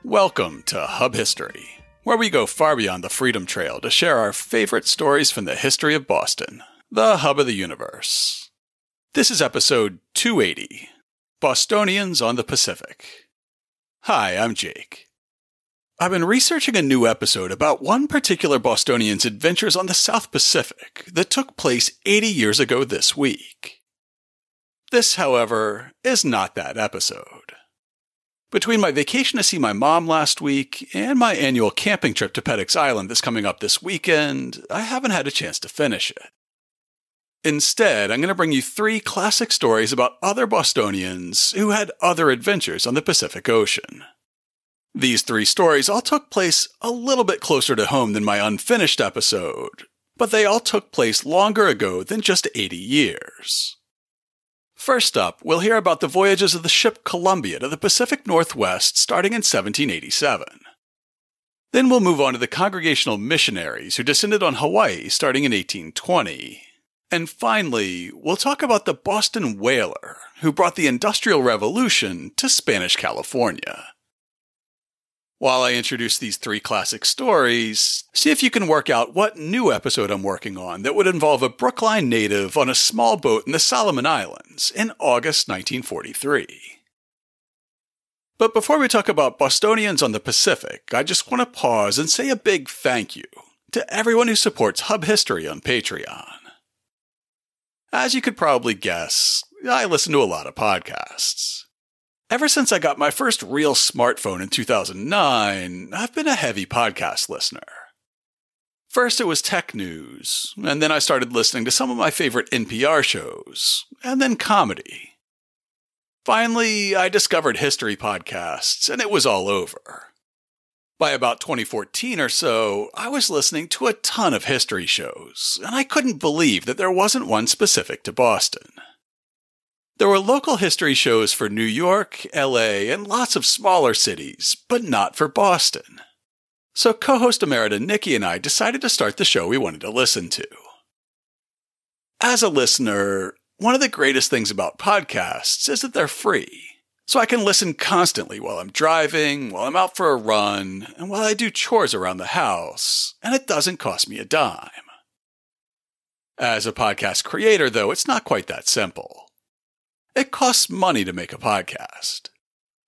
Welcome to Hub History, where we go far beyond the Freedom Trail to share our favorite stories from the history of Boston, the hub of the universe. This is episode 280, Bostonians on the Pacific. Hi, I'm Jake. I've been researching a new episode about one particular Bostonian's adventures on the South Pacific that took place 80 years ago this week. This, however, is not that episode. Between my vacation to see my mom last week and my annual camping trip to Peddocks Island that's coming up this weekend, I haven't had a chance to finish it. Instead, I'm going to bring you 3 classic stories about other Bostonians who had other adventures on the Pacific Ocean. These 3 stories all took place a little bit closer to home than my unfinished episode, but they all took place longer ago than just 80 years. First up, we'll hear about the voyages of the ship Columbia to the Pacific Northwest starting in 1787. Then we'll move on to the Congregational missionaries who descended on Hawaii starting in 1820. And finally, we'll talk about the Boston whaler who brought the Industrial Revolution to Spanish California. While I introduce these 3 classic stories, see if you can work out what new episode I'm working on that would involve a Brookline native on a small boat in the Solomon Islands in August 1943. But before we talk about Bostonians on the Pacific, I just want to pause and say a big thank you to everyone who supports Hub History on Patreon. As you could probably guess, I listen to a lot of podcasts. Ever since I got my first real smartphone in 2009, I've been a heavy podcast listener. First it was tech news, and then I started listening to some of my favorite NPR shows, and then comedy. Finally, I discovered history podcasts, and it was all over. By about 2014 or so, I was listening to a ton of history shows, and I couldn't believe that there wasn't one specific to Boston. There were local history shows for New York, LA, and lots of smaller cities, but not for Boston. So co-host Emerita Nikki and I decided to start the show we wanted to listen to. As a listener, one of the greatest things about podcasts is that they're free. So I can listen constantly while I'm driving, while I'm out for a run, and while I do chores around the house, and it doesn't cost me a dime. As a podcast creator, though, it's not quite that simple. It costs money to make a podcast.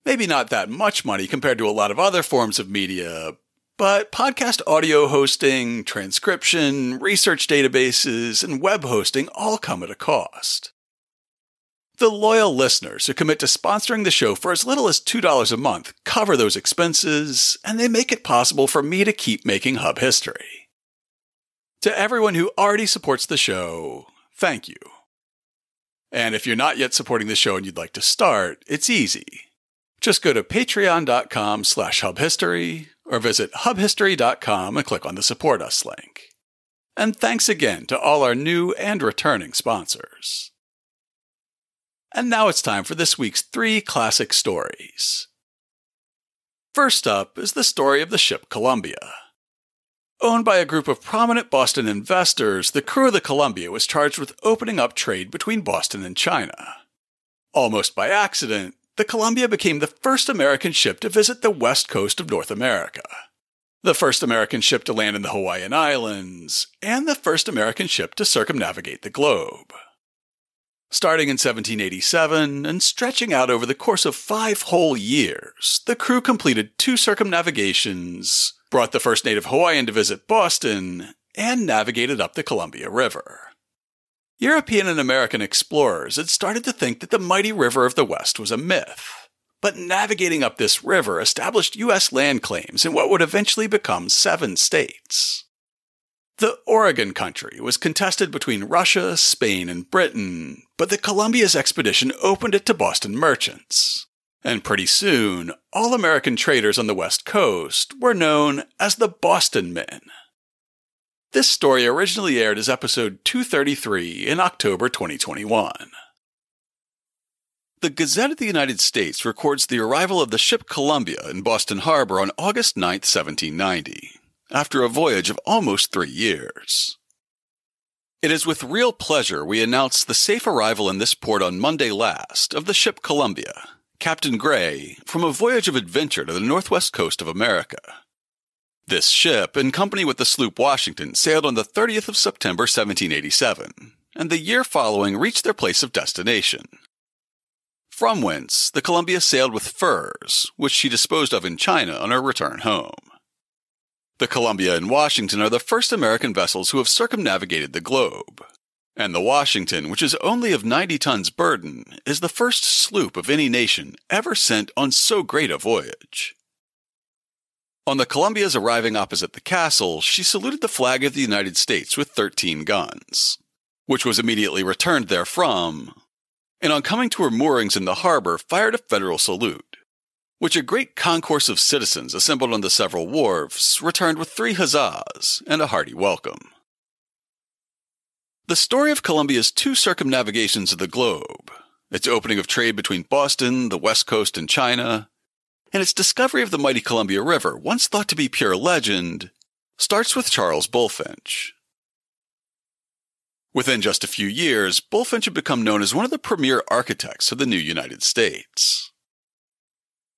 Maybe not that much money compared to a lot of other forms of media, but podcast audio hosting, transcription, research databases, and web hosting all come at a cost. The loyal listeners who commit to sponsoring the show for as little as $2 a month cover those expenses, and they make it possible for me to keep making Hub History. To everyone who already supports the show, thank you. And if you're not yet supporting the show and you'd like to start, it's easy. Just go to patreon.com/hubhistory or visit hubhistory.com and click on the Support Us link. And thanks again to all our new and returning sponsors. And now it's time for this week's 3 classic stories. First up is the story of the ship Columbia. Owned by a group of prominent Boston investors, the crew of the Columbia was charged with opening up trade between Boston and China. Almost by accident, the Columbia became the first American ship to visit the west coast of North America, the first American ship to land in the Hawaiian Islands, and the first American ship to circumnavigate the globe. Starting in 1787 and stretching out over the course of 5 whole years, the crew completed 2 circumnavigations, brought the first native Hawaiian to visit Boston, and navigated up the Columbia River. European and American explorers had started to think that the mighty river of the West was a myth, but navigating up this river established U.S. land claims in what would eventually become 7 states. The Oregon Country was contested between Russia, Spain, and Britain, but the Columbia's expedition opened it to Boston merchants. And pretty soon, all American traders on the West Coast were known as the Boston Men. This story originally aired as episode 233 in October 2021. The Gazette of the United States records the arrival of the ship Columbia in Boston Harbor on August 9, 1790, after a voyage of almost 3 years. It is with real pleasure we announce the safe arrival in this port on Monday last of the ship Columbia, Captain Gray, from a voyage of adventure to the northwest coast of America. This ship, in company with the sloop Washington, sailed on the 30th of September 1787, and the year following reached their place of destination. From whence, the Columbia sailed with furs, which she disposed of in China on her return home. The Columbia and Washington are the first American vessels who have circumnavigated the globe, and the Washington, which is only of 90 tons burden, is the first sloop of any nation ever sent on so great a voyage. On the Columbia's arriving opposite the castle, she saluted the flag of the United States with 13 guns, which was immediately returned therefrom, and on coming to her moorings in the harbor fired a federal salute, which a great concourse of citizens assembled on the several wharves returned with 3 huzzas and a hearty welcome. The story of Columbia's 2 circumnavigations of the globe, its opening of trade between Boston, the West Coast, and China, and its discovery of the mighty Columbia River, once thought to be pure legend, starts with Charles Bulfinch. Within just a few years, Bulfinch had become known as one of the premier architects of the new United States.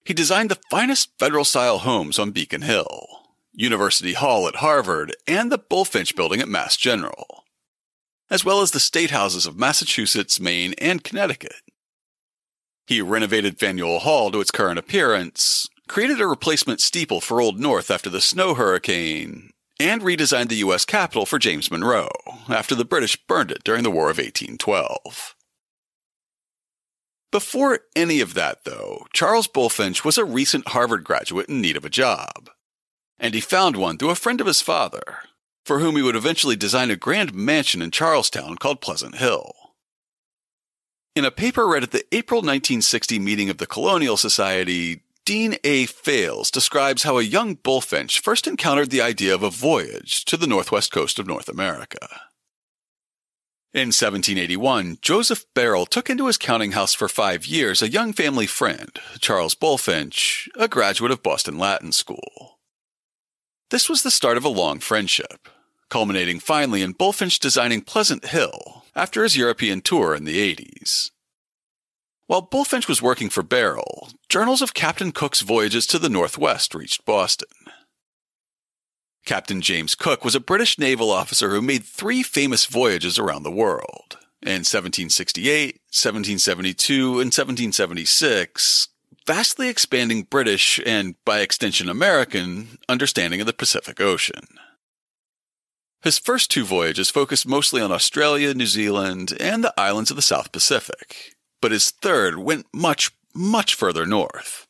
He designed the finest federal-style homes on Beacon Hill, University Hall at Harvard, and the Bulfinch Building at Mass General, as well as the state houses of Massachusetts, Maine, and Connecticut. He renovated Faneuil Hall to its current appearance, created a replacement steeple for Old North after the snow hurricane, and redesigned the U.S. Capitol for James Monroe after the British burned it during the War of 1812. Before any of that, though, Charles Bulfinch was a recent Harvard graduate in need of a job, and he found one through a friend of his father, for whom he would eventually design a grand mansion in Charlestown called Pleasant Hill. In a paper read at the April 1960 meeting of the Colonial Society, Dean A. Fales describes how a young Bulfinch first encountered the idea of a voyage to the northwest coast of North America. In 1781, Joseph Barrell took into his counting house for 5 years a young family friend, Charles Bulfinch, a graduate of Boston Latin School. This was the start of a long friendship, culminating finally in Bulfinch designing Pleasant Hill after his European tour in the 80s. While Bulfinch was working for Barrell, journals of Captain Cook's voyages to the Northwest reached Boston. Captain James Cook was a British naval officer who made 3 famous voyages around the world, in 1768, 1772, and 1776, vastly expanding British and, by extension American, understanding of the Pacific Ocean. His first 2 voyages focused mostly on Australia, New Zealand, and the islands of the South Pacific, but his third went much, much further north.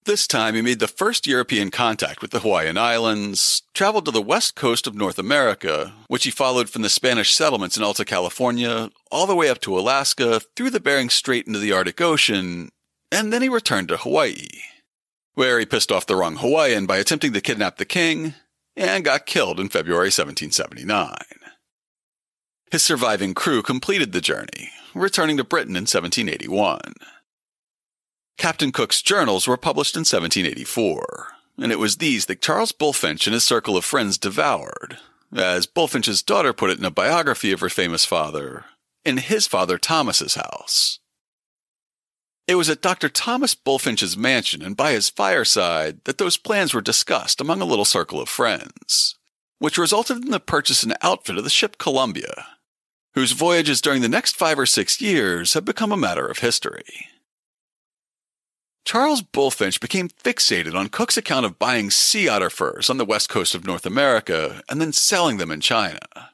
This time he made the first European contact with the Hawaiian Islands, traveled to the west coast of North America, which he followed from the Spanish settlements in Alta California all the way up to Alaska, through the Bering Strait into the Arctic Ocean, and then he returned to Hawaii, where he pissed off the wrong Hawaiian by attempting to kidnap the king, and got killed in February 1779. His surviving crew completed the journey, returning to Britain in 1781. Captain Cook's journals were published in 1784, and it was these that Charles Bulfinch and his circle of friends devoured, as Bulfinch's daughter put it in a biography of her famous father, in his father Thomas's house. It was at Dr. Thomas Bulfinch's mansion and by his fireside that those plans were discussed among a little circle of friends, which resulted in the purchase and outfit of the ship Columbia, whose voyages during the next 5 or 6 years have become a matter of history. Charles Bulfinch became fixated on Cook's account of buying sea otter furs on the west coast of North America and then selling them in China.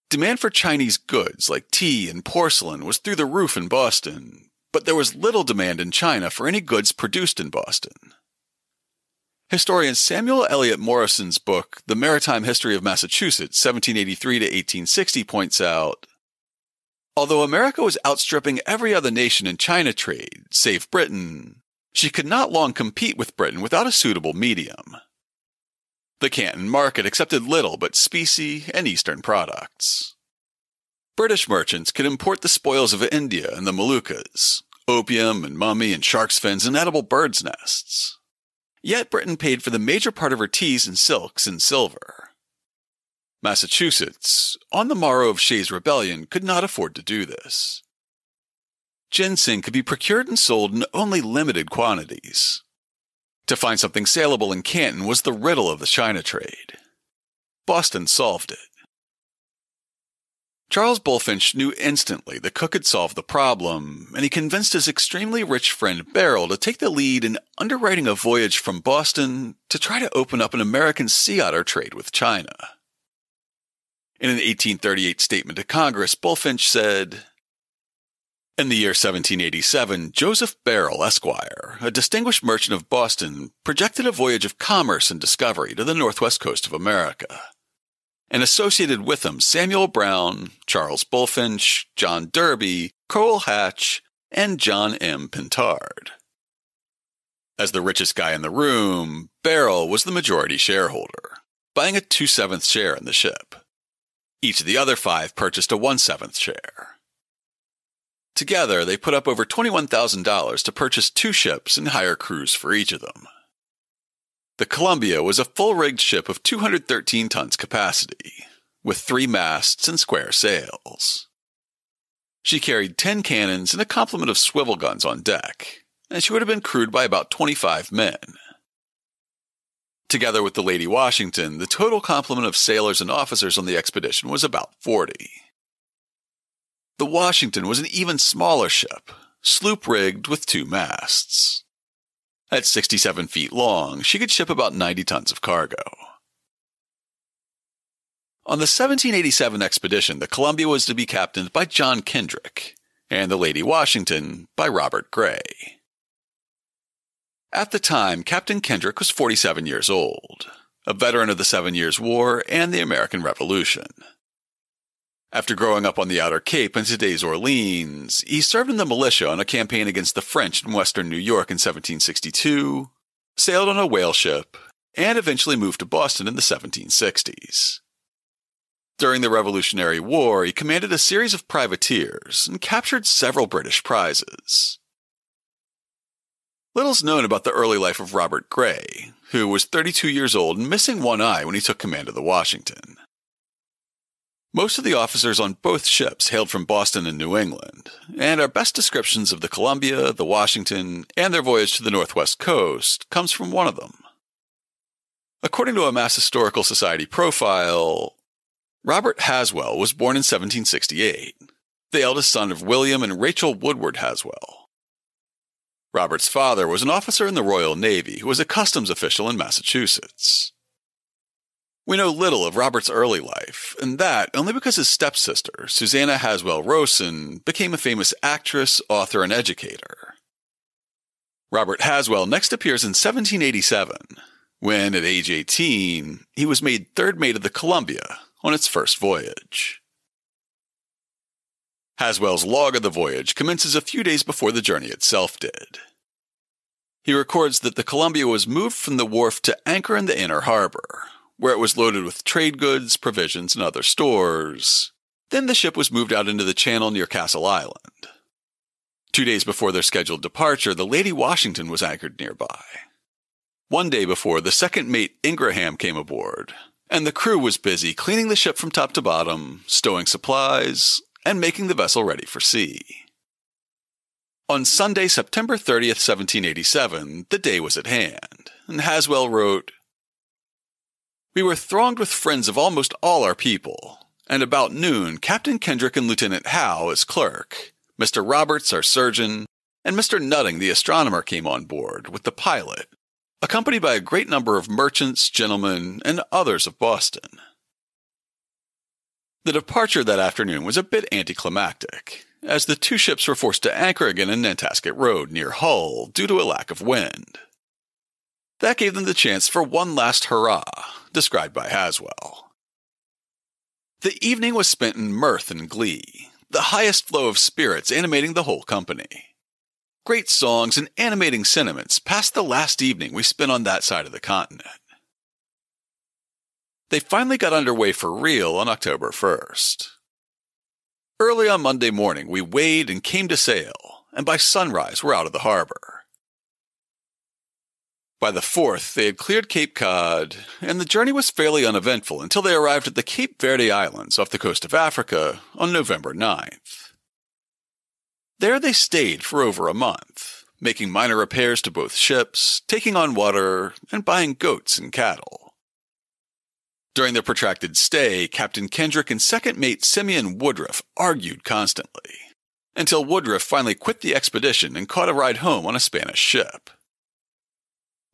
Demand for Chinese goods like tea and porcelain was through the roof in Boston, but there was little demand in China for any goods produced in Boston. Historian Samuel Eliot Morrison's book, The Maritime History of Massachusetts, 1783 to 1860, points out, although America was outstripping every other nation in China trade, save Britain, she could not long compete with Britain without a suitable medium. The Canton market accepted little but specie and Eastern products. British merchants could import the spoils of India and the Moluccas, opium and mummy and shark's fins and edible birds' nests. Yet Britain paid for the major part of her teas and silks in silver. Massachusetts, on the morrow of Shays' Rebellion, could not afford to do this. ginseng could be procured and sold in only limited quantities. To find something saleable in Canton was the riddle of the China trade. Boston solved it. Charles Bulfinch knew instantly that Cook had solved the problem, and he convinced his extremely rich friend Beryl to take the lead in underwriting a voyage from Boston to try to open up an American sea otter trade with China. In an 1838 statement to Congress, Bulfinch said, "In the year 1787, Joseph Beryl, Esquire, a distinguished merchant of Boston, projected a voyage of commerce and discovery to the northwest coast of America, and associated with him Samuel Brown, Charles Bulfinch, John Derby, Crowell Hatch, and John M. Pintard." As the richest guy in the room, Beryl was the majority shareholder, buying a 2/7 share in the ship. Each of the other 5 purchased a 1/7 share. Together, they put up over $21,000 to purchase 2 ships and hire crews for each of them. The Columbia was a full-rigged ship of 213 tons capacity, with 3 masts and square sails. She carried 10 cannons and a complement of swivel guns on deck, and she would have been crewed by about 25 men. Together with the Lady Washington, the total complement of sailors and officers on the expedition was about 40. The Washington was an even smaller ship, sloop-rigged with 2 masts. At 67 feet long, she could ship about 90 tons of cargo. On the 1787 expedition, the Columbia was to be captained by John Kendrick, and the Lady Washington by Robert Gray. At the time, Captain Kendrick was 47 years old, a veteran of the 7 Years' War and the American Revolution. After growing up on the Outer Cape in today's Orleans, he served in the militia on a campaign against the French in western New York in 1762, sailed on a whale ship, and eventually moved to Boston in the 1760s. During the Revolutionary War, he commanded a series of privateers and captured several British prizes. Little's known about the early life of Robert Gray, who was 32 years old and missing one eye when he took command of the Washington. Most of the officers on both ships hailed from Boston and New England, and our best descriptions of the Columbia, the Washington, and their voyage to the northwest coast comes from one of them. According to a Mass Historical Society profile, Robert Haswell was born in 1768, the eldest son of William and Rachel Woodward Haswell. Robert's father was an officer in the Royal Navy who was a customs official in Massachusetts. We know little of Robert's early life, and that only because his stepsister, Susanna Haswell Rosen, became a famous actress, author, and educator. Robert Haswell next appears in 1787, when, at age 18, he was made third mate of the Columbia on its first voyage. Haswell's log of the voyage commences a few days before the journey itself did. He records that the Columbia was moved from the wharf to anchor in the inner harbor, where it was loaded with trade goods, provisions, and other stores. Then the ship was moved out into the channel near Castle Island. 2 days before their scheduled departure, the Lady Washington was anchored nearby. 1 day before, the second mate Ingraham came aboard, and the crew was busy cleaning the ship from top to bottom, stowing supplies, and making the vessel ready for sea. On Sunday, September 30th, 1787, the day was at hand, and Haswell wrote, "We were thronged with friends of almost all our people, and about noon Captain Kendrick and Lieutenant Howe, as clerk, Mr. Roberts, our surgeon, and Mr. Nutting, the astronomer, came on board, with the pilot, accompanied by a great number of merchants, gentlemen, and others of Boston." The departure that afternoon was a bit anticlimactic, as the 2 ships were forced to anchor again in Nantasket Road near Hull due to a lack of wind. That gave them the chance for one last hurrah, described by Haswell. The evening was spent in mirth and glee, the highest flow of spirits animating the whole company. Great songs and animating sentiments passed the last evening we spent on that side of the continent. They finally got underway for real on October 1st. Early on Monday morning, we weighed and came to sail, and by sunrise were out of the harbor. By the 4th, they had cleared Cape Cod, and the journey was fairly uneventful until they arrived at the Cape Verde Islands off the coast of Africa on November 9th. There they stayed for over a month, making minor repairs to both ships, taking on water, and buying goats and cattle. During their protracted stay, Captain Kendrick and second mate Simeon Woodruff argued constantly, until Woodruff finally quit the expedition and caught a ride home on a Spanish ship.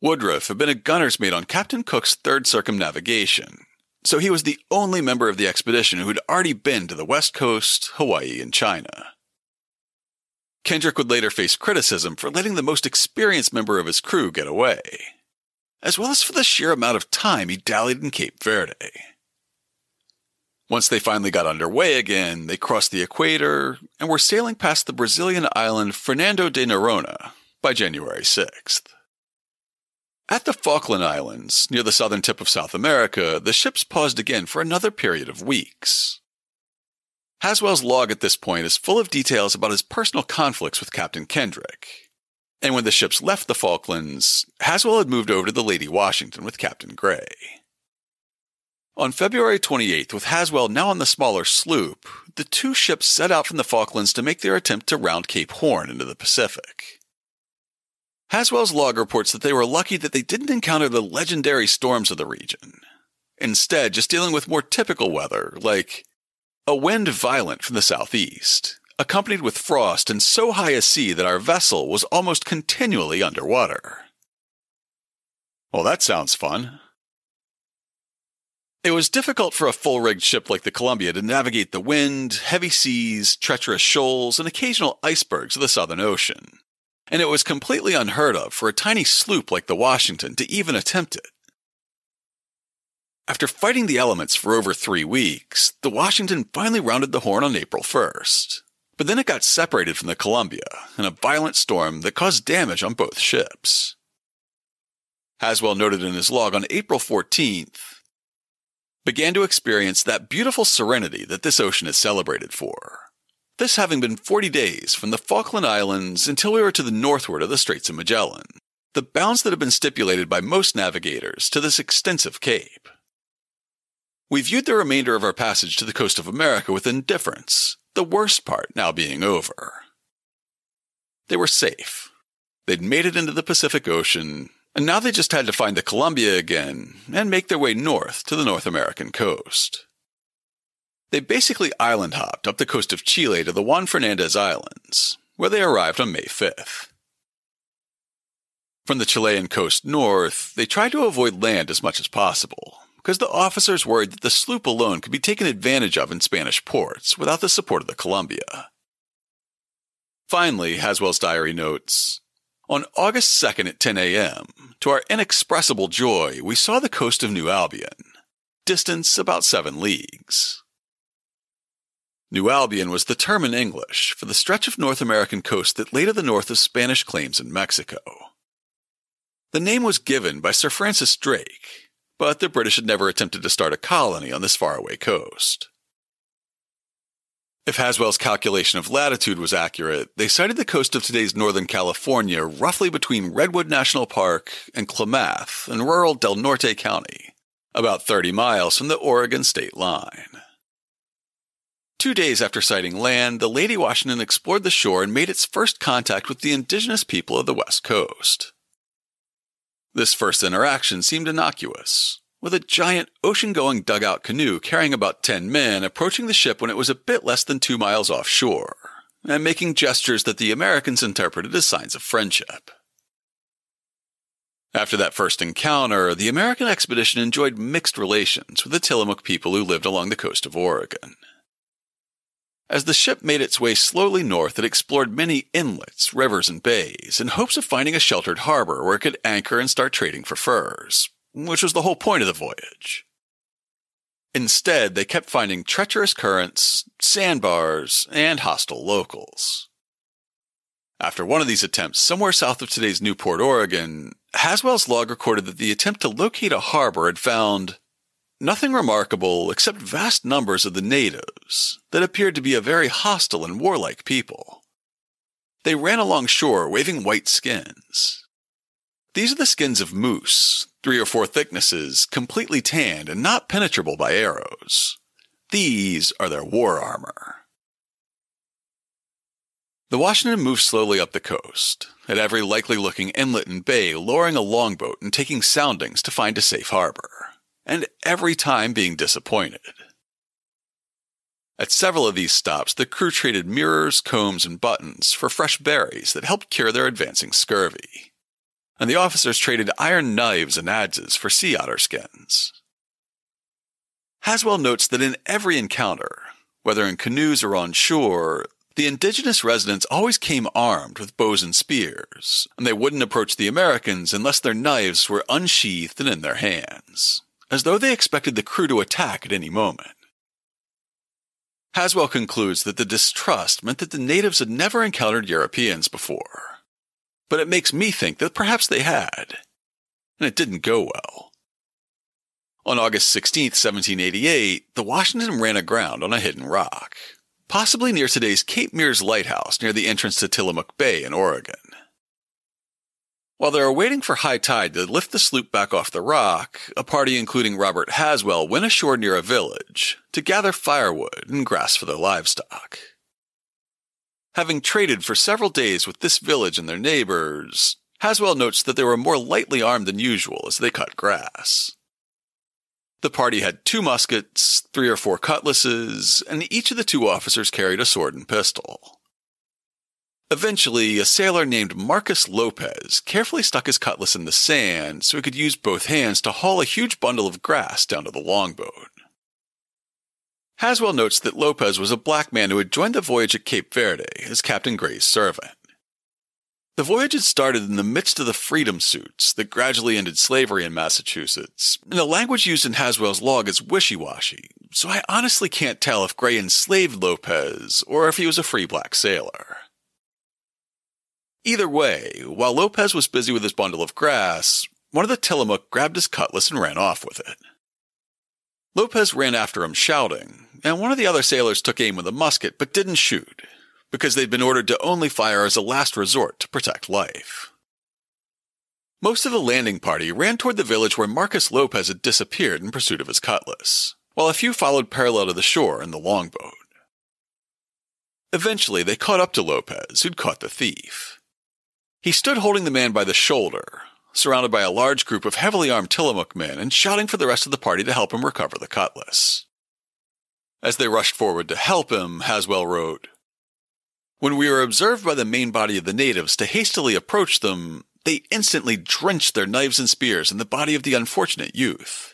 Woodruff had been a gunner's mate on Captain Cook's third circumnavigation, so he was the only member of the expedition who had already been to the West Coast, Hawaii, and China. Kendrick would later face criticism for letting the most experienced member of his crew get away, as well as for the sheer amount of time he dallied in Cape Verde. Once they finally got underway again, they crossed the equator and were sailing past the Brazilian island Fernando de Noronha by January 6th. At the Falkland Islands, near the southern tip of South America, the ships paused again for another period of weeks. Haswell's log at this point is full of details about his personal conflicts with Captain Kendrick. And when the ships left the Falklands, Haswell had moved over to the Lady Washington with Captain Gray. On February 28th, with Haswell now on the smaller sloop, the two ships set out from the Falklands to make their attempt to round Cape Horn into the Pacific. Haswell's log reports that they were lucky that they didn't encounter the legendary storms of the region, instead just dealing with more typical weather, like a wind violent from the southeast, accompanied with frost and so high a sea that our vessel was almost continually underwater. Well, that sounds fun. It was difficult for a full-rigged ship like the Columbia to navigate the wind, heavy seas, treacherous shoals, and occasional icebergs of the Southern Ocean, and it was completely unheard of for a tiny sloop like the Washington to even attempt it. After fighting the elements for over 3 weeks, the Washington finally rounded the Horn on April 1st, but then it got separated from the Columbia in a violent storm that caused damage on both ships. Haswell noted in his log on April 14th, began to experience that beautiful serenity that this ocean is celebrated for. This having been 40 days from the Falkland Islands until we were to the northward of the Straits of Magellan, the bounds that have been stipulated by most navigators to this extensive cape. We viewed the remainder of our passage to the coast of America with indifference, the worst part now being over. They were safe. They'd made it into the Pacific Ocean, and now they just had to find the Columbia again and make their way north to the North American coast. They basically island hopped up the coast of Chile to the Juan Fernandez Islands, where they arrived on May 5th. From the Chilean coast north, they tried to avoid land as much as possible, because the officers worried that the sloop alone could be taken advantage of in Spanish ports without the support of the Columbia. Finally, Haswell's diary notes, on August 2nd at 10 a.m., to our inexpressible joy, we saw the coast of New Albion, distance about 7 leagues. New Albion was the term in English for the stretch of North American coast that lay to the north of Spanish claims in Mexico. The name was given by Sir Francis Drake, but the British had never attempted to start a colony on this faraway coast. If Haswell's calculation of latitude was accurate, they sighted the coast of today's Northern California roughly between Redwood National Park and Klamath in rural Del Norte County, about 30 miles from the Oregon state line. 2 days after sighting land, the Lady Washington explored the shore and made its first contact with the indigenous people of the West Coast. This first interaction seemed innocuous, with a giant ocean-going dugout canoe carrying about 10 men approaching the ship when it was a bit less than 2 miles offshore, and making gestures that the Americans interpreted as signs of friendship. After that first encounter, the American expedition enjoyed mixed relations with the Tillamook people who lived along the coast of Oregon. As the ship made its way slowly north, it explored many inlets, rivers, and bays in hopes of finding a sheltered harbor where it could anchor and start trading for furs, which was the whole point of the voyage. Instead, they kept finding treacherous currents, sandbars, and hostile locals. After one of these attempts, somewhere south of today's Newport, Oregon, Haswell's log recorded that the attempt to locate a harbor had found nothing remarkable except vast numbers of the natives that appeared to be a very hostile and warlike people. They ran along shore waving white skins. These are the skins of moose, 3 or 4 thicknesses, completely tanned and not penetrable by arrows. These are their war armor. The Washington moved slowly up the coast, at every likely-looking inlet and bay lowering a longboat and taking soundings to find a safe harbor, and every time being disappointed. At several of these stops, the crew traded mirrors, combs, and buttons for fresh berries that helped cure their advancing scurvy, and the officers traded iron knives and adzes for sea otter skins. Haswell notes that in every encounter, whether in canoes or on shore, the indigenous residents always came armed with bows and spears, and they wouldn't approach the Americans unless their knives were unsheathed and in their hands, as though they expected the crew to attack at any moment. Haswell concludes that the distrust meant that the natives had never encountered Europeans before, but it makes me think that perhaps they had, and it didn't go well. On August 16, 1788, the Washington ran aground on a hidden rock, possibly near today's Cape Meares Lighthouse near the entrance to Tillamook Bay in Oregon. While they were waiting for high tide to lift the sloop back off the rock, a party including Robert Haswell went ashore near a village to gather firewood and grass for their livestock. Having traded for several days with this village and their neighbors, Haswell notes that they were more lightly armed than usual as they cut grass. The party had 2 muskets, 3 or 4 cutlasses, and each of the 2 officers carried a sword and pistol. Eventually, a sailor named Marcus Lopez carefully stuck his cutlass in the sand so he could use both hands to haul a huge bundle of grass down to the longboat. Haswell notes that Lopez was a black man who had joined the voyage at Cape Verde as Captain Gray's servant. The voyage had started in the midst of the freedom suits that gradually ended slavery in Massachusetts, and the language used in Haswell's log is wishy-washy, so I honestly can't tell if Gray enslaved Lopez or if he was a free black sailor. Either way, while Lopez was busy with his bundle of grass, one of the Tillamook grabbed his cutlass and ran off with it. Lopez ran after him shouting, and one of the other sailors took aim with a musket but didn't shoot, because they'd been ordered to only fire as a last resort to protect life. Most of the landing party ran toward the village where Marcus Lopez had disappeared in pursuit of his cutlass, while a few followed parallel to the shore in the longboat. Eventually, they caught up to Lopez, who'd caught the thief. He stood holding the man by the shoulder, surrounded by a large group of heavily armed Tillamook men and shouting for the rest of the party to help him recover the cutlass. As they rushed forward to help him, Haswell wrote, "When we were observed by the main body of the natives to hastily approach them, they instantly drenched their knives and spears in the body of the unfortunate youth.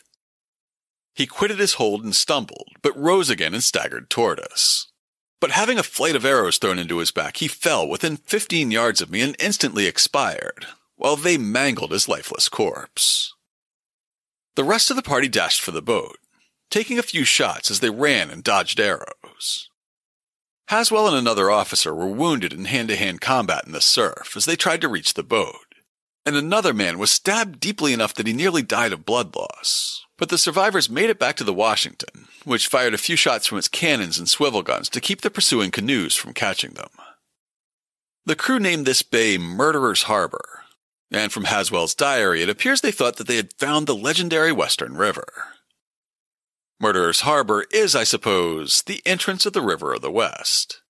He quitted his hold and stumbled, but rose again and staggered toward us. But having a flight of arrows thrown into his back, he fell within 15 yards of me and instantly expired, while they mangled his lifeless corpse." The rest of the party dashed for the boat, taking a few shots as they ran and dodged arrows. Haswell and another officer were wounded in hand-to-hand combat in the surf as they tried to reach the boat, and another man was stabbed deeply enough that he nearly died of blood loss. But the survivors made it back to the Washington, which fired a few shots from its cannons and swivel guns to keep the pursuing canoes from catching them. The crew named this bay Murderer's Harbor, and from Haswell's diary it appears they thought that they had found the legendary Western River. Murderer's Harbor is, I suppose, the entrance of the River of the West.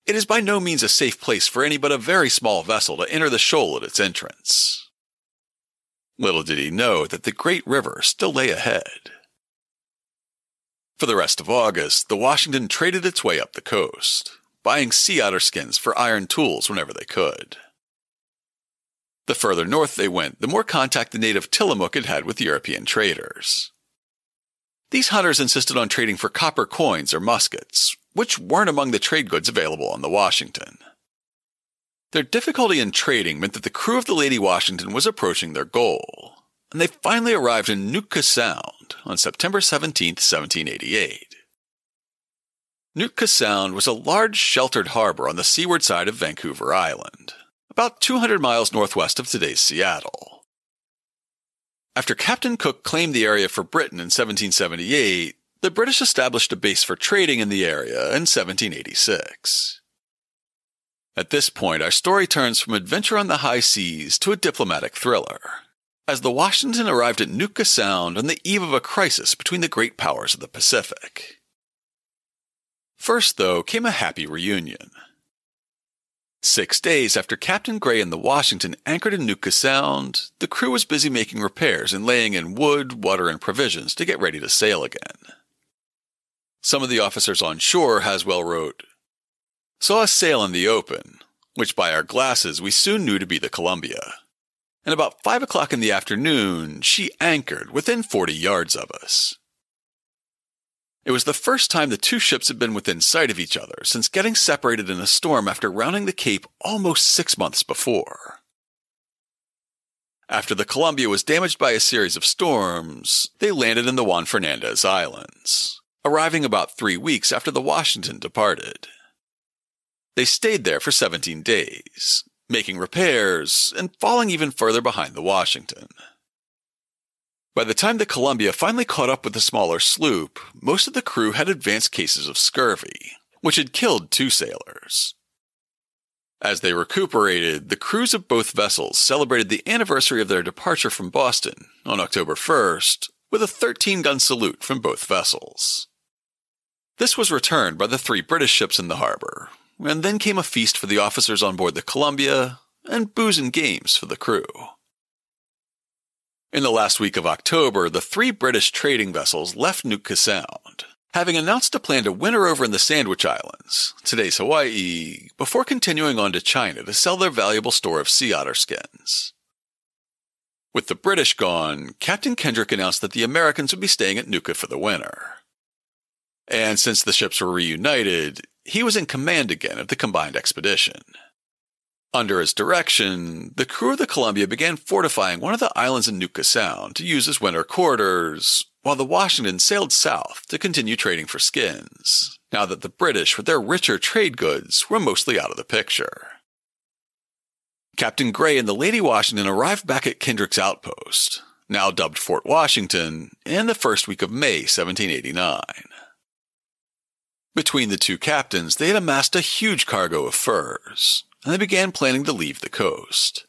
It is by no means a safe place for any but a very small vessel to enter the shoal at its entrance. Little did he know that the great river still lay ahead. For the rest of August, the Washington traded its way up the coast, buying sea otter skins for iron tools whenever they could. The further north they went, the more contact the native Tillamook had had with European traders. These hunters insisted on trading for copper coins or muskets, which weren't among the trade goods available on the Washington. Their difficulty in trading meant that the crew of the Lady Washington was approaching their goal, and they finally arrived in Nootka Sound on September 17, 1788. Nootka Sound was a large sheltered harbor on the seaward side of Vancouver Island, about 200 miles northwest of today's Seattle. After Captain Cook claimed the area for Britain in 1778, the British established a base for trading in the area in 1786. At this point, our story turns from adventure on the high seas to a diplomatic thriller, as the Washington arrived at Nootka Sound on the eve of a crisis between the great powers of the Pacific. First, though, came a happy reunion. 6 days after Captain Gray and the Washington anchored in Nootka Sound, the crew was busy making repairs and laying in wood, water, and provisions to get ready to sail again. Some of the officers on shore, Haswell wrote, saw us sail in the open, which by our glasses we soon knew to be the Columbia. And about 5 o'clock in the afternoon, she anchored within 40 yards of us. It was the first time the two ships had been within sight of each other since getting separated in a storm after rounding the Cape almost 6 months before. After the Columbia was damaged by a series of storms, they landed in the Juan Fernandez Islands, arriving about 3 weeks after the Washington departed. They stayed there for 17 days, making repairs and falling even further behind the Washington. By the time the Columbia finally caught up with the smaller sloop, most of the crew had advanced cases of scurvy, which had killed 2 sailors. As they recuperated, the crews of both vessels celebrated the anniversary of their departure from Boston on October 1st with a 13-gun salute from both vessels. This was returned by the 3 British ships in the harbor, and then came a feast for the officers on board the Columbia and booze and games for the crew. In the last week of October, the 3 British trading vessels left Nootka Sound, having announced a plan to winter over in the Sandwich Islands, today's Hawaii, before continuing on to China to sell their valuable store of sea otter skins. With the British gone, Captain Kendrick announced that the Americans would be staying at Nootka for the winter. And since the ships were reunited, he was in command again of the combined expedition. Under his direction, the crew of the Columbia began fortifying one of the islands in Nootka Sound to use as winter quarters, while the Washington sailed south to continue trading for skins, now that the British, with their richer trade goods, were mostly out of the picture. Captain Gray and the Lady Washington arrived back at Kendrick's outpost, now dubbed Fort Washington, in the first week of May 1789. Between the 2 captains, they had amassed a huge cargo of furs, and they began planning to leave the coast.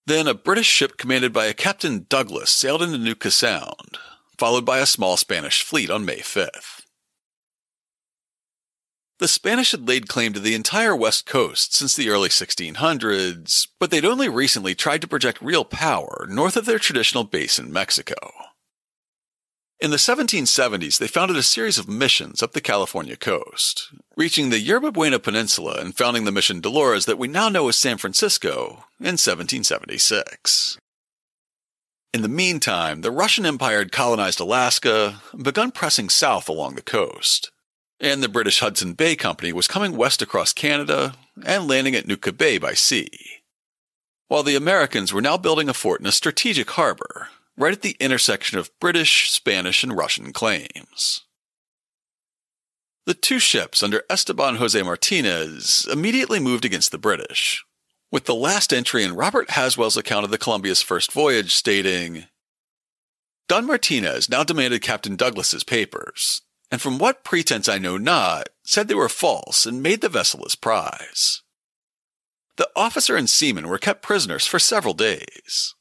Then a British ship commanded by a Captain Douglas sailed into Nootka Sound, followed by a small Spanish fleet on May 5th. The Spanish had laid claim to the entire west coast since the early 1600s, but they'd only recently tried to project real power north of their traditional base in Mexico. In the 1770s, they founded a series of missions up the California coast, reaching the Yerba Buena Peninsula and founding the Mission Dolores that we now know as San Francisco in 1776. In the meantime, the Russian Empire had colonized Alaska and begun pressing south along the coast, and the British Hudson Bay Company was coming west across Canada and landing at Nootka Bay by sea, while the Americans were now building a fort in a strategic harbor, right at the intersection of British, Spanish, and Russian claims. The 2 ships under Esteban José Martinez immediately moved against the British, with the last entry in Robert Haswell's account of the Columbia's first voyage stating, Don Martinez now demanded Captain Douglas's papers, and from what pretense I know not, said they were false and made the vessel his prize. The officer and seamen were kept prisoners for several days.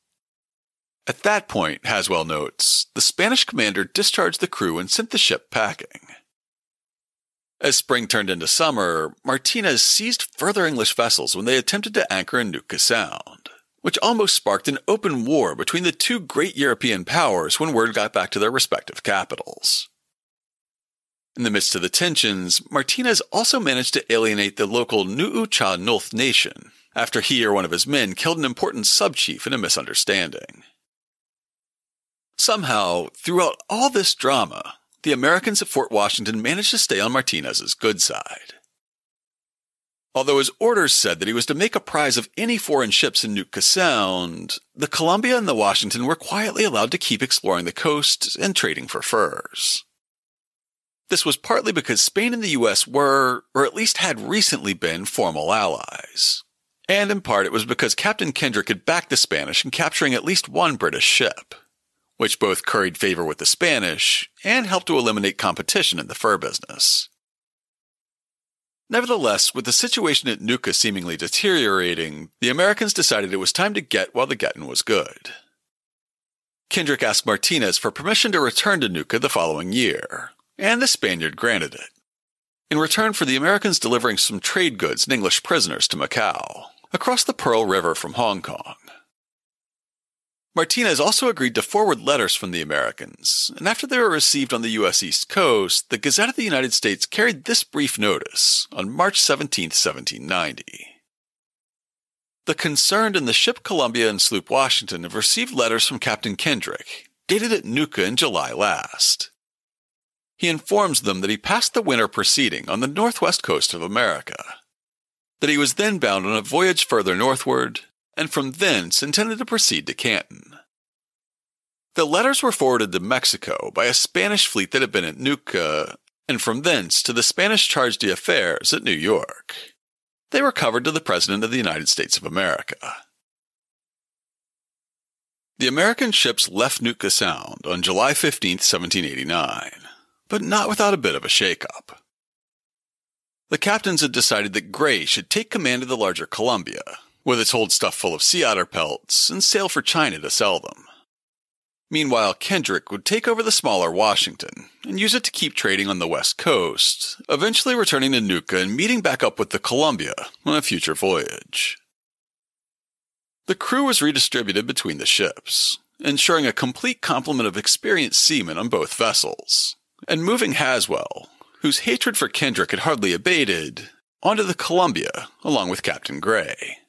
At that point, Haswell notes, the Spanish commander discharged the crew and sent the ship packing. As spring turned into summer, Martinez seized further English vessels when they attempted to anchor in Nootka Sound, which almost sparked an open war between the 2 great European powers when word got back to their respective capitals. In the midst of the tensions, Martinez also managed to alienate the local Nu'ucha Nulth Nation after he or one of his men killed an important sub-chief in a misunderstanding. Somehow, throughout all this drama, the Americans at Fort Washington managed to stay on Martinez's good side. Although his orders said that he was to make a prize of any foreign ships in Nootka Sound, the Columbia and the Washington were quietly allowed to keep exploring the coast and trading for furs. This was partly because Spain and the U.S. were, or at least had recently been, formal allies. And in part it was because Captain Kendrick had backed the Spanish in capturing at least 1 British ship, which both curried favor with the Spanish and helped to eliminate competition in the fur business. Nevertheless, with the situation at Nootka seemingly deteriorating, the Americans decided it was time to get while the getting was good. Kendrick asked Martinez for permission to return to Nootka the following year, and the Spaniard granted it. in return for the Americans delivering some trade goods and English prisoners to Macau, across the Pearl River from Hong Kong. Martinez also agreed to forward letters from the Americans, and after they were received on the U.S. East Coast, the Gazette of the United States carried this brief notice on March 17, 1790. The Concerned and the ship Columbia and sloop Washington have received letters from Captain Kendrick, dated at Nootka in July last. He informs them that he passed the winter preceding on the northwest coast of America, that he was then bound on a voyage further northward, and from thence intended to proceed to Canton. The letters were forwarded to Mexico by a Spanish fleet that had been at Nootka, and from thence to the Spanish Charge d'Affaires at New York. They were covered to the President of the United States of America. The American ships left Nootka Sound on July 15, 1789, but not without a bit of a shake-up. The captains had decided that Gray should take command of the larger Columbia, with its hold stuffed full of sea otter pelts, and sail for China to sell them. Meanwhile, Kendrick would take over the smaller Washington, and use it to keep trading on the west coast, eventually returning to Nootka and meeting back up with the Columbia on a future voyage. The crew was redistributed between the ships, ensuring a complete complement of experienced seamen on both vessels, and moving Haswell, whose hatred for Kendrick had hardly abated, onto the Columbia along with Captain Gray.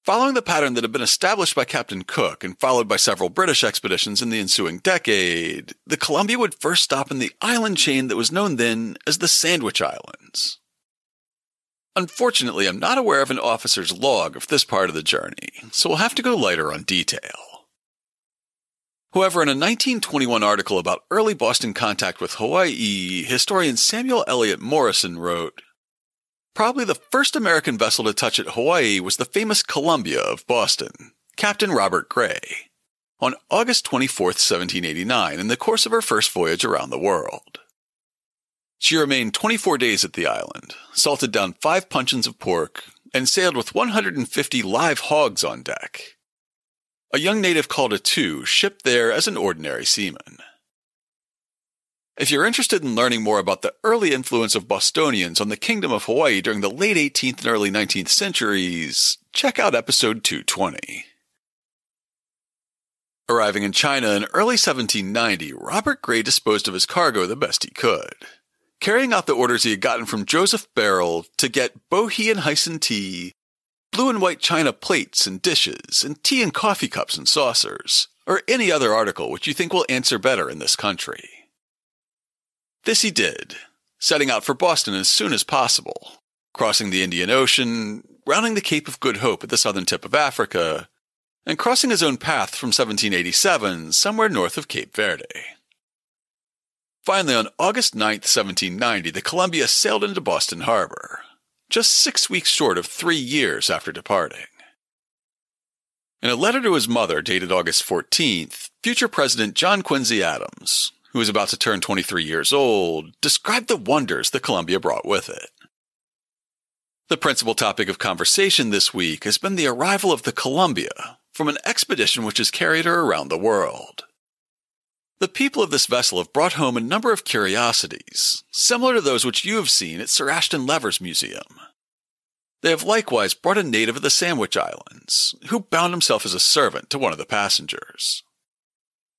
Following the pattern that had been established by Captain Cook and followed by several British expeditions in the ensuing decade, the Columbia would first stop in the island chain that was known then as the Sandwich Islands. Unfortunately, I'm not aware of an officer's log of this part of the journey, so we'll have to go lighter on detail. However, in a 1921 article about early Boston contact with Hawaii, historian Samuel Eliot Morrison wrote, "Probably the first American vessel to touch at Hawaii was the famous Columbia of Boston, Captain Robert Gray, on August 24, 1789, in the course of her first voyage around the world. She remained 24 days at the island, salted down 5 puncheons of pork, and sailed with 150 live hogs on deck. A young native called Atu shipped there as an ordinary seaman." If you're interested in learning more about the early influence of Bostonians on the Kingdom of Hawaii during the late 18th and early 19th centuries, check out episode 220. Arriving in China in early 1790, Robert Gray disposed of his cargo the best he could, carrying out the orders he had gotten from Joseph Barrell to get bohea and hyson tea, blue and white china plates and dishes, and tea and coffee cups and saucers, or any other article which you think will answer better in this country. This he did, setting out for Boston as soon as possible, crossing the Indian Ocean, rounding the Cape of Good Hope at the southern tip of Africa, and crossing his own path from 1787 somewhere north of Cape Verde. Finally, on August 9, 1790, the Columbia sailed into Boston Harbor, just 6 weeks short of 3 years after departing. In a letter to his mother dated August 14th, future President John Quincy Adams, who was about to turn 23 years old, described the wonders the Columbia brought with it. The principal topic of conversation this week has been the arrival of the Columbia from an expedition which has carried her around the world. The people of this vessel have brought home a number of curiosities, similar to those which you have seen at Sir Ashton Lever's museum. They have likewise brought a native of the Sandwich Islands, who bound himself as a servant to one of the passengers.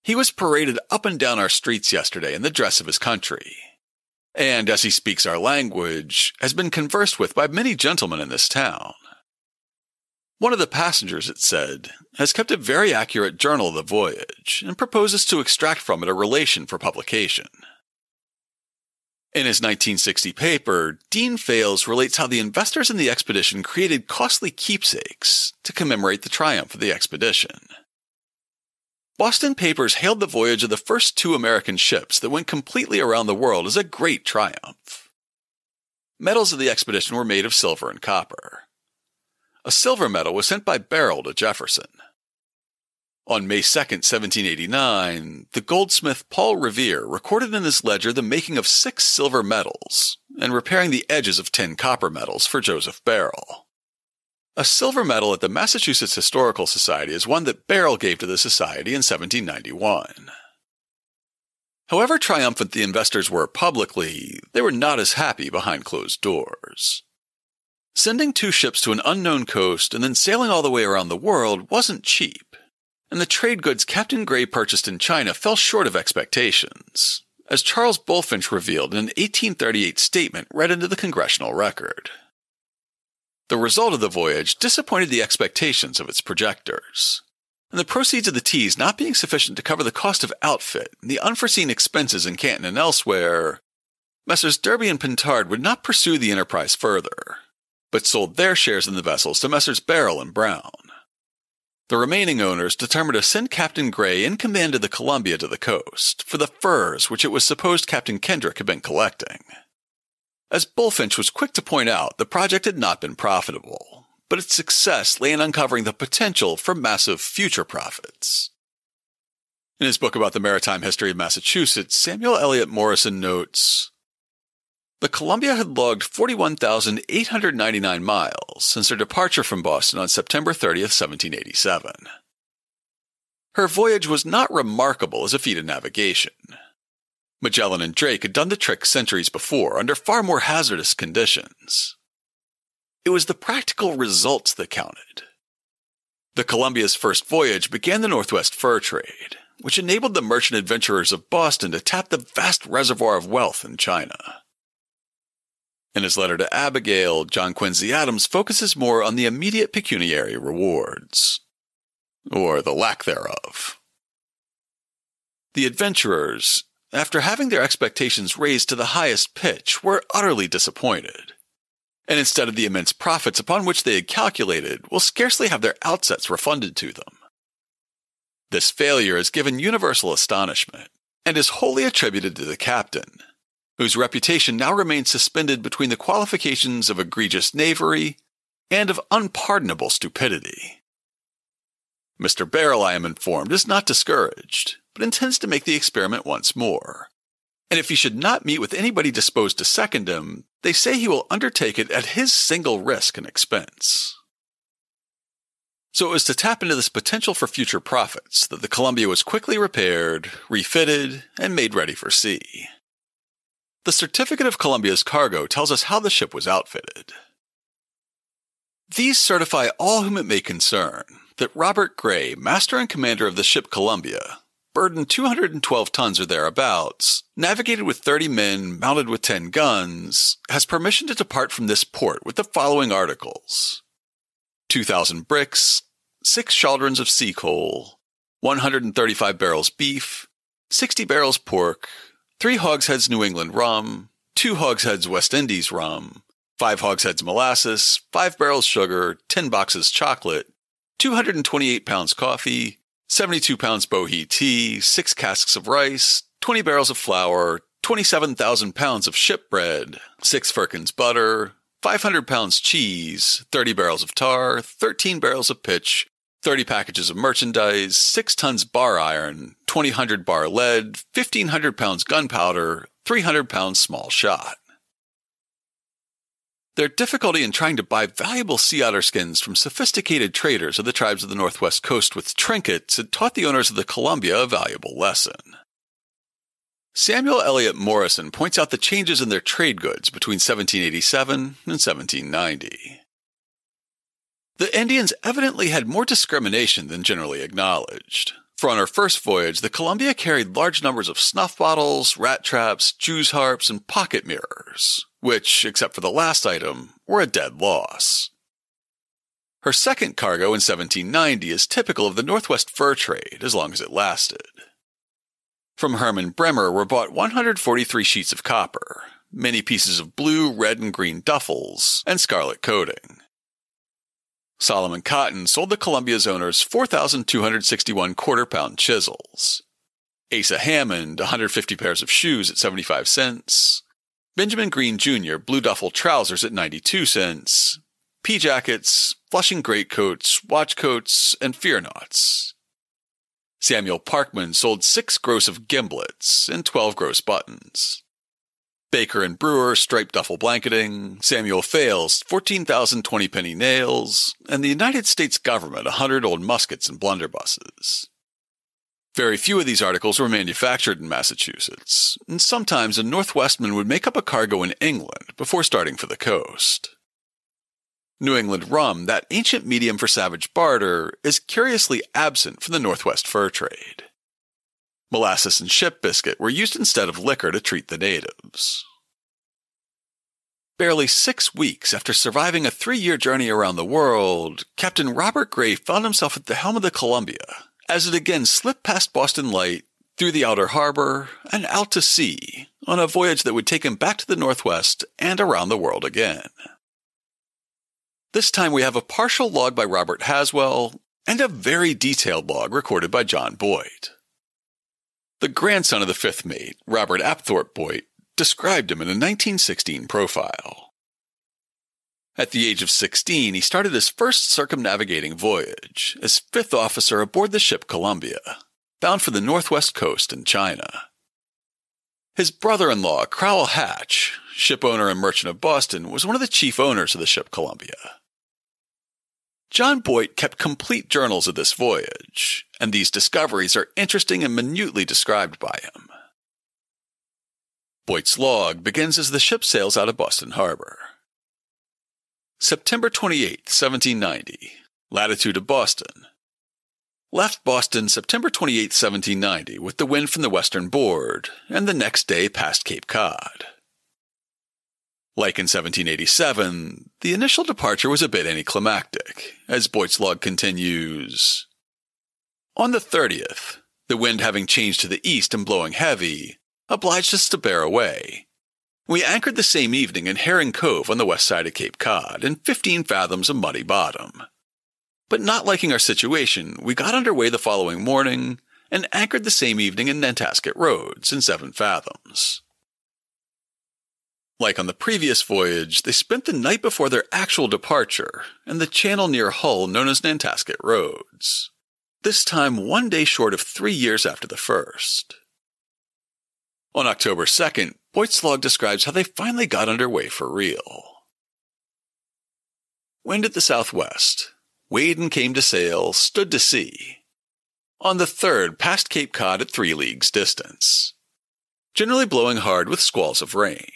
He was paraded up and down our streets yesterday in the dress of his country, and, as he speaks our language, has been conversed with by many gentlemen in this town. One of the passengers, it said, has kept a very accurate journal of the voyage, and proposes to extract from it a relation for publication. In his 1960 paper, Dean Fales relates how the investors in the expedition created costly keepsakes to commemorate the triumph of the expedition. Boston papers hailed the voyage of the first 2 American ships that went completely around the world as a great triumph. Medals of the expedition were made of silver and copper. A silver medal was sent by Barrell to Jefferson. On May 2, 1789, the goldsmith Paul Revere recorded in his ledger the making of 6 silver medals and repairing the edges of 10 copper medals for Joseph Barrell. A silver medal at the Massachusetts Historical Society is one that Barrell gave to the Society in 1791. However triumphant the investors were publicly, they were not as happy behind closed doors. Sending 2 ships to an unknown coast and then sailing all the way around the world wasn't cheap, and the trade goods Captain Gray purchased in China fell short of expectations, as Charles Bulfinch revealed in an 1838 statement read into the Congregational record. The result of the voyage disappointed the expectations of its projectors, and the proceeds of the teas not being sufficient to cover the cost of outfit and the unforeseen expenses in Canton and elsewhere, Messrs. Derby and Pintard would not pursue the enterprise further, but sold their shares in the vessels to Messrs. Barrell and Brown. The remaining owners determined to send Captain Gray in command of the Columbia to the coast for the furs which it was supposed Captain Kendrick had been collecting. As Bulfinch was quick to point out, the project had not been profitable, but its success lay in uncovering the potential for massive future profits. In his book about the maritime history of Massachusetts, Samuel Eliot Morison notes, "The Columbia had logged 41,899 miles since her departure from Boston on September 30th, 1787. Her voyage was not remarkable as a feat of navigation. Magellan and Drake had done the trick centuries before under far more hazardous conditions. It was the practical results that counted. The Columbia's first voyage began the Northwest fur trade, which enabled the merchant adventurers of Boston to tap the vast reservoir of wealth in China." In his letter to Abigail, John Quincy Adams focuses more on the immediate pecuniary rewards, or the lack thereof. The adventurers, after having their expectations raised to the highest pitch, were utterly disappointed, and instead of the immense profits upon which they had calculated, will scarcely have their outsets refunded to them. This failure has given universal astonishment, and is wholly attributed to the captain, whose reputation now remains suspended between the qualifications of egregious knavery and of unpardonable stupidity. Mr. Barrell, I am informed, is not discouraged, but intends to make the experiment once more, and if he should not meet with anybody disposed to second him, they say he will undertake it at his single risk and expense." So it was to tap into this potential for future profits that the Columbia was quickly repaired, refitted, and made ready for sea. The Certificate of Columbia's cargo tells us how the ship was outfitted. "These certify all whom it may concern that Robert Gray, master and commander of the ship Columbia, burdened 212 tons or thereabouts, navigated with 30 men, mounted with 10 guns, has permission to depart from this port with the following articles: 2,000 bricks, 6 chaldrons of sea coal, 135 barrels beef, 60 barrels pork, 3 hogsheads New England rum, 2 hogsheads West Indies rum, 5 hogsheads molasses, 5 barrels sugar, 10 boxes chocolate, 228 pounds coffee, 72 pounds bohea tea, 6 casks of rice, 20 barrels of flour, 27,000 pounds of ship bread, 6 firkins butter, 500 pounds cheese, 30 barrels of tar, 13 barrels of pitch, 30 packages of merchandise, 6 tons bar iron, 2,000 bar lead, 1,500 pounds gunpowder, 300 pounds small shot." Their difficulty in trying to buy valuable sea otter skins from sophisticated traders of the tribes of the Northwest coast with trinkets had taught the owners of the Columbia a valuable lesson. Samuel Eliot Morison points out the changes in their trade goods between 1787 and 1790. The Indians evidently had more discrimination than generally acknowledged, for on her first voyage the Columbia carried large numbers of snuff bottles, rat traps, Jews' harps, and pocket mirrors, which, except for the last item, were a dead loss. Her second cargo in 1790 is typical of the Northwest fur trade as long as it lasted. From Herman Bremer were bought 143 sheets of copper, many pieces of blue, red, and green duffels, and scarlet coating. Solomon Cotton sold the Columbia's owners 4,261 quarter-pound chisels. Asa Hammond, 150 pairs of shoes at 75 cents. Benjamin Green Jr., blue duffel trousers at 92 cents. Pea-jackets, Flushing greatcoats, watch coats, and fear-noughts. Samuel Parkman sold 6 gross of gimblets and 12 gross buttons. Baker and Brewer striped duffel blanketing, Samuel Fales 14,000 20-penny nails, and the United States government 100 old muskets and blunderbusses. Very few of these articles were manufactured in Massachusetts, and sometimes a Northwestman would make up a cargo in England before starting for the coast. New England rum, that ancient medium for savage barter, is curiously absent from the Northwest fur trade. Molasses and ship biscuit were used instead of liquor to treat the natives. Barely 6 weeks after surviving a 3-year journey around the world, Captain Robert Gray found himself at the helm of the Columbia, as it again slipped past Boston Light, through the outer harbor, and out to sea, on a voyage that would take him back to the Northwest and around the world again. This time we have a partial log by Robert Haswell, and a very detailed log recorded by John Boyd. The grandson of the fifth mate, Robert Apthorpe Boyd, described him in a 1916 profile. At the age of 16, he started his first circumnavigating voyage as fifth officer aboard the ship Columbia, bound for the northwest coast in China. His brother-in-law, Crowell Hatch, ship owner and merchant of Boston, was one of the chief owners of the ship Columbia. John Boyd kept complete journals of this voyage, and these discoveries are interesting and minutely described by him. Boyd's log begins as the ship sails out of Boston Harbor. September 28, 1790, latitude of Boston. Left Boston September 28, 1790, with the wind from the western board, and the next day passed Cape Cod. Like in 1787, the initial departure was a bit anticlimactic, as Boyd's log continues. On the 30th, the wind having changed to the east and blowing heavy, obliged us to bear away. We anchored the same evening in Herring Cove on the west side of Cape Cod, in 15 fathoms of muddy bottom. But not liking our situation, we got under way the following morning, and anchored the same evening in Nantasket Roads, in 7 fathoms. Like on the previous voyage, they spent the night before their actual departure in the channel near Hull known as Nantasket Roads, this time 1 day short of 3 years after the first. On October 2nd, Boyd's log describes how they finally got underway for real. Wind at the southwest. Weighed and came to sail, stood to sea. On the 3rd, passed Cape Cod at 3 leagues distance. Generally blowing hard with squalls of rain.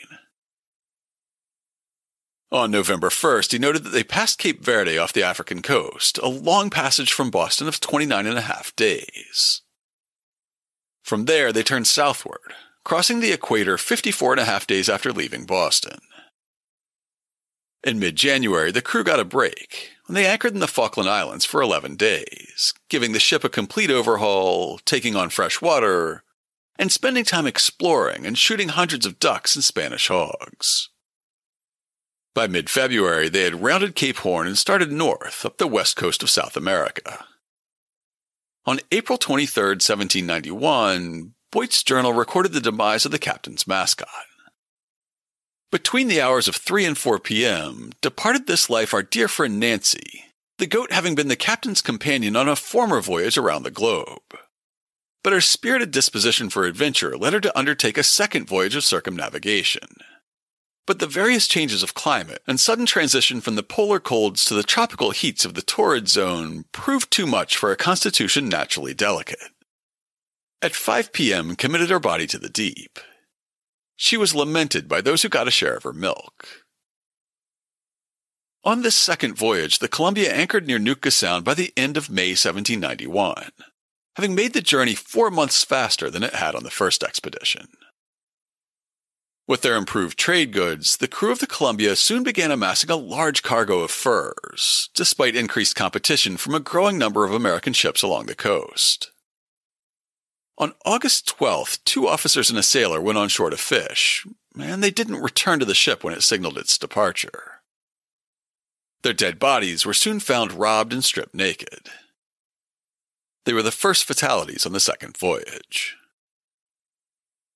On November 1st, he noted that they passed Cape Verde off the African coast, a long passage from Boston of 29.5 days. From there, they turned southward, crossing the equator 54.5 days after leaving Boston. In mid-January, the crew got a break, when they anchored in the Falkland Islands for 11 days, giving the ship a complete overhaul, taking on fresh water, and spending time exploring and shooting hundreds of ducks and Spanish hogs. By mid-February, they had rounded Cape Horn and started north up the west coast of South America. On April 23, 1791, Boyd's journal recorded the demise of the captain's mascot. Between the hours of 3 and 4 p.m., departed this life our dear friend Nancy, the goat having been the captain's companion on a former voyage around the globe. But her spirited disposition for adventure led her to undertake a second voyage of circumnavigation. But the various changes of climate and sudden transition from the polar colds to the tropical heats of the torrid zone proved too much for a constitution naturally delicate. At 5 p.m. committed her body to the deep. She was lamented by those who got a share of her milk. On this second voyage, the Columbia anchored near Nootka Sound by the end of May 1791, having made the journey 4 months faster than it had on the first expedition. With their improved trade goods, the crew of the Columbia soon began amassing a large cargo of furs, despite increased competition from a growing number of American ships along the coast. On August 12th, 2 officers and a sailor went on shore to fish, and they didn't return to the ship when it signaled its departure. Their dead bodies were soon found robbed and stripped naked. They were the first fatalities on the second voyage.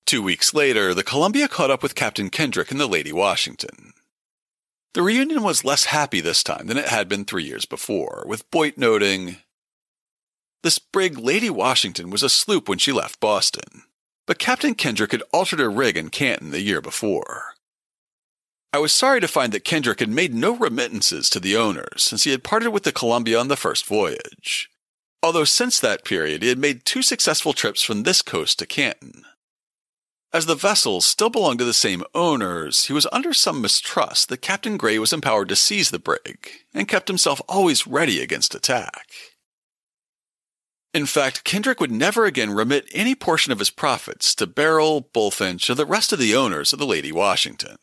2 weeks later, the Columbia caught up with Captain Kendrick and the Lady Washington. The reunion was less happy this time than it had been 3 years before, with Boyd noting, "This brig Lady Washington was a sloop when she left Boston, but Captain Kendrick had altered her rig in Canton the year before. I was sorry to find that Kendrick had made no remittances to the owners since he had parted with the Columbia on the first voyage. although since that period he had made 2 successful trips from this coast to Canton. As the vessels still belonged to the same owners, he was under some mistrust that Captain Gray was empowered to seize the brig, and kept himself always ready against attack. In fact, Kendrick would never again remit any portion of his profits to Beryl, Bullfinch, or the rest of the owners of the Lady Washington.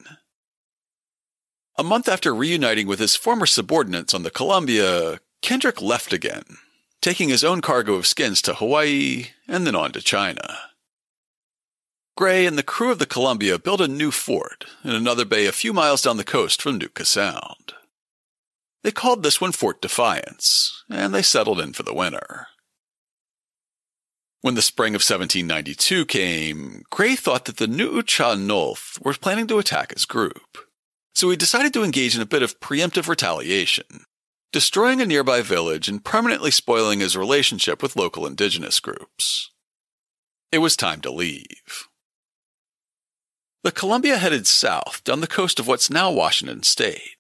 A month after reuniting with his former subordinates on the Columbia, Kendrick left again, taking his own cargo of skins to Hawaii and then on to China. Gray and the crew of the Columbia built a new fort in another bay a few miles down the coast from Nootka Sound. They called this one Fort Defiance, and they settled in for the winter. When the spring of 1792 came, Gray thought that the Nu'ucha-Nulth were planning to attack his group, so he decided to engage in a bit of preemptive retaliation, destroying a nearby village and permanently spoiling his relationship with local indigenous groups. It was time to leave. The Columbia headed south down the coast of what's now Washington State,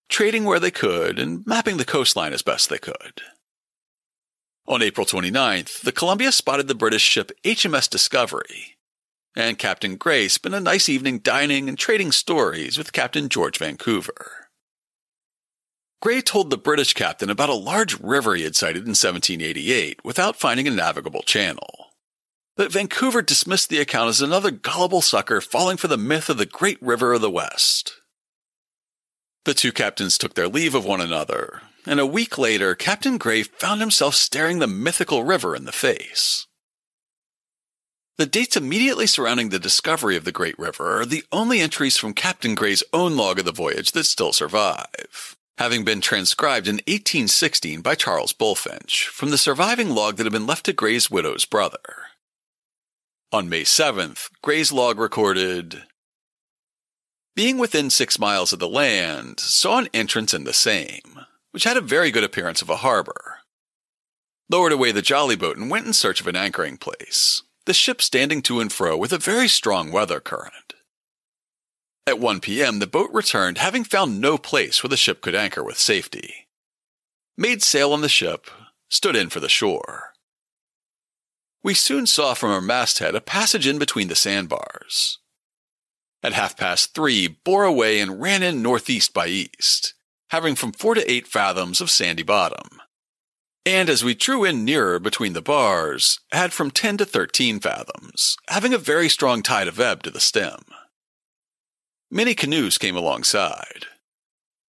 trading where they could and mapping the coastline as best they could. On April 29th, the Columbia spotted the British ship HMS Discovery, and Captain Gray spent a nice evening dining and trading stories with Captain George Vancouver. Gray told the British captain about a large river he had sighted in 1788 without finding a navigable channel. But Vancouver dismissed the account as another gullible sucker falling for the myth of the Great River of the West. The 2 captains took their leave of one another, and a week later, Captain Gray found himself staring the mythical river in the face. The dates immediately surrounding the discovery of the Great River are the only entries from Captain Gray's own log of the voyage that still survive, having been transcribed in 1816 by Charles Bullfinch from the surviving log that had been left to Gray's widow's brother. On May 7th, Gray's log recorded, "Being within 6 miles of the land, saw an entrance in the same, which had a very good appearance of a harbor. Lowered away the jolly boat and went in search of an anchoring place, the ship standing to and fro with a very strong weather current. At 1 p.m. the boat returned, having found no place where the ship could anchor with safety. Made sail on the ship, stood in for the shore. We soon saw from our masthead a passage in between the sandbars. At 3:30, bore away and ran in northeast by east, having from 4 to 8 fathoms of sandy bottom. And as we drew in nearer between the bars, had from 10 to 13 fathoms, having a very strong tide of ebb to the stem. Many canoes came alongside.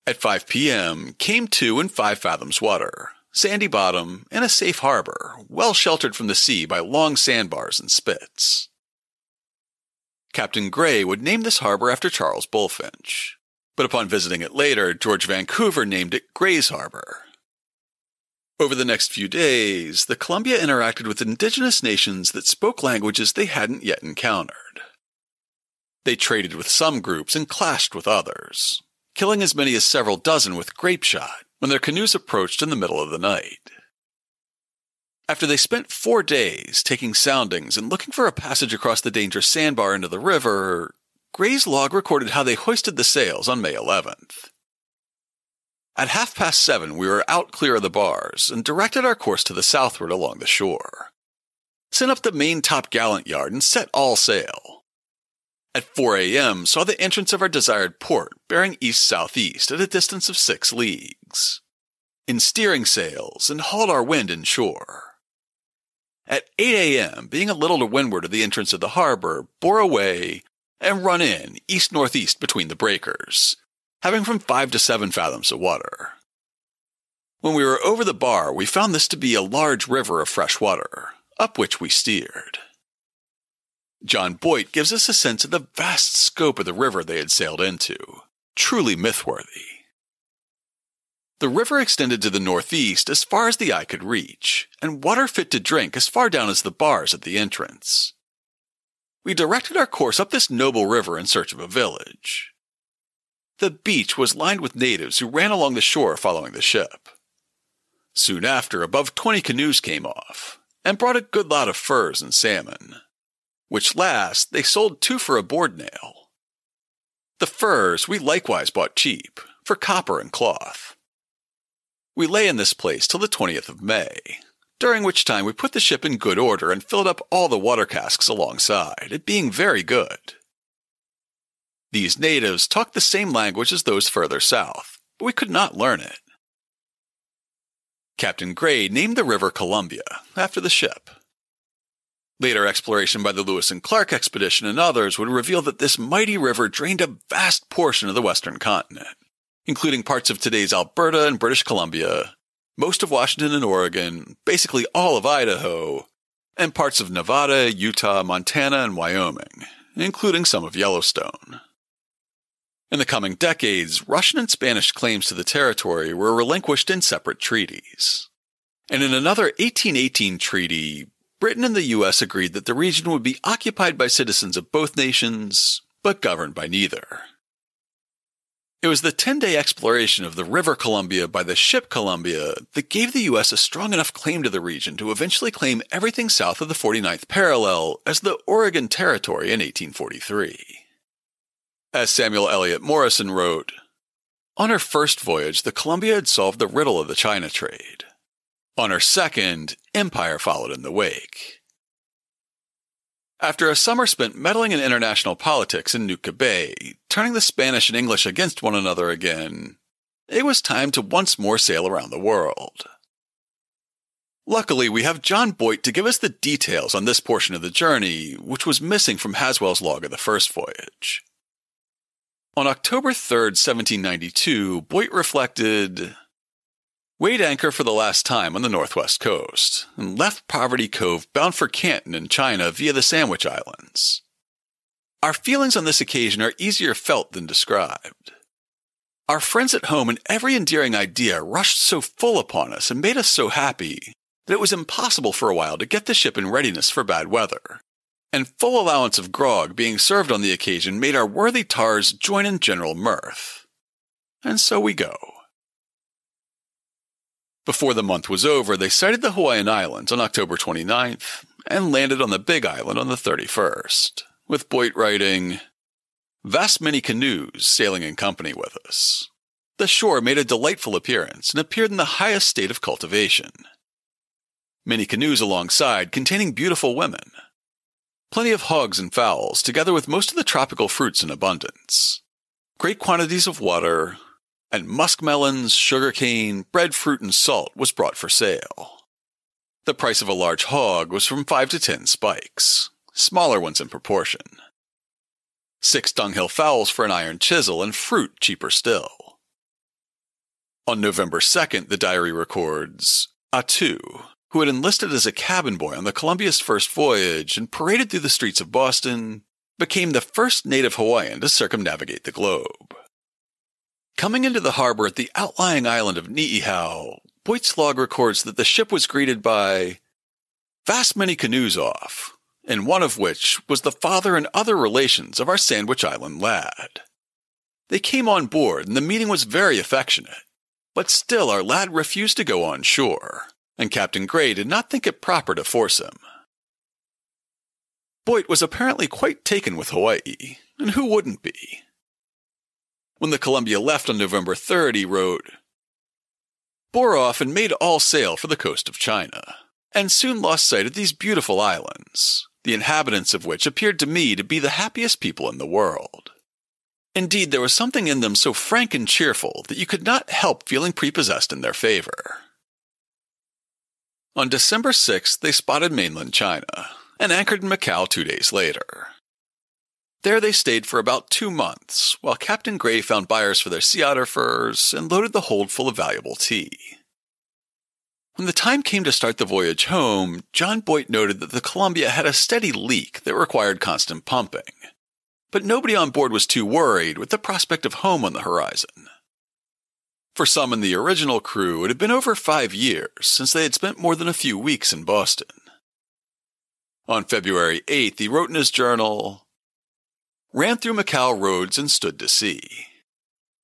At 5 p.m., came to in 5 fathoms water, sandy bottom, and a safe harbor, well sheltered from the sea by long sandbars and spits. Captain Gray would name this harbor after Charles Bullfinch, but upon visiting it later, George Vancouver named it Gray's Harbor. Over the next few days, the Columbia interacted with indigenous nations that spoke languages they hadn't yet encountered. They traded with some groups and clashed with others, killing as many as several dozen with grape shot when their canoes approached in the middle of the night. After they spent 4 days taking soundings and looking for a passage across the dangerous sandbar into the river, Gray's log recorded how they hoisted the sails on May 11th. At 7:30 we were out clear of the bars and directed our course to the southward along the shore. Sent up the main top-gallant yard and set all sail. At 4 a.m. saw the entrance of our desired port bearing east-southeast at a distance of 6 leagues. In steering sails and hauled our wind inshore. At 8 a.m., being a little to windward of the entrance of the harbor, bore away and run in east-northeast between the breakers, having from 5 to 7 fathoms of water. When we were over the bar, we found this to be a large river of fresh water, up which we steered. John Boyd gives us a sense of the vast scope of the river they had sailed into, truly mythworthy. The river extended to the northeast as far as the eye could reach, and water fit to drink as far down as the bars at the entrance. We directed our course up this noble river in search of a village. The beach was lined with natives who ran along the shore following the ship. Soon after, above 20 canoes came off, and brought a good lot of furs and salmon, which last they sold 2 for a board nail. The furs we likewise bought cheap, for copper and cloth. We lay in this place till the 20th of May, during which time we put the ship in good order and filled up all the water casks alongside, it being very good. These natives talked the same language as those further south, but we could not learn it. Captain Gray named the river Columbia, after the ship. Later exploration by the Lewis and Clark expedition and others would reveal that this mighty river drained a vast portion of the western continent, including parts of today's Alberta and British Columbia, most of Washington and Oregon, basically all of Idaho, and parts of Nevada, Utah, Montana, and Wyoming, including some of Yellowstone. In the coming decades, Russian and Spanish claims to the territory were relinquished in separate treaties. And in another 1818 treaty, Britain and the U.S. agreed that the region would be occupied by citizens of both nations, but governed by neither. It was the 10-day exploration of the River Columbia by the ship Columbia that gave the U.S. a strong enough claim to the region to eventually claim everything south of the 49th parallel as the Oregon Territory in 1843. As Samuel Eliot Morison wrote, "On her first voyage, the Columbia had solved the riddle of the China trade. On her second, empire followed in the wake." After a summer spent meddling in international politics in Nootka Bay, turning the Spanish and English against one another again, it was time to once more sail around the world. Luckily, we have John Boyd to give us the details on this portion of the journey, which was missing from Haswell's log of the first voyage. On October 3, 1792, Boyd reflected, "Weighed anchor for the last time on the northwest coast, and left Poverty Cove bound for Canton in China via the Sandwich Islands. Our feelings on this occasion are easier felt than described. Our friends at home and every endearing idea rushed so full upon us and made us so happy that it was impossible for a while to get the ship in readiness for bad weather, and full allowance of grog being served on the occasion made our worthy tars join in general mirth. And so we go." Before the month was over, they sighted the Hawaiian Islands on October 29th and landed on the Big Island on the 31st, with Boyd writing, "Vast many canoes sailing in company with us. The shore made a delightful appearance and appeared in the highest state of cultivation. Many canoes alongside containing beautiful women. Plenty of hogs and fowls, together with most of the tropical fruits in abundance. Great quantities of water, and muskmelons, sugarcane, breadfruit, and salt was brought for sale. The price of a large hog was from 5 to 10 spikes, smaller ones in proportion. 6 dunghill fowls for an iron chisel, and fruit cheaper still." On November 2nd, the diary records, Atu, who had enlisted as a cabin boy on the Columbia's first voyage and paraded through the streets of Boston, became the first native Hawaiian to circumnavigate the globe. Coming into the harbor at the outlying island of Niihau, Boyd's log records that the ship was greeted by "vast many canoes off, in one of which was the father and other relations of our Sandwich Island lad. They came on board, and the meeting was very affectionate, but still our lad refused to go on shore, and Captain Gray did not think it proper to force him." Boyd was apparently quite taken with Hawaii, and who wouldn't be? When the Columbia left on November 3rd, he wrote, "Bore off and made all sail for the coast of China, and soon lost sight of these beautiful islands, the inhabitants of which appeared to me to be the happiest people in the world. Indeed, there was something in them so frank and cheerful that you could not help feeling prepossessed in their favor." On December 6th, they spotted mainland China, and anchored in Macau 2 days later. There they stayed for about 2 months, while Captain Gray found buyers for their sea otter furs and loaded the hold full of valuable tea. When the time came to start the voyage home, John Boyd noted that the Columbia had a steady leak that required constant pumping, but nobody on board was too worried with the prospect of home on the horizon. For some in the original crew, it had been over 5 years since they had spent more than a few weeks in Boston. On February 8th, he wrote in his journal, "Ran through Macau roads and stood to sea.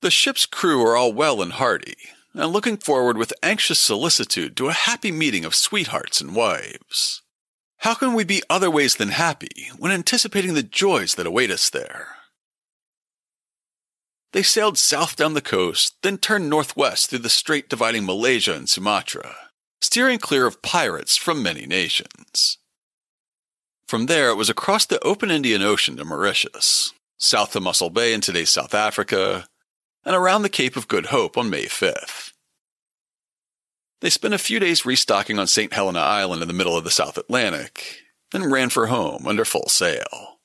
The ship's crew are all well and hearty, and looking forward with anxious solicitude to a happy meeting of sweethearts and wives. How can we be other ways than happy when anticipating the joys that await us there?" They sailed south down the coast, then turned northwest through the strait dividing Malaysia and Sumatra, steering clear of pirates from many nations. From there, it was across the open Indian Ocean to Mauritius, south to Mussel Bay in today's South Africa, and around the Cape of Good Hope on May 5th. They spent a few days restocking on St. Helena Island in the middle of the South Atlantic, then ran for home under full sail.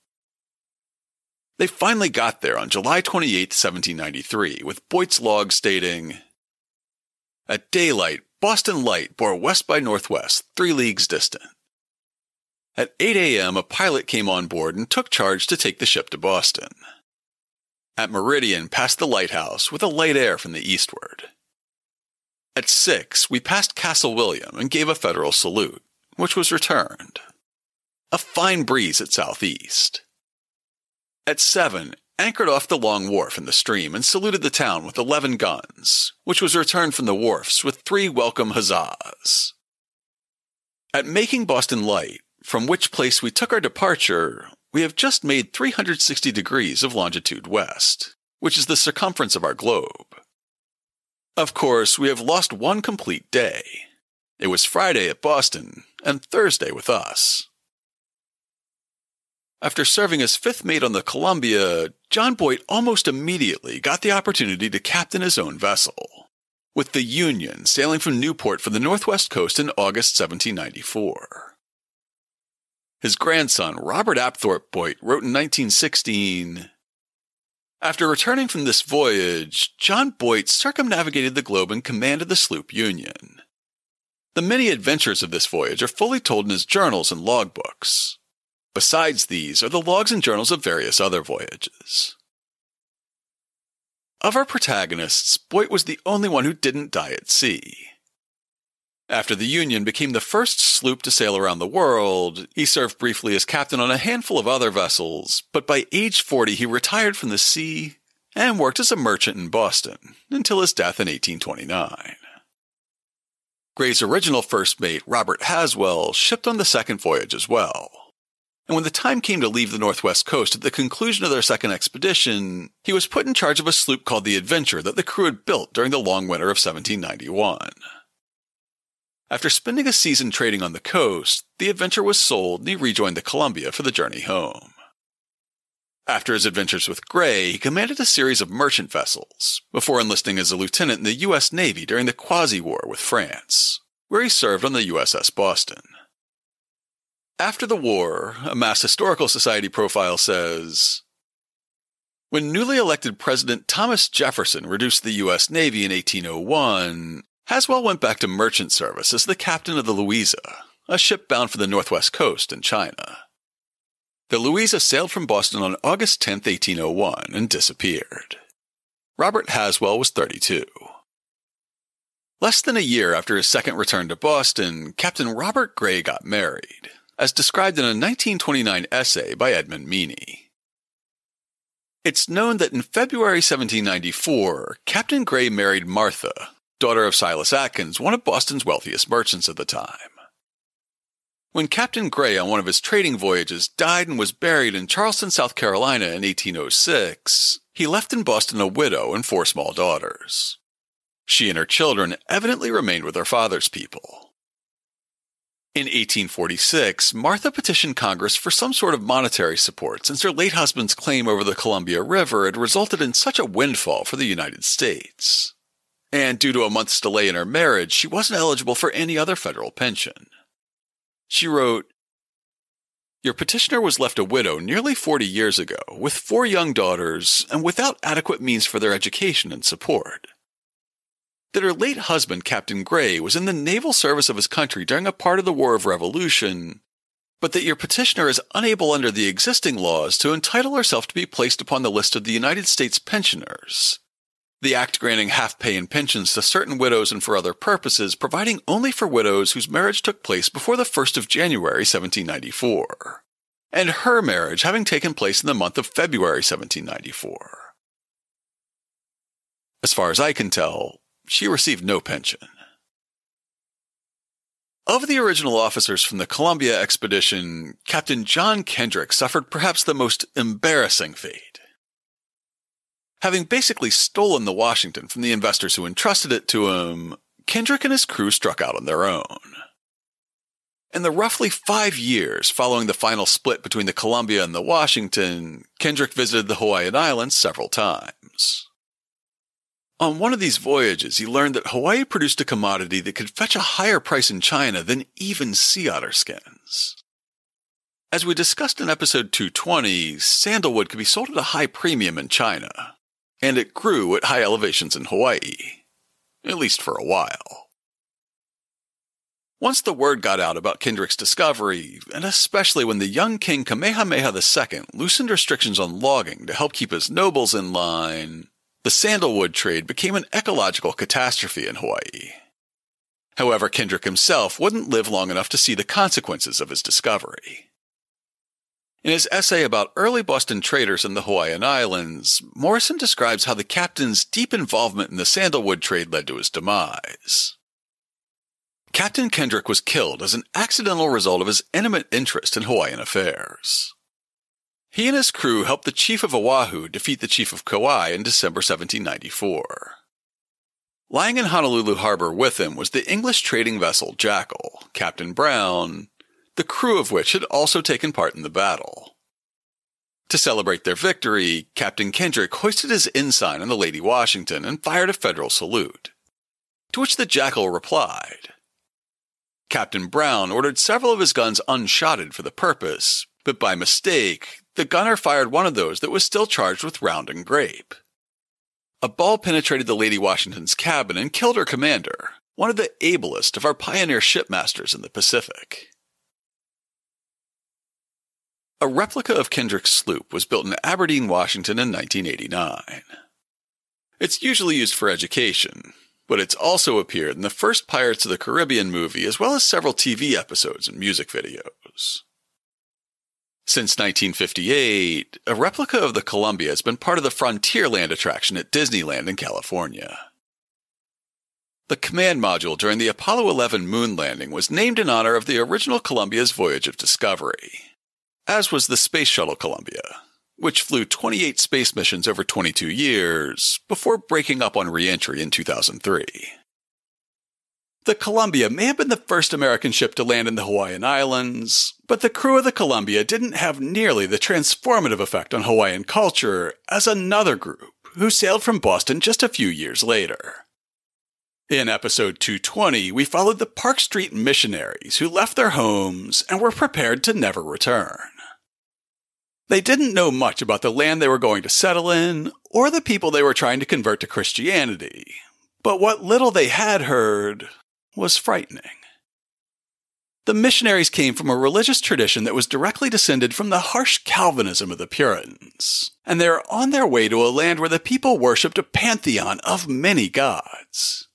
They finally got there on July 28, 1793, with Boyd's log stating, "At daylight, Boston Light bore west by northwest, 3 leagues distant. At 8 a.m., a pilot came on board and took charge to take the ship to Boston. At meridian, passed the lighthouse with a light air from the eastward. At 6, we passed Castle William and gave a federal salute, which was returned. A fine breeze at southeast. At 7, anchored off the long wharf in the stream and saluted the town with 11 guns, which was returned from the wharfs with 3 welcome huzzas. At making Boston Light, from which place we took our departure, we have just made 360 degrees of longitude west, which is the circumference of our globe. Of course, we have lost 1 complete day. It was Friday at Boston and Thursday with us." After serving as 5th mate on the Columbia, John Boyd almost immediately got the opportunity to captain his own vessel, with the Union sailing from Newport for the northwest coast in August 1794. His grandson, Robert Apthorpe Boyd, wrote in 1916, "After returning from this voyage, John Boyd circumnavigated the globe in command of the sloop Union. The many adventures of this voyage are fully told in his journals and logbooks. Besides these are the logs and journals of various other voyages." Of our protagonists, Boyd was the only one who didn't die at sea. After the Union became the first sloop to sail around the world, he served briefly as captain on a handful of other vessels, but by age 40 he retired from the sea and worked as a merchant in Boston until his death in 1829. Gray's original first mate, Robert Haswell, shipped on the second voyage as well. And when the time came to leave the northwest coast at the conclusion of their second expedition, he was put in charge of a sloop called the Adventure that the crew had built during the long winter of 1791. After spending a season trading on the coast, the Adventure was sold and he rejoined the Columbia for the journey home. After his adventures with Gray, he commanded a series of merchant vessels, before enlisting as a lieutenant in the U.S. Navy during the Quasi-War with France, where he served on the USS Boston. After the war, a Mass Historical Society profile says, "When newly elected President Thomas Jefferson reduced the U.S. Navy in 1801, Haswell went back to merchant service as the captain of the Louisa, a ship bound for the northwest coast in China. The Louisa sailed from Boston on August 10, 1801, and disappeared. Robert Haswell was 32. Less than a year after his second return to Boston, Captain Robert Gray got married, as described in a 1929 essay by Edmund Meany. It's known that in February 1794, Captain Gray married Martha, daughter of Silas Atkins, one of Boston's wealthiest merchants at the time. When Captain Gray on one of his trading voyages died and was buried in Charleston, South Carolina in 1806, he left in Boston a widow and 4 small daughters. She and her children evidently remained with her father's people. In 1846, Martha petitioned Congress for some sort of monetary support since her late husband's claim over the Columbia River had resulted in such a windfall for the United States. And due to a month's delay in her marriage, she wasn't eligible for any other federal pension. She wrote, "Your petitioner was left a widow nearly 40 years ago, with 4 young daughters, and without adequate means for their education and support. That her late husband, Captain Gray, was in the naval service of his country during a part of the War of Revolution, but that your petitioner is unable under the existing laws to entitle herself to be placed upon the list of the United States pensioners, the act granting half pay and pensions to certain widows and for other purposes, providing only for widows whose marriage took place before the 1st of January 1794, and her marriage having taken place in the month of February 1794. As far as I can tell, she received no pension." Of the original officers from the Columbia expedition, Captain John Kendrick suffered perhaps the most embarrassing fate. Having basically stolen the Washington from the investors who entrusted it to him, Kendrick and his crew struck out on their own. In the roughly 5 years following the final split between the Columbia and the Washington, Kendrick visited the Hawaiian Islands several times. On one of these voyages, he learned that Hawaii produced a commodity that could fetch a higher price in China than even sea otter skins. As we discussed in episode 220, sandalwood could be sold at a high premium in China, and it grew at high elevations in Hawaii, at least for a while. Once the word got out about Kendrick's discovery, and especially when the young king Kamehameha II loosened restrictions on logging to help keep his nobles in line, the sandalwood trade became an ecological catastrophe in Hawaii. However, Kendrick himself wouldn't live long enough to see the consequences of his discovery. In his essay about early Boston traders in the Hawaiian Islands, Morrison describes how the captain's deep involvement in the sandalwood trade led to his demise. Captain Kendrick was killed as an accidental result of his intimate interest in Hawaiian affairs. He and his crew helped the chief of Oahu defeat the chief of Kauai in December 1794. Lying in Honolulu Harbor with him was the English trading vessel Jackal, Captain Brown, the crew of which had also taken part in the battle. To celebrate their victory, Captain Kendrick hoisted his ensign on the Lady Washington and fired a federal salute, to which the Jackal replied. Captain Brown ordered several of his guns unshotted for the purpose, but by mistake, the gunner fired one of those that was still charged with round and grape. A ball penetrated the Lady Washington's cabin and killed her commander, one of the ablest of our pioneer shipmasters in the Pacific. A replica of Kendrick's sloop was built in Aberdeen, Washington in 1989. It's usually used for education, but it's also appeared in the first Pirates of the Caribbean movie as well as several TV episodes and music videos. Since 1958, a replica of the Columbia has been part of the Frontierland attraction at Disneyland in California. The command module during the Apollo 11 moon landing was named in honor of the original Columbia's voyage of discovery, as was the Space Shuttle Columbia, which flew 28 space missions over 22 years before breaking up on re-entry in 2003. The Columbia may have been the first American ship to land in the Hawaiian Islands, but the crew of the Columbia didn't have nearly the transformative effect on Hawaiian culture as another group who sailed from Boston just a few years later. In episode 220, we followed the Park Street missionaries who left their homes and were prepared to never return. They didn't know much about the land they were going to settle in or the people they were trying to convert to Christianity, but what little they had heard was frightening. The missionaries came from a religious tradition that was directly descended from the harsh Calvinism of the Puritans, and they were on their way to a land where the people worshipped a pantheon of many gods.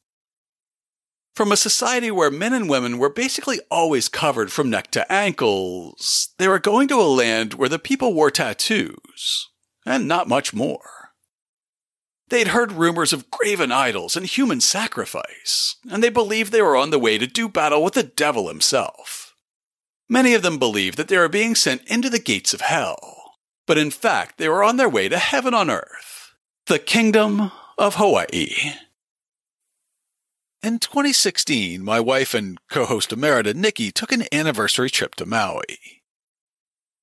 From a society where men and women were basically always covered from neck to ankles, they were going to a land where the people wore tattoos, and not much more. They'd heard rumors of graven idols and human sacrifice, and they believed they were on the way to do battle with the devil himself. Many of them believed that they were being sent into the gates of hell, but in fact they were on their way to heaven on earth, the Kingdom of Hawaii. In 2016, my wife and co-host emerita Nikki took an anniversary trip to Maui.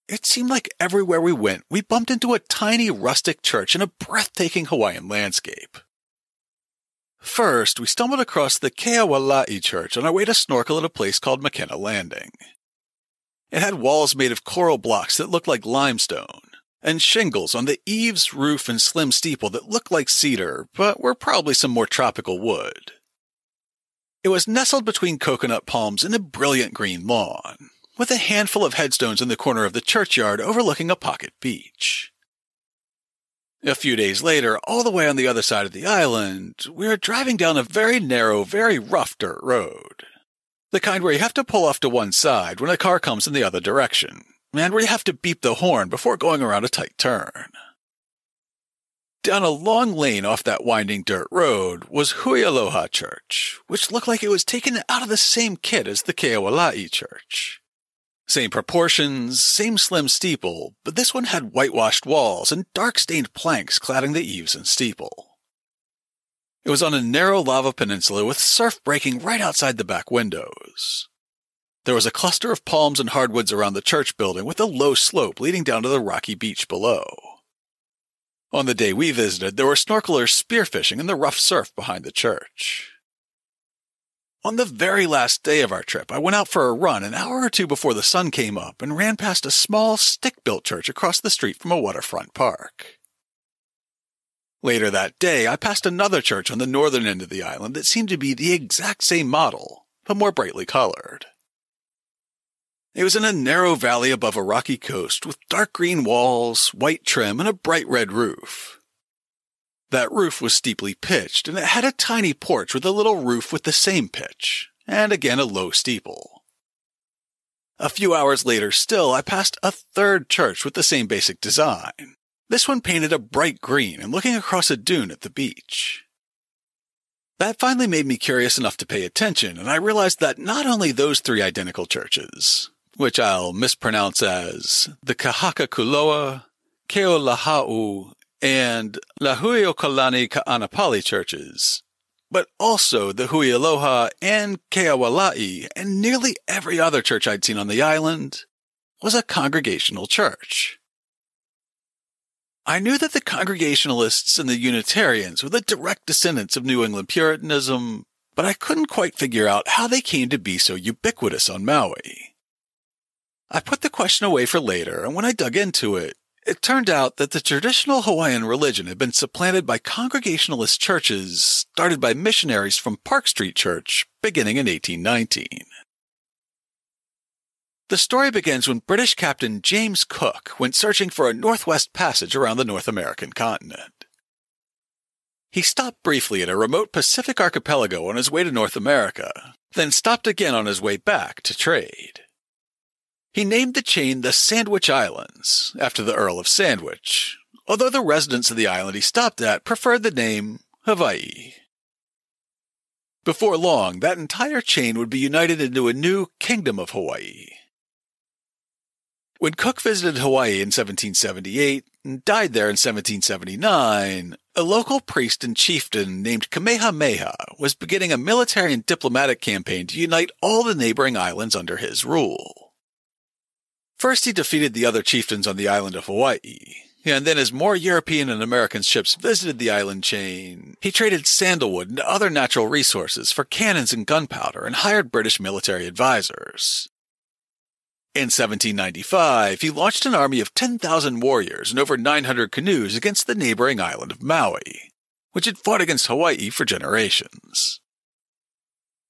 It seemed like everywhere we went, we bumped into a tiny rustic church in a breathtaking Hawaiian landscape. First, we stumbled across the Keawala'i church on our way to snorkel at a place called McKenna Landing. It had walls made of coral blocks that looked like limestone, and shingles on the eaves, roof, and slim steeple that looked like cedar, but were probably some more tropical wood. It was nestled between coconut palms in a brilliant green lawn, with a handful of headstones in the corner of the churchyard overlooking a pocket beach. A few days later, all the way on the other side of the island, we were driving down a very narrow, very rough dirt road. The kind where you have to pull off to one side when a car comes in the other direction, and where you have to beep the horn before going around a tight turn. Down a long lane off that winding dirt road was Huialoha Church, which looked like it was taken out of the same kit as the Keawala'i Church. Same proportions, same slim steeple, but this one had whitewashed walls and dark-stained planks cladding the eaves and steeple. It was on a narrow lava peninsula with surf breaking right outside the back windows. There was a cluster of palms and hardwoods around the church building with a low slope leading down to the rocky beach below. On the day we visited, there were snorkelers spearfishing in the rough surf behind the church. On the very last day of our trip, I went out for a run an hour or two before the sun came up and ran past a small, stick-built church across the street from a waterfront park. Later that day, I passed another church on the northern end of the island that seemed to be the exact same model, but more brightly colored. It was in a narrow valley above a rocky coast with dark green walls, white trim, and a bright red roof. That roof was steeply pitched, and it had a tiny porch with a little roof with the same pitch, and again a low steeple. A few hours later still, I passed a third church with the same basic design. This one painted a bright green and looking across a dune at the beach. That finally made me curious enough to pay attention, and I realized that not only those three identical churches, which I'll mispronounce as the Kahakuloa, Keawala'i, and Lahuiokalani Ka'ānapali churches, but also the Huialoha and Keawala'i, and nearly every other church I'd seen on the island, was a Congregational church. I knew that the Congregationalists and the Unitarians were the direct descendants of New England Puritanism, but I couldn't quite figure out how they came to be so ubiquitous on Maui. I put the question away for later, and when I dug into it, it turned out that the traditional Hawaiian religion had been supplanted by Congregationalist churches started by missionaries from Park Street Church beginning in 1819. The story begins when British Captain James Cook went searching for a northwest passage around the North American continent. He stopped briefly at a remote Pacific archipelago on his way to North America, then stopped again on his way back to trade. He named the chain the Sandwich Islands, after the Earl of Sandwich, although the residents of the island he stopped at preferred the name Hawaii. Before long, that entire chain would be united into a new Kingdom of Hawaii. When Cook visited Hawaii in 1778 and died there in 1779, a local priest and chieftain named Kamehameha was beginning a military and diplomatic campaign to unite all the neighboring islands under his rule. First, he defeated the other chieftains on the island of Hawaii, and then as more European and American ships visited the island chain, he traded sandalwood and other natural resources for cannons and gunpowder and hired British military advisors. In 1795, he launched an army of 10,000 warriors and over 900 canoes against the neighboring island of Maui, which had fought against Hawaii for generations.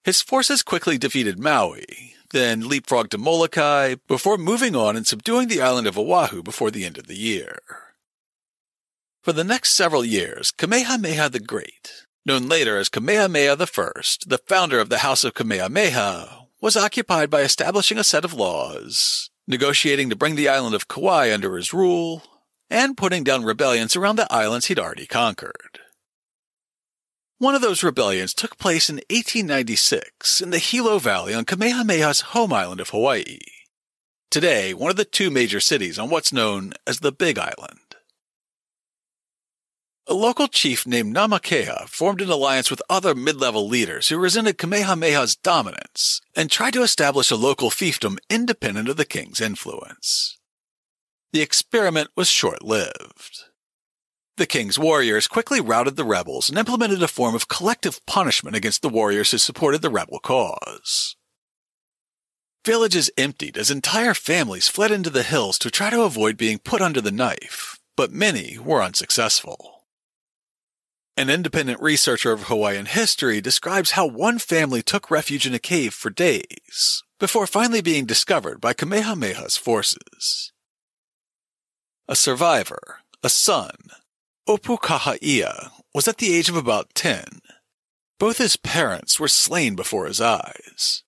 His forces quickly defeated Maui, then leapfrogged to Molokai, before moving on and subduing the island of Oahu before the end of the year. For the next several years, Kamehameha the Great, known later as Kamehameha I, the founder of the House of Kamehameha, was occupied by establishing a set of laws, negotiating to bring the island of Kauai under his rule, and putting down rebellions around the islands he'd already conquered. One of those rebellions took place in 1896 in the Hilo Valley on Kamehameha's home island of Hawaii, today one of the two major cities on what's known as the Big Island. A local chief named Namakea formed an alliance with other mid-level leaders who resented Kamehameha's dominance and tried to establish a local fiefdom independent of the king's influence. The experiment was short-lived. The king's warriors quickly routed the rebels and implemented a form of collective punishment against the warriors who supported the rebel cause. Villages emptied as entire families fled into the hills to try to avoid being put under the knife, but many were unsuccessful. An independent researcher of Hawaiian history describes how one family took refuge in a cave for days, before finally being discovered by Kamehameha's forces. A survivor, a son, Opukahaia, was at the age of about 10. Both his parents were slain before his eyes.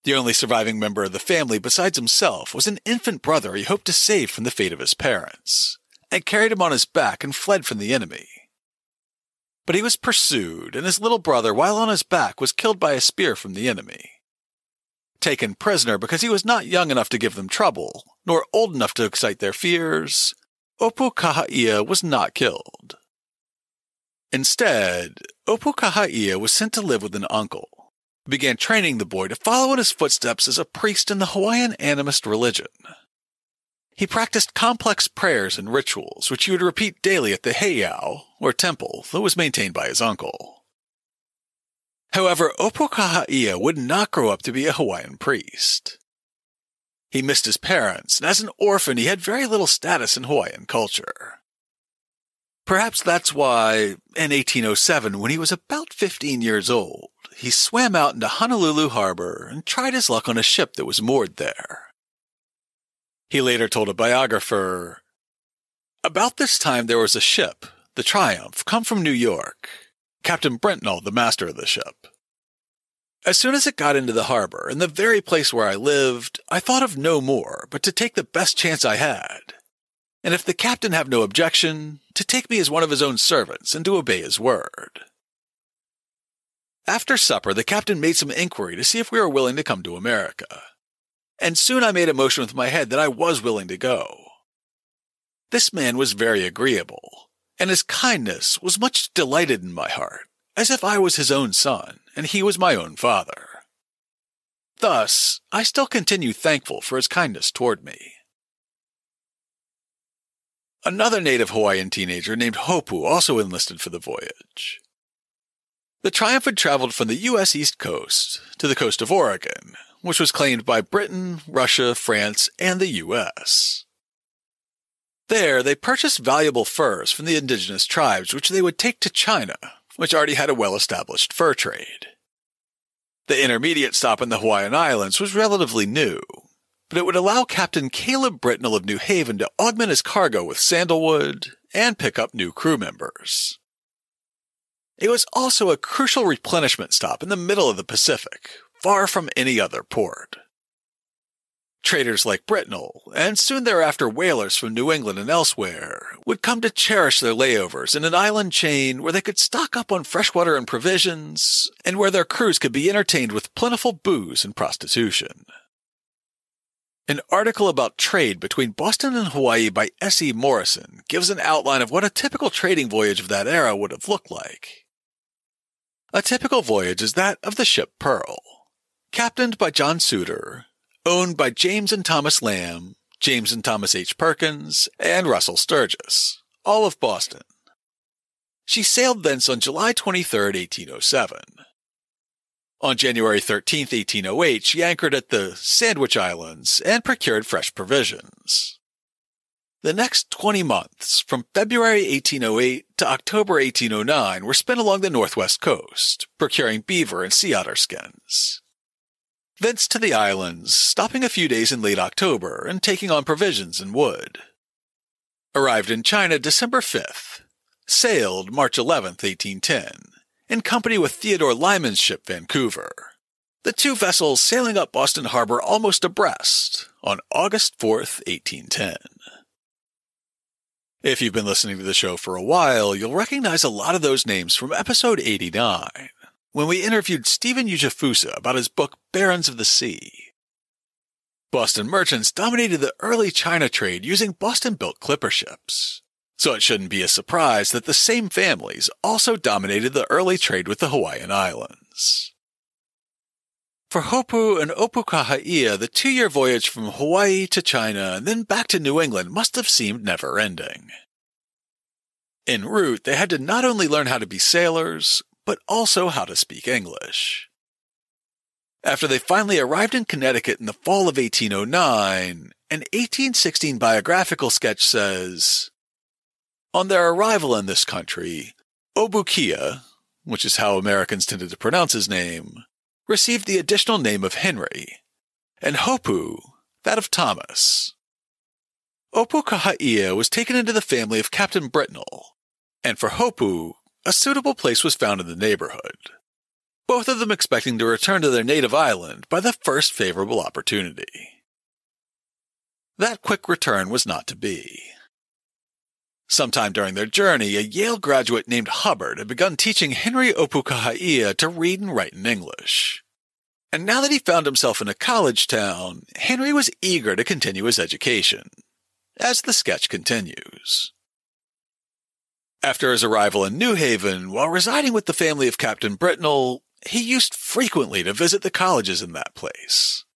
The only surviving member of the family besides himself was an infant brother he hoped to save from the fate of his parents, and carried him on his back and fled from the enemy. But he was pursued, and his little brother, while on his back, was killed by a spear from the enemy. Taken prisoner because he was not young enough to give them trouble, nor old enough to excite their fears, Opukahaia was not killed. Instead, Opukahaia was sent to live with an uncle, who began training the boy to follow in his footsteps as a priest in the Hawaiian animist religion. He practiced complex prayers and rituals, which he would repeat daily at the heiau, or temple, that was maintained by his uncle. However, Opukahaia would not grow up to be a Hawaiian priest. He missed his parents, and as an orphan he had very little status in Hawaiian culture. Perhaps that's why, in 1807, when he was about 15 years old, he swam out into Honolulu Harbor and tried his luck on a ship that was moored there. He later told a biographer, "About this time there was a ship, the Triumph, come from New York. Captain Brentnall, the master of the ship. As soon as it got into the harbor, in the very place where I lived, I thought of no more but to take the best chance I had, and if the captain have no objection, to take me as one of his own servants and to obey his word." After supper, the captain made some inquiry to see if we were willing to come to America, and soon I made a motion with my head that I was willing to go. This man was very agreeable, and his kindness was much delighted in my heart, as if I was his own son, and he was my own father. Thus, I still continue thankful for his kindness toward me. Another native Hawaiian teenager named Hopu also enlisted for the voyage. The Triumph had traveled from the U.S. East Coast to the coast of Oregon, which was claimed by Britain, Russia, France, and the U.S. There, they purchased valuable furs from the indigenous tribes, which they would take to China, which already had a well-established fur trade. The intermediate stop in the Hawaiian Islands was relatively new, but it would allow Captain Caleb Britnell of New Haven to augment his cargo with sandalwood and pick up new crew members. It was also a crucial replenishment stop in the middle of the Pacific, far from any other port. Traders like Britnell, and soon thereafter whalers from New England and elsewhere, would come to cherish their layovers in an island chain where they could stock up on freshwater and provisions, and where their crews could be entertained with plentiful booze and prostitution. An article about trade between Boston and Hawaii by S.E. Morrison gives an outline of what a typical trading voyage of that era would have looked like. A typical voyage is that of the ship Pearl, captained by John Suter, owned by James and Thomas Lamb, James and Thomas H. Perkins, and Russell Sturgis, all of Boston. She sailed thence on July 23, 1807. On January 13, 1808, she anchored at the Sandwich Islands and procured fresh provisions. The next 20 months, from February 1808 to October 1809, were spent along the northwest coast, procuring beaver and sea otter skins. Thence to the islands, stopping a few days in late October and taking on provisions and wood. Arrived in China December 5th. Sailed March 11th, 1810, in company with Theodore Lyman's ship Vancouver, the two vessels sailing up Boston Harbor almost abreast on August 4th, 1810. If you've been listening to the show for a while, you'll recognize a lot of those names from episode 89, when we interviewed Stephen Ujifusa about his book Barons of the Sea. Boston merchants dominated the early China trade using Boston-built clipper ships, so it shouldn't be a surprise that the same families also dominated the early trade with the Hawaiian Islands. For Hopu and Opukahaia, the 2-year voyage from Hawaii to China and then back to New England must have seemed never-ending. En route, they had to not only learn how to be sailors, but also how to speak English. After they finally arrived in Connecticut in the fall of 1809, an 1816 biographical sketch says, "On their arrival in this country, Obukia, which is how Americans tended to pronounce his name, received the additional name of Henry, and Hopu, that of Thomas. Opukahaia was taken into the family of Captain Britnell, and for Hopu, a suitable place was found in the neighborhood, both of them expecting to return to their native island by the first favorable opportunity. That quick return was not to be. Sometime during their journey, a Yale graduate named Hubbard had begun teaching Henry Opukahaia to read and write in English. And now that he found himself in a college town, Henry was eager to continue his education, as the sketch continues. After his arrival in New Haven, while residing with the family of Captain Britnell, he used frequently to visit the colleges in that place.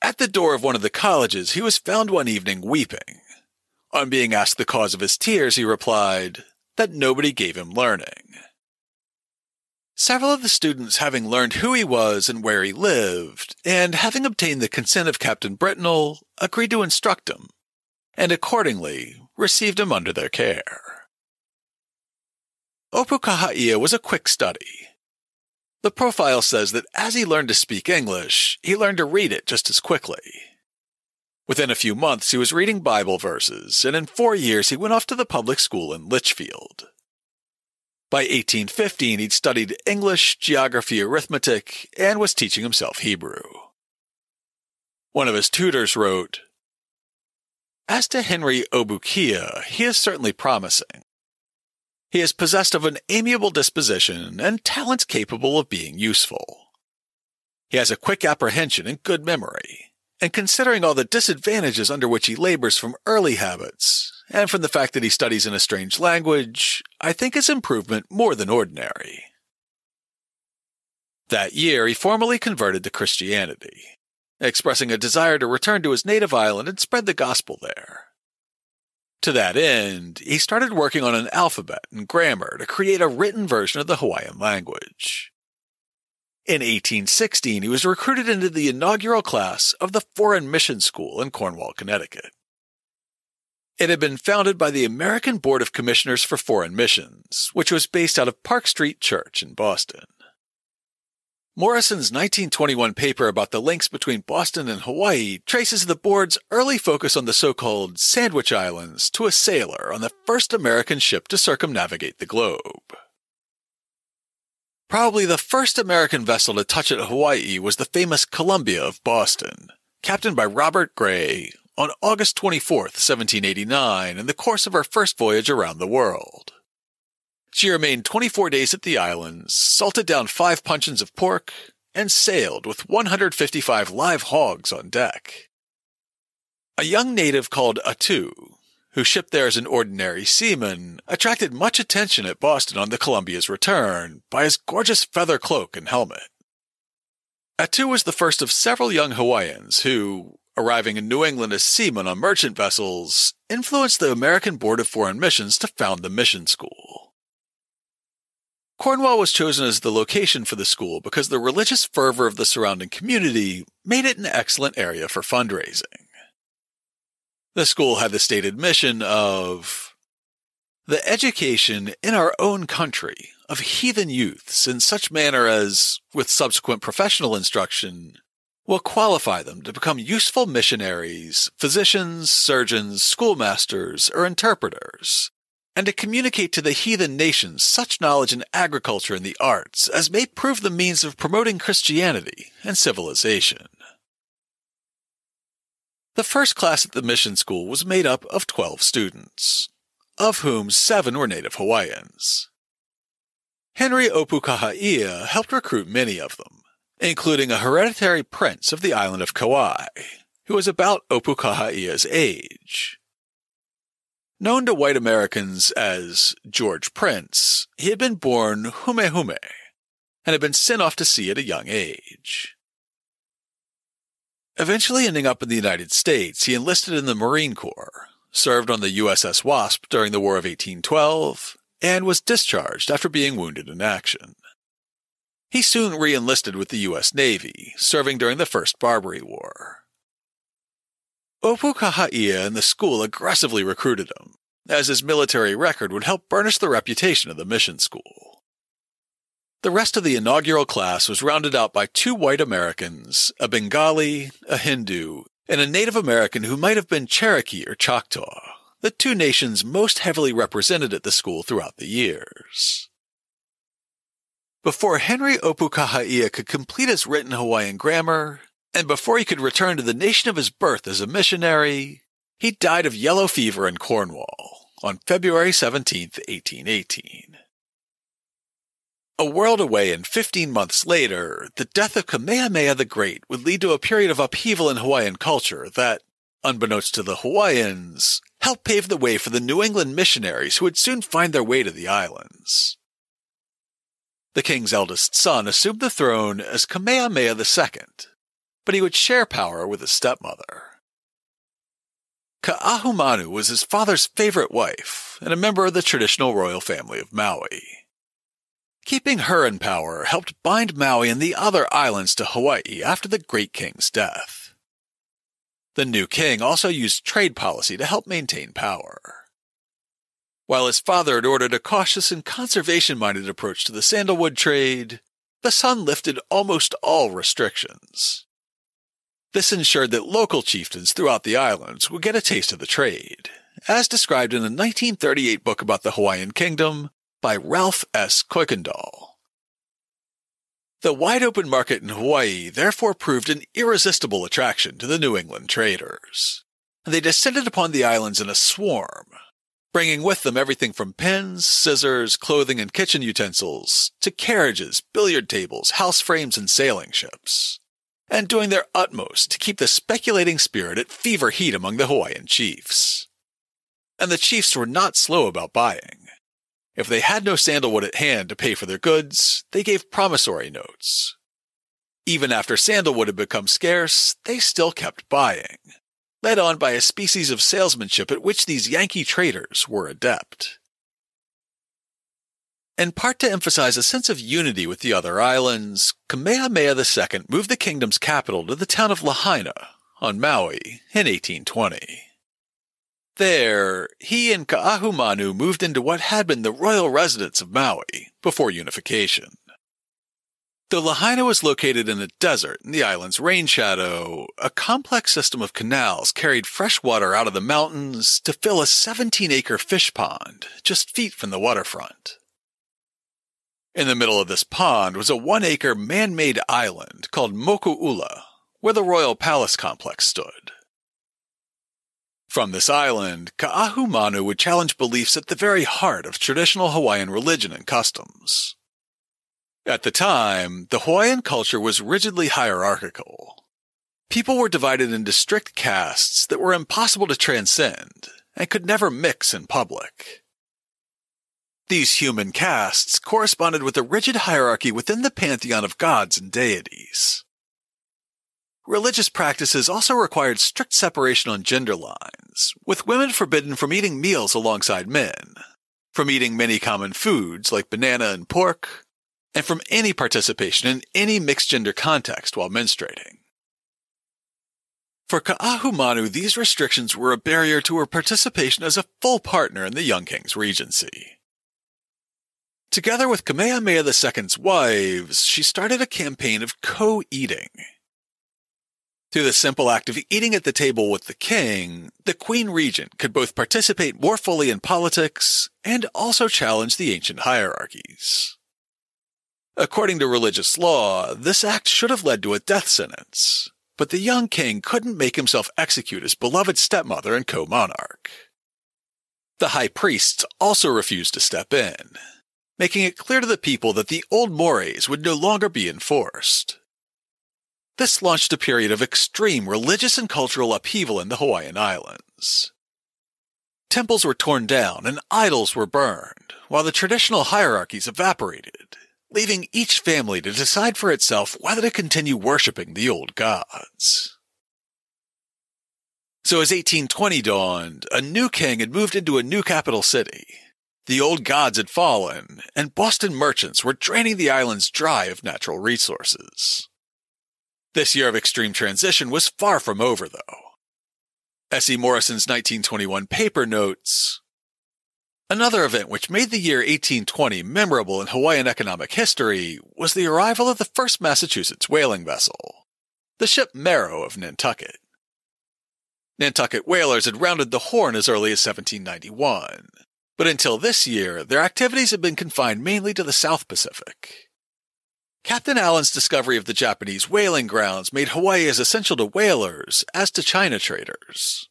At the door of one of the colleges, he was found one evening weeping. On being asked the cause of his tears, he replied that nobody gave him learning. Several of the students, having learned who he was and where he lived, and having obtained the consent of Captain Britnell, agreed to instruct him, and accordingly received him under their care. Opukahaia was a quick study. The profile says that as he learned to speak English, he learned to read it just as quickly. Within a few months, he was reading Bible verses, and in 4 years he went off to the public school in Litchfield. By 1815, he'd studied English, geography, arithmetic, and was teaching himself Hebrew. One of his tutors wrote, "As to Henry Obukia, he is certainly promising. He is possessed of an amiable disposition and talents capable of being useful. He has a quick apprehension and good memory, and considering all the disadvantages under which he labors from early habits, and from the fact that he studies in a strange language, I think his improvement more than ordinary." That year, he formally converted to Christianity, expressing a desire to return to his native island and spread the gospel there. To that end, he started working on an alphabet and grammar to create a written version of the Hawaiian language. In 1816, he was recruited into the inaugural class of the Foreign Mission School in Cornwall, Connecticut. It had been founded by the American Board of Commissioners for Foreign Missions, which was based out of Park Street Church in Boston. Morrison's 1921 paper about the links between Boston and Hawaii traces the board's early focus on the so-called Sandwich Islands to a sailor on the first American ship to circumnavigate the globe. Probably the first American vessel to touch at Hawaii was the famous Columbia of Boston, captained by Robert Gray on August 24, 1789, in the course of her first voyage around the world. She remained 24 days at the islands, salted down 5 puncheons of pork, and sailed with 155 live hogs on deck. A young native called Atu, who shipped there as an ordinary seaman, attracted much attention at Boston on the Columbia's return by his gorgeous feather cloak and helmet. Atu was the first of several young Hawaiians who, arriving in New England as seamen on merchant vessels, influenced the American Board of Foreign Missions to found the mission school. Cornwall was chosen as the location for the school because the religious fervor of the surrounding community made it an excellent area for fundraising. The school had the stated mission of the education in our own country of heathen youths in such manner as, with subsequent professional instruction, will qualify them to become useful missionaries, physicians, surgeons, schoolmasters, or interpreters, and to communicate to the heathen nations such knowledge in agriculture and the arts as may prove the means of promoting Christianity and civilization. The first class at the mission school was made up of 12 students, of whom 7 were native Hawaiians. Henry Opukahaia helped recruit many of them, including a hereditary prince of the island of Kauai, who was about Opukahaia's age. Known to white Americans as George Prince, he had been born humehume and had been sent off to sea at a young age. Eventually ending up in the United States, he enlisted in the Marine Corps, served on the USS Wasp during the War of 1812, and was discharged after being wounded in action. He soon re-enlisted with the U.S. Navy, serving during the First Barbary War. Opukahaia and the school aggressively recruited him, as his military record would help burnish the reputation of the mission school. The rest of the inaugural class was rounded out by 2 white Americans, a Bengali, a Hindu, and a Native American who might have been Cherokee or Choctaw, the 2 nations most heavily represented at the school throughout the years. Before Henry Opukahaia could complete his written Hawaiian grammar, and before he could return to the nation of his birth as a missionary, he died of yellow fever in Cornwall on February 17, 1818. A world away and 15 months later, the death of Kamehameha the Great would lead to a period of upheaval in Hawaiian culture that, unbeknownst to the Hawaiians, helped pave the way for the New England missionaries who would soon find their way to the islands. The king's eldest son assumed the throne as Kamehameha II, but he would share power with his stepmother. Ka'ahumanu was his father's favorite wife and a member of the traditional royal family of Maui. Keeping her in power helped bind Maui and the other islands to Hawaii after the great king's death. The new king also used trade policy to help maintain power. While his father had ordered a cautious and conservation-minded approach to the sandalwood trade, the son lifted almost all restrictions. This ensured that local chieftains throughout the islands would get a taste of the trade, as described in a 1938 book about the Hawaiian Kingdom by Ralph S. Kuykendall. The wide-open market in Hawaii therefore proved an irresistible attraction to the New England traders. They descended upon the islands in a swarm, bringing with them everything from pens, scissors, clothing, and kitchen utensils, to carriages, billiard tables, house frames, and sailing ships, and doing their utmost to keep the speculating spirit at fever heat among the Hawaiian chiefs. And the chiefs were not slow about buying. If they had no sandalwood at hand to pay for their goods, they gave promissory notes. Even after sandalwood had become scarce, they still kept buying, led on by a species of salesmanship at which these Yankee traders were adept. In part to emphasize a sense of unity with the other islands, Kamehameha II moved the kingdom's capital to the town of Lahaina, on Maui, in 1820. There, he and Ka'ahumanu moved into what had been the royal residence of Maui before unification. Though Lahaina was located in a desert in the island's rain shadow, a complex system of canals carried fresh water out of the mountains to fill a 17-acre fish pond just feet from the waterfront. In the middle of this pond was a 1-acre man-made island called Moku'ula, where the royal palace complex stood. From this island, Ka'ahumanu would challenge beliefs at the very heart of traditional Hawaiian religion and customs. At the time, the Hawaiian culture was rigidly hierarchical. People were divided into strict castes that were impossible to transcend and could never mix in public. These human castes corresponded with a rigid hierarchy within the pantheon of gods and deities. Religious practices also required strict separation on gender lines, with women forbidden from eating meals alongside men, from eating many common foods like banana and pork, and from any participation in any mixed-gender context while menstruating. For Ka'ahumanu, these restrictions were a barrier to her participation as a full partner in the young king's regency. Together with Kamehameha II's wives, she started a campaign of co-eating. Through the simple act of eating at the table with the king, the queen regent could both participate more fully in politics and also challenge the ancient hierarchies. According to religious law, this act should have led to a death sentence, but the young king couldn't make himself execute his beloved stepmother and co-monarch. The high priests also refused to step in, making it clear to the people that the old mores would no longer be enforced. This launched a period of extreme religious and cultural upheaval in the Hawaiian Islands. Temples were torn down and idols were burned, while the traditional hierarchies evaporated, leaving each family to decide for itself whether to continue worshipping the old gods. So as 1820 dawned, a new king had moved into a new capital city. The old gods had fallen, and Boston merchants were draining the islands dry of natural resources. This year of extreme transition was far from over, though. S.E. Morrison's 1921 paper notes, "Another event which made the year 1820 memorable in Hawaiian economic history was the arrival of the first Massachusetts whaling vessel, the ship Merrow of Nantucket. Nantucket whalers had rounded the Horn as early as 1791, but until this year, their activities had been confined mainly to the South Pacific. Captain Allen's discovery of the Japanese whaling grounds made Hawaii as essential to whalers as to China traders.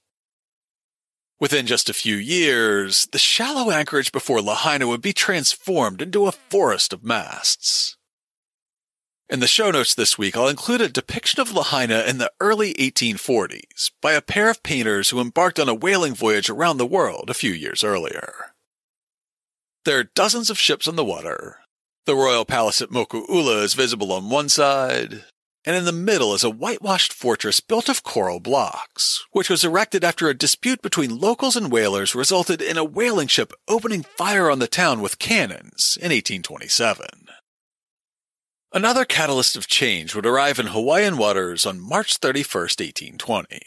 Within just a few years, the shallow anchorage before Lahaina would be transformed into a forest of masts. In the show notes this week, I'll include a depiction of Lahaina in the early 1840s by a pair of painters who embarked on a whaling voyage around the world a few years earlier. There are dozens of ships on the water. The royal palace at Moku'ula is visible on one side, and in the middle is a whitewashed fortress built of coral blocks, which was erected after a dispute between locals and whalers resulted in a whaling ship opening fire on the town with cannons in 1827. Another catalyst of change would arrive in Hawaiian waters on March 31, 1820.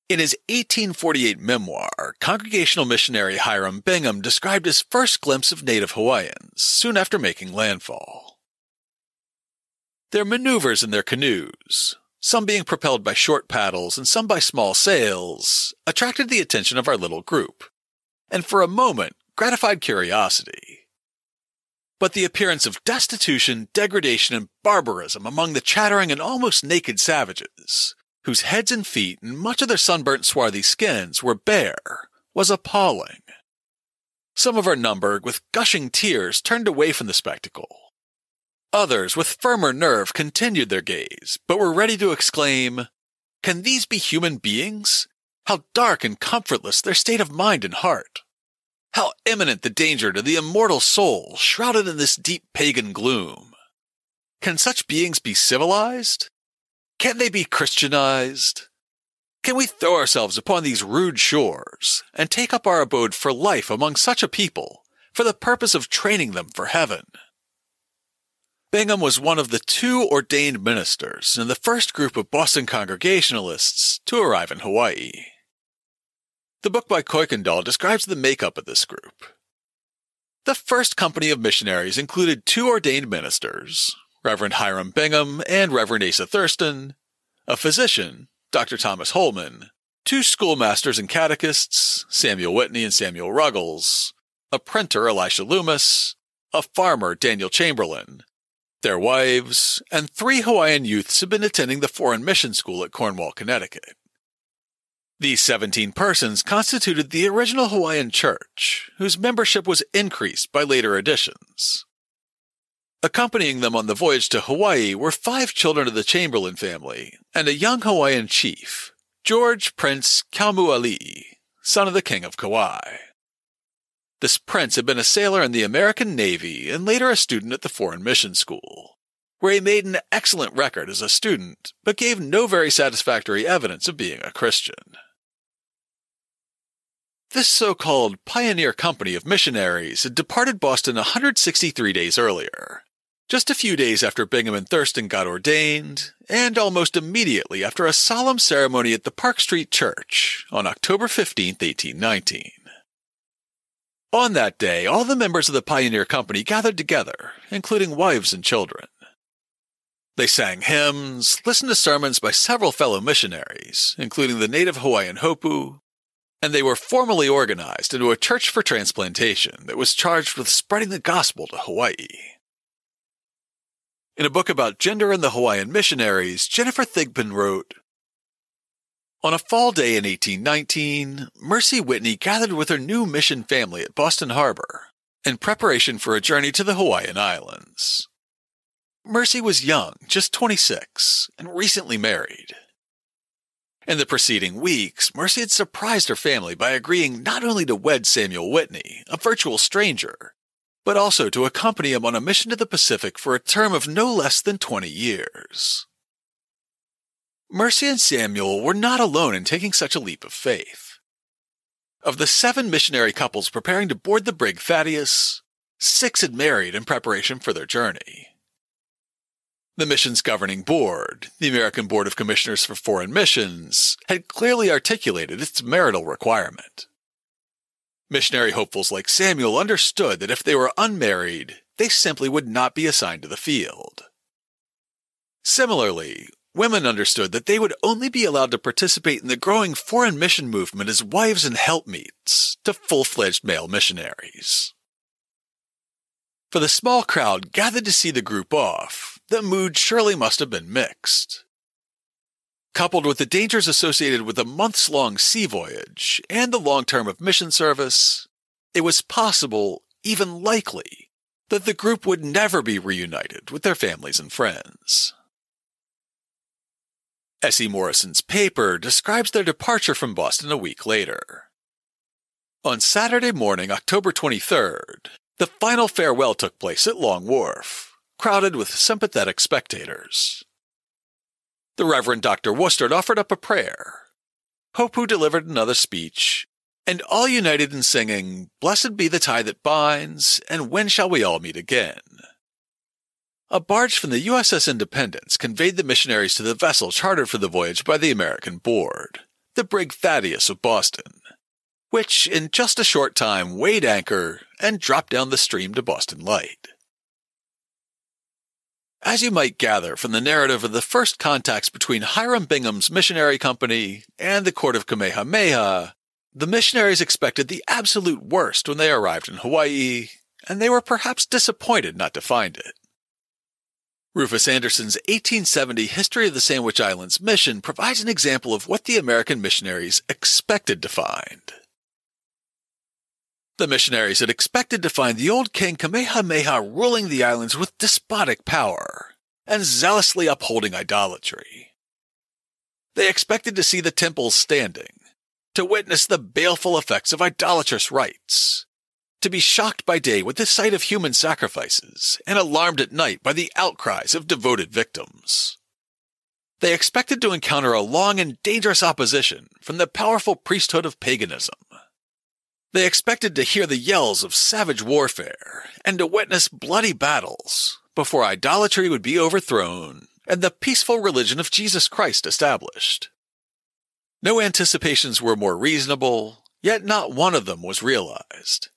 In his 1848 memoir, Congregational missionary Hiram Bingham described his first glimpse of native Hawaiians soon after making landfall. Their maneuvers in their canoes, some being propelled by short paddles and some by small sails, attracted the attention of our little group, and for a moment gratified curiosity. But the appearance of destitution, degradation, and barbarism among the chattering and almost naked savages, whose heads and feet and much of their sunburnt swarthy skins were bare, was appalling. Some of our number, with gushing tears, turned away from the spectacle. Others, with firmer nerve, continued their gaze, but were ready to exclaim, "Can these be human beings? How dark and comfortless their state of mind and heart! How imminent the danger to the immortal soul shrouded in this deep pagan gloom! Can such beings be civilized? Can they be Christianized? Can we throw ourselves upon these rude shores and take up our abode for life among such a people for the purpose of training them for heaven?" Bingham was one of the 2 ordained ministers in the first group of Boston Congregationalists to arrive in Hawaii. The book by Kuykendall describes the makeup of this group. The first company of missionaries included 2 ordained ministers, Reverend Hiram Bingham and Reverend Asa Thurston, a physician, Dr. Thomas Holman, 2 schoolmasters and catechists, Samuel Whitney and Samuel Ruggles, a printer, Elisha Loomis, a farmer, Daniel Chamberlain, their wives, and 3 Hawaiian youths had been attending the Foreign Mission School at Cornwall, Connecticut. These 17 persons constituted the original Hawaiian Church, whose membership was increased by later additions. Accompanying them on the voyage to Hawaii were 5 children of the Chamberlain family and a young Hawaiian chief, George Prince Keawala'i, son of the King of Kauai. This prince had been a sailor in the American Navy and later a student at the Foreign Mission School, where he made an excellent record as a student, but gave no very satisfactory evidence of being a Christian. This so-called pioneer company of missionaries had departed Boston 163 days earlier, just a few days after Bingham and Thurston got ordained, and almost immediately after a solemn ceremony at the Park Street Church on October 15, 1819. On that day, all the members of the pioneer company gathered together, including wives and children. They sang hymns, listened to sermons by several fellow missionaries, including the native Hawaiian Hopu, and they were formally organized into a church for transplantation that was charged with spreading the gospel to Hawaii. In a book about gender and the Hawaiian missionaries, Jennifer Thigpen wrote, "On a fall day in 1819, Mercy Whitney gathered with her new mission family at Boston Harbor in preparation for a journey to the Hawaiian Islands. Mercy was young, just 26, and recently married. In the preceding weeks, Mercy had surprised her family by agreeing not only to wed Samuel Whitney, a virtual stranger, but also to accompany him on a mission to the Pacific for a term of no less than 20 years. Mercy and Samuel were not alone in taking such a leap of faith. Of the 7 missionary couples preparing to board the brig Thaddeus, 6 had married in preparation for their journey. The mission's governing board, the American Board of Commissioners for Foreign Missions, had clearly articulated its marital requirement. Missionary hopefuls like Samuel understood that if they were unmarried, they simply would not be assigned to the field. Similarly, women understood that they would only be allowed to participate in the growing foreign mission movement as wives and helpmeets to full-fledged male missionaries. For the small crowd gathered to see the group off, the mood surely must have been mixed. Coupled with the dangers associated with a months-long sea voyage and the long term of mission service, it was possible, even likely, that the group would never be reunited with their families and friends. S.E. Morrison's paper describes their departure from Boston a week later. On Saturday morning, October 23rd, the final farewell took place at Long Wharf, crowded with sympathetic spectators. The Reverend Dr. Worcester offered up a prayer. Hopu delivered another speech, and all united in singing, "Blessed be the tie that binds, and when shall we all meet again?" A barge from the USS Independence conveyed the missionaries to the vessel chartered for the voyage by the American Board, the brig Thaddeus of Boston, which in just a short time weighed anchor and dropped down the stream to Boston Light. As you might gather from the narrative of the first contacts between Hiram Bingham's missionary company and the court of Kamehameha, the missionaries expected the absolute worst when they arrived in Hawaii, and they were perhaps disappointed not to find it. Rufus Anderson's 1870 History of the Sandwich Islands mission provides an example of what the American missionaries expected to find. The missionaries had expected to find the old king Kamehameha ruling the islands with despotic power and zealously upholding idolatry. They expected to see the temples standing, to witness the baleful effects of idolatrous rites, to be shocked by day with the sight of human sacrifices and alarmed at night by the outcries of devoted victims. They expected to encounter a long and dangerous opposition from the powerful priesthood of paganism. They expected to hear the yells of savage warfare and to witness bloody battles before idolatry would be overthrown and the peaceful religion of Jesus Christ established. No anticipations were more reasonable, yet not one of them was realized.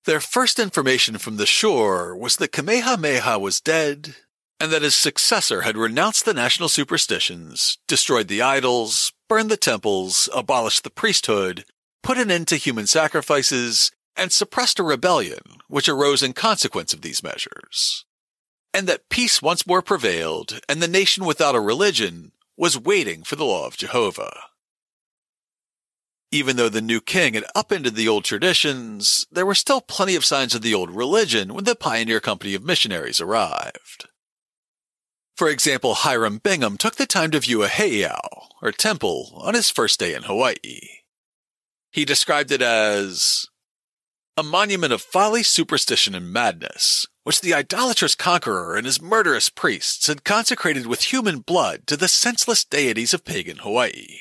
Their first information from the shore was that Kamehameha was dead and that his successor had renounced the national superstitions, destroyed the idols, burned the temples, abolished the priesthood, put an end to human sacrifices, and suppressed a rebellion which arose in consequence of these measures, and that peace once more prevailed, and the nation without a religion was waiting for the law of Jehovah. Even though the new king had upended the old traditions, there were still plenty of signs of the old religion when the pioneer company of missionaries arrived. For example, Hiram Bingham took the time to view a heiau, or temple, on his first day in Hawaii. He described it as a monument of folly, superstition, and madness, which the idolatrous conqueror and his murderous priests had consecrated with human blood to the senseless deities of pagan Hawaii.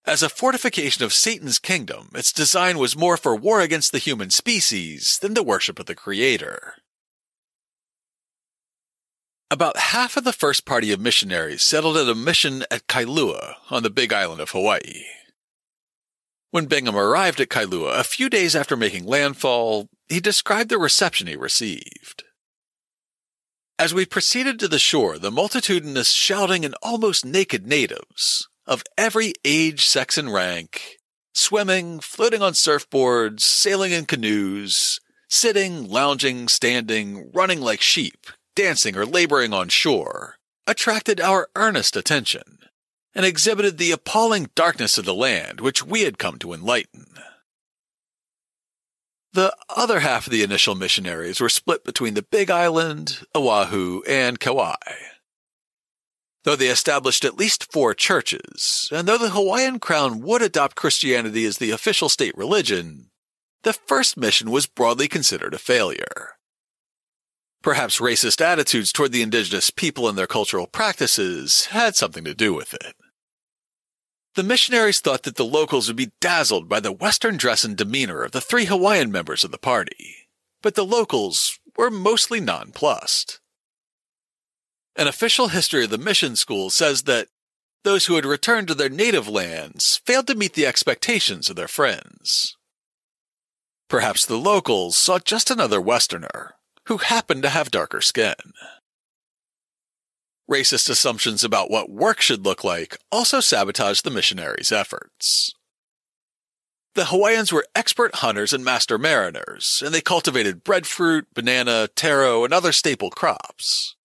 As a fortification of Satan's kingdom, its design was more for war against the human species than the worship of the Creator. About half of the first party of missionaries settled at a mission at Kailua on the Big Island of Hawaii. When Bingham arrived at Kailua a few days after making landfall, he described the reception he received. As we proceeded to the shore, the multitudinous shouting and almost naked natives, of every age, sex, and rank, swimming, floating on surfboards, sailing in canoes, sitting, lounging, standing, running like sheep, dancing or laboring on shore, attracted our earnest attention, and exhibited the appalling darkness of the land which we had come to enlighten. The other half of the initial missionaries were split between the Big Island, Oahu, and Kauai. Though they established at least 4 churches, and though the Hawaiian crown would adopt Christianity as the official state religion, the first mission was broadly considered a failure. Perhaps racist attitudes toward the indigenous people and their cultural practices had something to do with it. The missionaries thought that the locals would be dazzled by the Western dress and demeanor of the 3 Hawaiian members of the party, but the locals were mostly nonplussed. An official history of the mission school says that those who had returned to their native lands failed to meet the expectations of their friends. Perhaps the locals saw just another Westerner who happened to have darker skin. Racist assumptions about what work should look like also sabotaged the missionaries' efforts. The Hawaiians were expert hunters and master mariners, and they cultivated breadfruit, banana, taro, and other staple crops.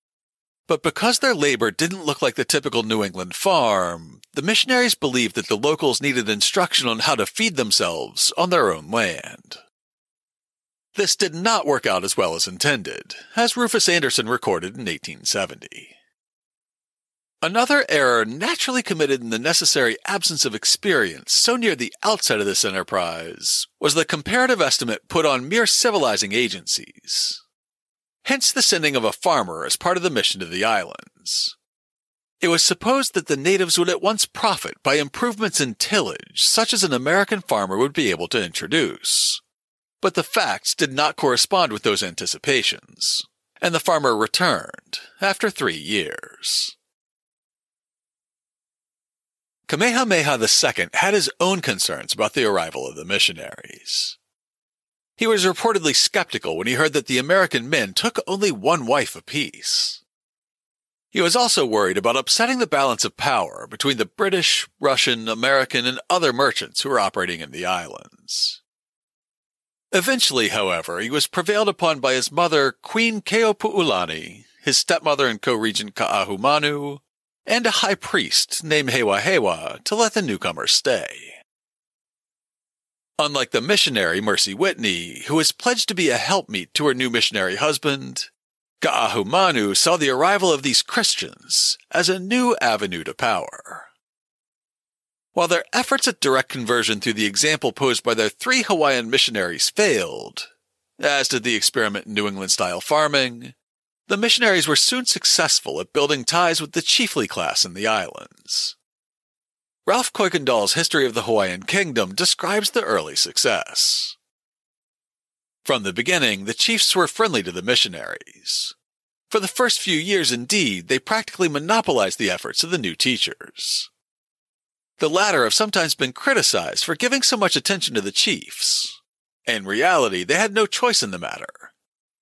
But because their labor didn't look like the typical New England farm, the missionaries believed that the locals needed instruction on how to feed themselves on their own land. This did not work out as well as intended, as Rufus Anderson recorded in 1870. Another error naturally committed in the necessary absence of experience so near the outset of this enterprise was the comparative estimate put on mere civilizing agencies. Hence the sending of a farmer as part of the mission to the islands. It was supposed that the natives would at once profit by improvements in tillage such as an American farmer would be able to introduce. But the facts did not correspond with those anticipations, and the farmer returned after 3 years. Kamehameha II had his own concerns about the arrival of the missionaries. He was reportedly skeptical when he heard that the American men took only one wife apiece. He was also worried about upsetting the balance of power between the British, Russian, American, and other merchants who were operating in the islands. Eventually, however, he was prevailed upon by his mother, Queen Keopu'ulani, his stepmother and co-regent Ka'ahumanu, and a high priest named Hewa to let the newcomers stay. Unlike the missionary Mercy Whitney, who was pledged to be a helpmeet to her new missionary husband, Ka'ahumanu saw the arrival of these Christians as a new avenue to power. While their efforts at direct conversion through the example posed by their 3 Hawaiian missionaries failed, as did the experiment in New England-style farming, the missionaries were soon successful at building ties with the chiefly class in the islands. Ralph Kuykendall's History of the Hawaiian Kingdom describes the early success. From the beginning, the chiefs were friendly to the missionaries. For the first few years, indeed, they practically monopolized the efforts of the new teachers. The latter have sometimes been criticized for giving so much attention to the chiefs. In reality, they had no choice in the matter,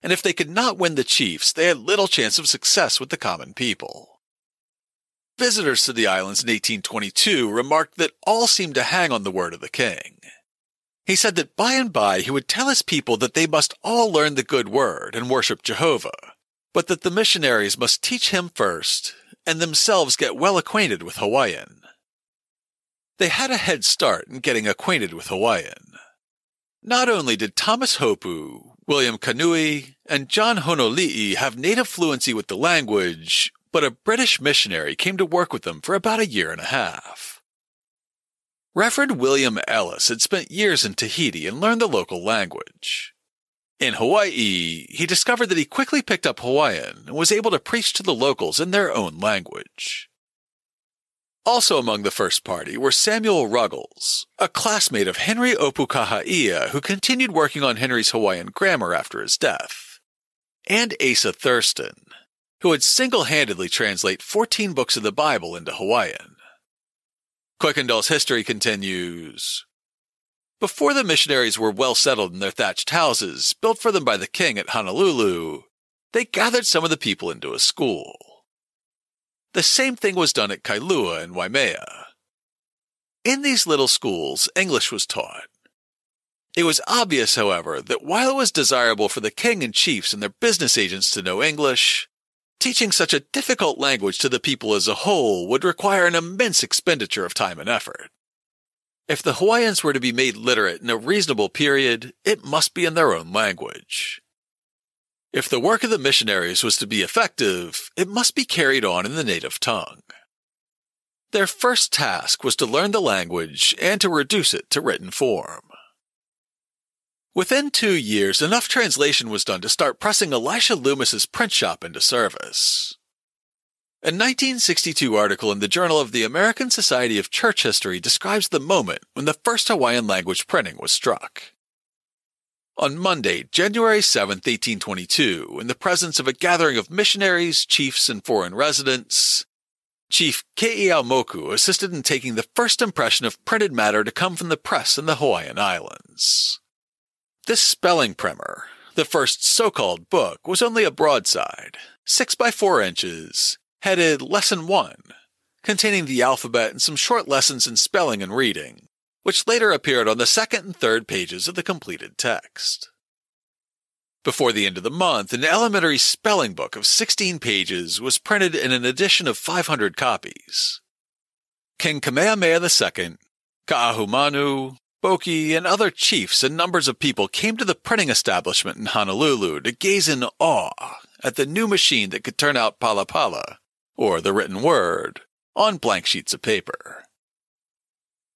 and if they could not win the chiefs, they had little chance of success with the common people. Visitors to the islands in 1822 remarked that all seemed to hang on the word of the king. He said that by and by he would tell his people that they must all learn the good word and worship Jehovah, but that the missionaries must teach him first, and themselves get well acquainted with Hawaiian. They had a head start in getting acquainted with Hawaiian. Not only did Thomas Hopu, William Kanui, and John Honoli'i have native fluency with the language, but a British missionary came to work with them for about 1.5 years. Reverend William Ellis had spent years in Tahiti and learned the local language. In Hawaii, he discovered that he quickly picked up Hawaiian and was able to preach to the locals in their own language. Also among the first party were Samuel Ruggles, a classmate of Henry Opukaha'ia who continued working on Henry's Hawaiian grammar after his death, and Asa Thurston, who would single-handedly translate 14 books of the Bible into Hawaiian. Kuykendall's history continues. Before the missionaries were well settled in their thatched houses, built for them by the king at Honolulu, they gathered some of the people into a school. The same thing was done at Kailua and Waimea. In these little schools, English was taught. It was obvious, however, that while it was desirable for the king and chiefs and their business agents to know English, teaching such a difficult language to the people as a whole would require an immense expenditure of time and effort. If the Hawaiians were to be made literate in a reasonable period, it must be in their own language. If the work of the missionaries was to be effective, it must be carried on in the native tongue. Their first task was to learn the language and to reduce it to written form. Within 2 years, enough translation was done to start pressing Elisha Loomis's print shop into service. A 1962 article in the Journal of the American Society of Church History describes the moment when the first Hawaiian language printing was struck. On Monday, January 7, 1822, in the presence of a gathering of missionaries, chiefs, and foreign residents, Chief Ke'iaumoku assisted in taking the first impression of printed matter to come from the press in the Hawaiian Islands. This spelling primer, the first so-called book, was only a broadside, 6 by 4 inches, headed Lesson 1, containing the alphabet and some short lessons in spelling and reading, which later appeared on the 2nd and 3rd pages of the completed text. Before the end of the month, an elementary spelling book of 16 pages was printed in an edition of 500 copies. King Kamehameha II, Ka'ahumanu, Boki, and other chiefs and numbers of people came to the printing establishment in Honolulu to gaze in awe at the new machine that could turn out palapala, or the written word, on blank sheets of paper.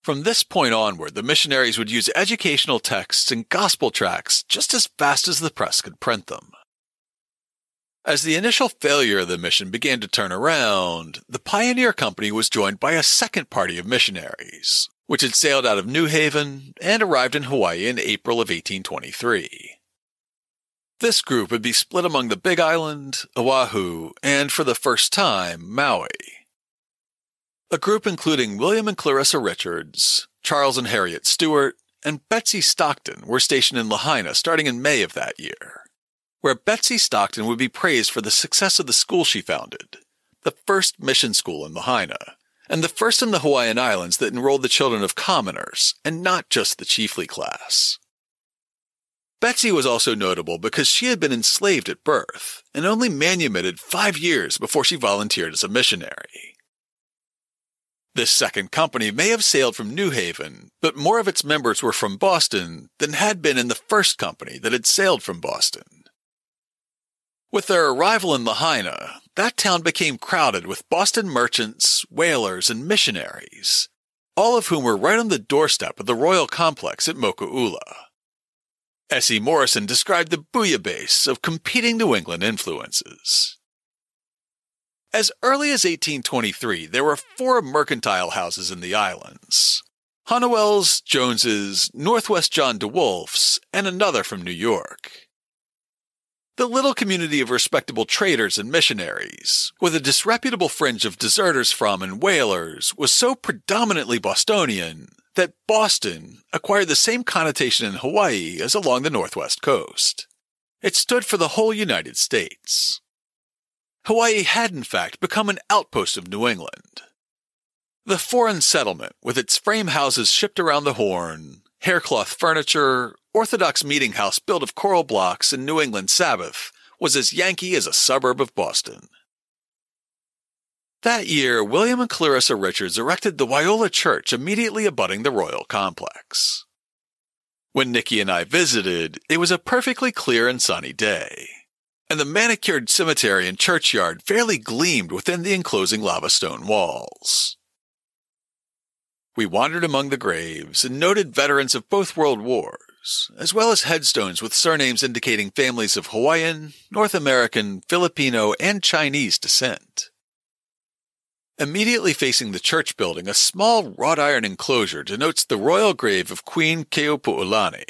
From this point onward, the missionaries would use educational texts and gospel tracts just as fast as the press could print them. As the initial failure of the mission began to turn around, the pioneer company was joined by a second party of missionaries, which had sailed out of New Haven and arrived in Hawaii in April of 1823. This group would be split among the Big Island, Oahu, and for the first time, Maui. A group including William and Clarissa Richards, Charles and Harriet Stewart, and Betsy Stockton were stationed in Lahaina starting in May of that year, where Betsy Stockton would be praised for the success of the school she founded, the first mission school in Lahaina, and the first in the Hawaiian Islands that enrolled the children of commoners, and not just the chiefly class. Betsy was also notable because she had been enslaved at birth, and only manumitted 5 years before she volunteered as a missionary. This second company may have sailed from New Haven, but more of its members were from Boston than had been in the first company that had sailed from Boston. With their arrival in Lahaina, that town became crowded with Boston merchants, whalers, and missionaries, all of whom were right on the doorstep of the royal complex at Moku'ula. S.E. Morrison described the bouillabaisse of competing New England influences. As early as 1823, there were 4 mercantile houses in the islands: Honeywell's, Jones's, Northwest John DeWolf's, and another from New York. The little community of respectable traders and missionaries, with a disreputable fringe of deserters from and whalers, was so predominantly Bostonian that Boston acquired the same connotation in Hawaii as along the northwest coast. It stood for the whole United States. Hawaii had, in fact, become an outpost of New England. The foreign settlement, with its frame houses shipped around the Horn, haircloth furniture, orthodox meeting house built of coral blocks, and New England Sabbath, was as Yankee as a suburb of Boston. That year, William and Clarissa Richards erected the Waiola'a Church immediately abutting the royal complex. When Nikki and I visited, it was a perfectly clear and sunny day, and the manicured cemetery and churchyard fairly gleamed within the enclosing lava stone walls. We wandered among the graves and noted veterans of both world wars, as well as headstones with surnames indicating families of Hawaiian, North American, Filipino, and Chinese descent. Immediately facing the church building, a small wrought iron enclosure denotes the royal grave of Queen Keopu'olani.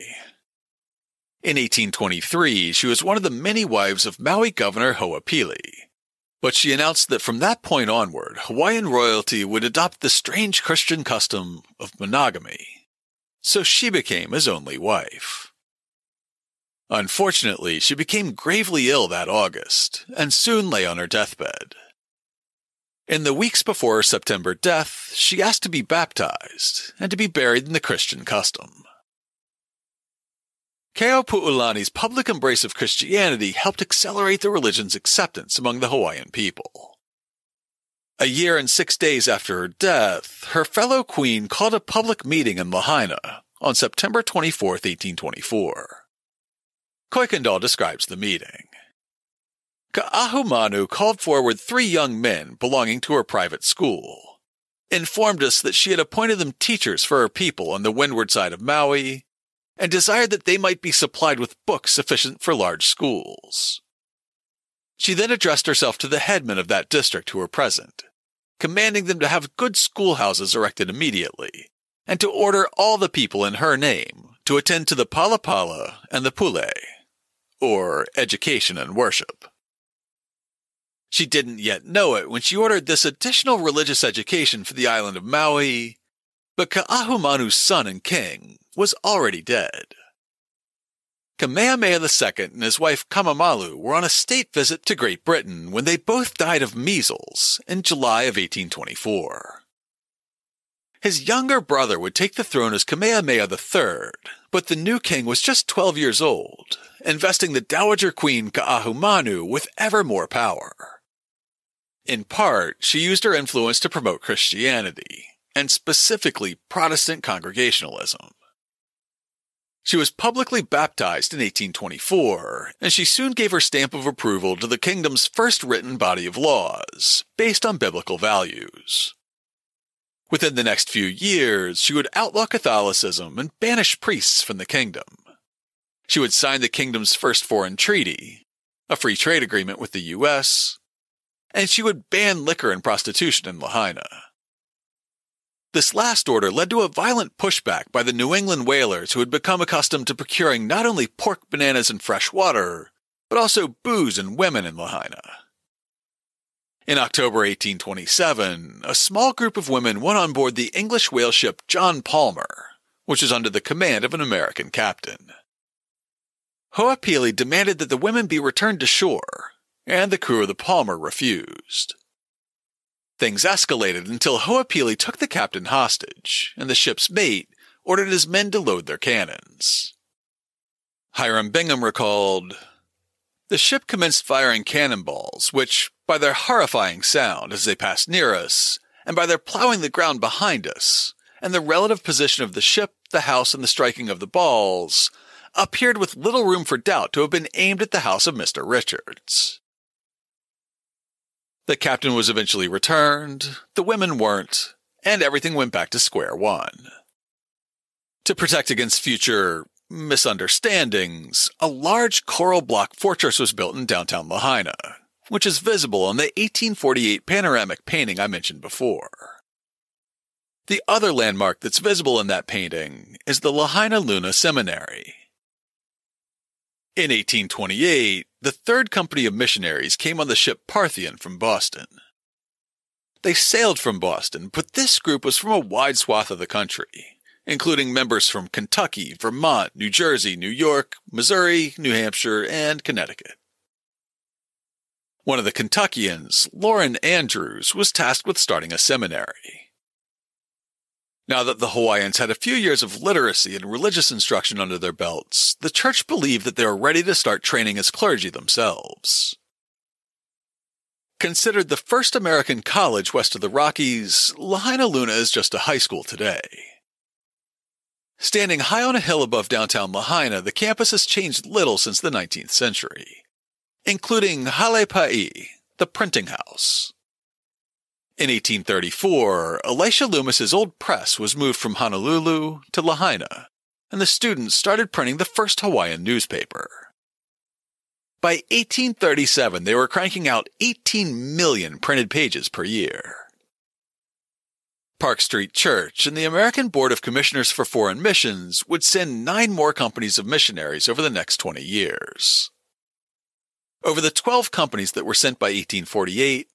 In 1823, she was one of the many wives of Maui Governor Ho'opili, but she announced that from that point onward, Hawaiian royalty would adopt the strange Christian custom of monogamy, so she became his only wife. Unfortunately, she became gravely ill that August, and soon lay on her deathbed. In the weeks before her September death, she asked to be baptized, and to be buried in the Christian custom. Keopu'olani's public embrace of Christianity helped accelerate the religion's acceptance among the Hawaiian people. A year and 6 days after her death, her fellow queen called a public meeting in Lahaina on September 24, 1824. Kuykendall describes the meeting. Ka'ahumanu called forward 3 young men belonging to her private school, informed us that she had appointed them teachers for her people on the windward side of Maui, and desired that they might be supplied with books sufficient for large schools. She then addressed herself to the headmen of that district who were present, commanding them to have good schoolhouses erected immediately, and to order all the people in her name to attend to the Palapala and the Pule, or education and worship. She didn't yet know it when she ordered this additional religious education for the island of Maui, but Ka'ahumanu's son and king was already dead. Kamehameha II and his wife Kamamalu were on a state visit to Great Britain when they both died of measles in July of 1824. His younger brother would take the throne as Kamehameha III, but the new king was just 12 years old, investing the Dowager Queen Ka'ahumanu with ever more power. In part, she used her influence to promote Christianity, and specifically Protestant Congregationalism. She was publicly baptized in 1824, and she soon gave her stamp of approval to the kingdom's first written body of laws, based on biblical values. Within the next few years, she would outlaw Catholicism and banish priests from the kingdom. She would sign the kingdom's first foreign treaty, a free trade agreement with the U.S., and she would ban liquor and prostitution in Lahaina. This last order led to a violent pushback by the New England whalers who had become accustomed to procuring not only pork, bananas, and fresh water, but also booze and women in Lahaina. In October 1827, a small group of women went on board the English whale ship John Palmer, which was under the command of an American captain. Ho'opili demanded that the women be returned to shore, and the crew of the Palmer refused. Things escalated until Ho'opili took the captain hostage, and the ship's mate ordered his men to load their cannons. Hiram Bingham recalled, "The ship commenced firing cannonballs, which, by their horrifying sound as they passed near us, and by their plowing the ground behind us, and the relative position of the ship, the house, and the striking of the balls, appeared with little room for doubt to have been aimed at the house of Mr. Richards." The captain was eventually returned, the women weren't, and everything went back to square one. To protect against future misunderstandings, a large coral block fortress was built in downtown Lahaina, which is visible on the 1848 panoramic painting I mentioned before. The other landmark that's visible in that painting is the Lahaina Luna Seminary. In 1828, the third company of missionaries came on the ship Parthian from Boston. They sailed from Boston, but this group was from a wide swath of the country, including members from Kentucky, Vermont, New Jersey, New York, Missouri, New Hampshire, and Connecticut. One of the Kentuckians, Lauren Andrews, was tasked with starting a seminary. Now that the Hawaiians had a few years of literacy and religious instruction under their belts, the church believed that they were ready to start training as clergy themselves. Considered the first American college west of the Rockies, Lahaina Luna is just a high school today. Standing high on a hill above downtown Lahaina, the campus has changed little since the 19th century, including Halepa'i, the printing house. In 1834, Elisha Loomis's old press was moved from Honolulu to Lahaina, and the students started printing the first Hawaiian newspaper. By 1837, they were cranking out 18 million printed pages per year. Park Street Church and the American Board of Commissioners for Foreign Missions would send 9 more companies of missionaries over the next 20 years. Over the 12 companies that were sent by 1848,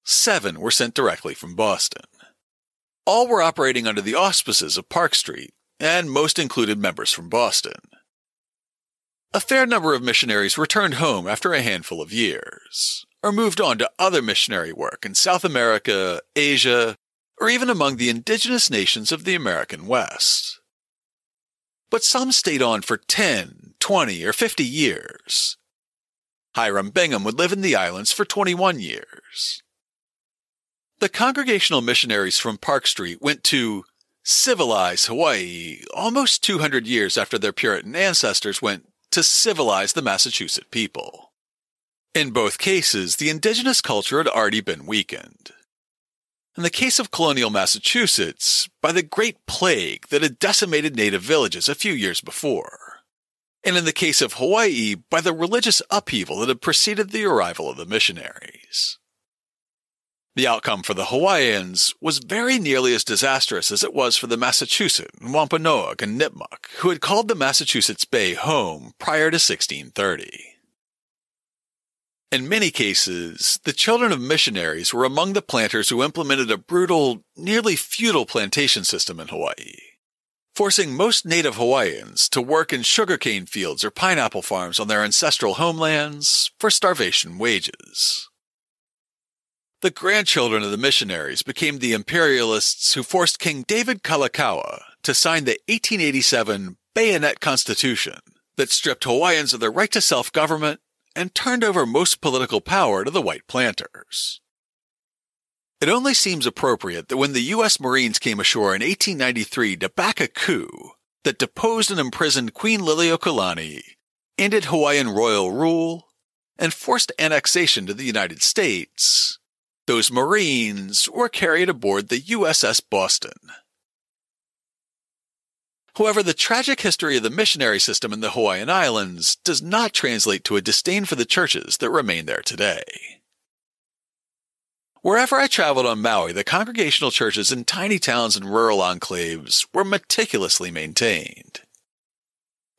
7 were sent directly from Boston. All were operating under the auspices of Park Street, and most included members from Boston. A fair number of missionaries returned home after a handful of years, or moved on to other missionary work in South America, Asia, or even among the indigenous nations of the American West. But some stayed on for 10, 20, or 50 years. Hiram Bingham would live in the islands for 21 years. The Congregational missionaries from Park Street went to civilize Hawaii almost 200 years after their Puritan ancestors went to civilize the Massachusetts people. In both cases, the indigenous culture had already been weakened. In the case of colonial Massachusetts, by the Great Plague that had decimated native villages a few years before. And in the case of Hawaii, by the religious upheaval that had preceded the arrival of the missionaries. The outcome for the Hawaiians was very nearly as disastrous as it was for the Massachusetts, Wampanoag, and Nipmuc, who had called the Massachusetts Bay home prior to 1630. In many cases, the children of missionaries were among the planters who implemented a brutal, nearly feudal plantation system in Hawaii, forcing most native Hawaiians to work in sugarcane fields or pineapple farms on their ancestral homelands for starvation wages. The grandchildren of the missionaries became the imperialists who forced King David Kalakaua to sign the 1887 Bayonet Constitution that stripped Hawaiians of their right to self-government and turned over most political power to the white planters. It only seems appropriate that when the U.S. Marines came ashore in 1893 to back a coup, that deposed and imprisoned Queen Lahuiokalani, ended Hawaiian royal rule, and forced annexation to the United States, those Marines were carried aboard the USS Boston. However, the tragic history of the missionary system in the Hawaiian Islands does not translate to a disdain for the churches that remain there today. Wherever I traveled on Maui, the Congregational churches in tiny towns and rural enclaves were meticulously maintained.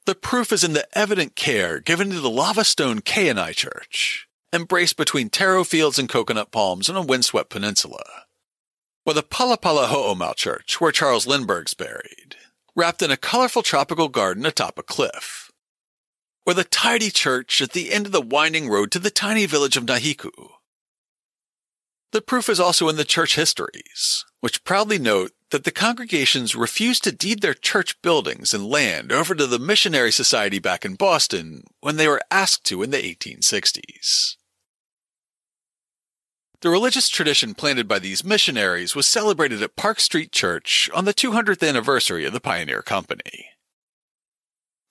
The proof is in the evident care given to the lava stone Keanae church, embraced between taro fields and coconut palms on a windswept peninsula, or the Palapala Ho'omau church where Charles Lindbergh's buried, wrapped in a colorful tropical garden atop a cliff, or the tidy church at the end of the winding road to the tiny village of Nahiku. The proof is also in the church histories, which proudly note that the congregations refused to deed their church buildings and land over to the Missionary Society back in Boston when they were asked to in the 1860s. The religious tradition planted by these missionaries was celebrated at Park Street Church on the 200th anniversary of the Pioneer Company.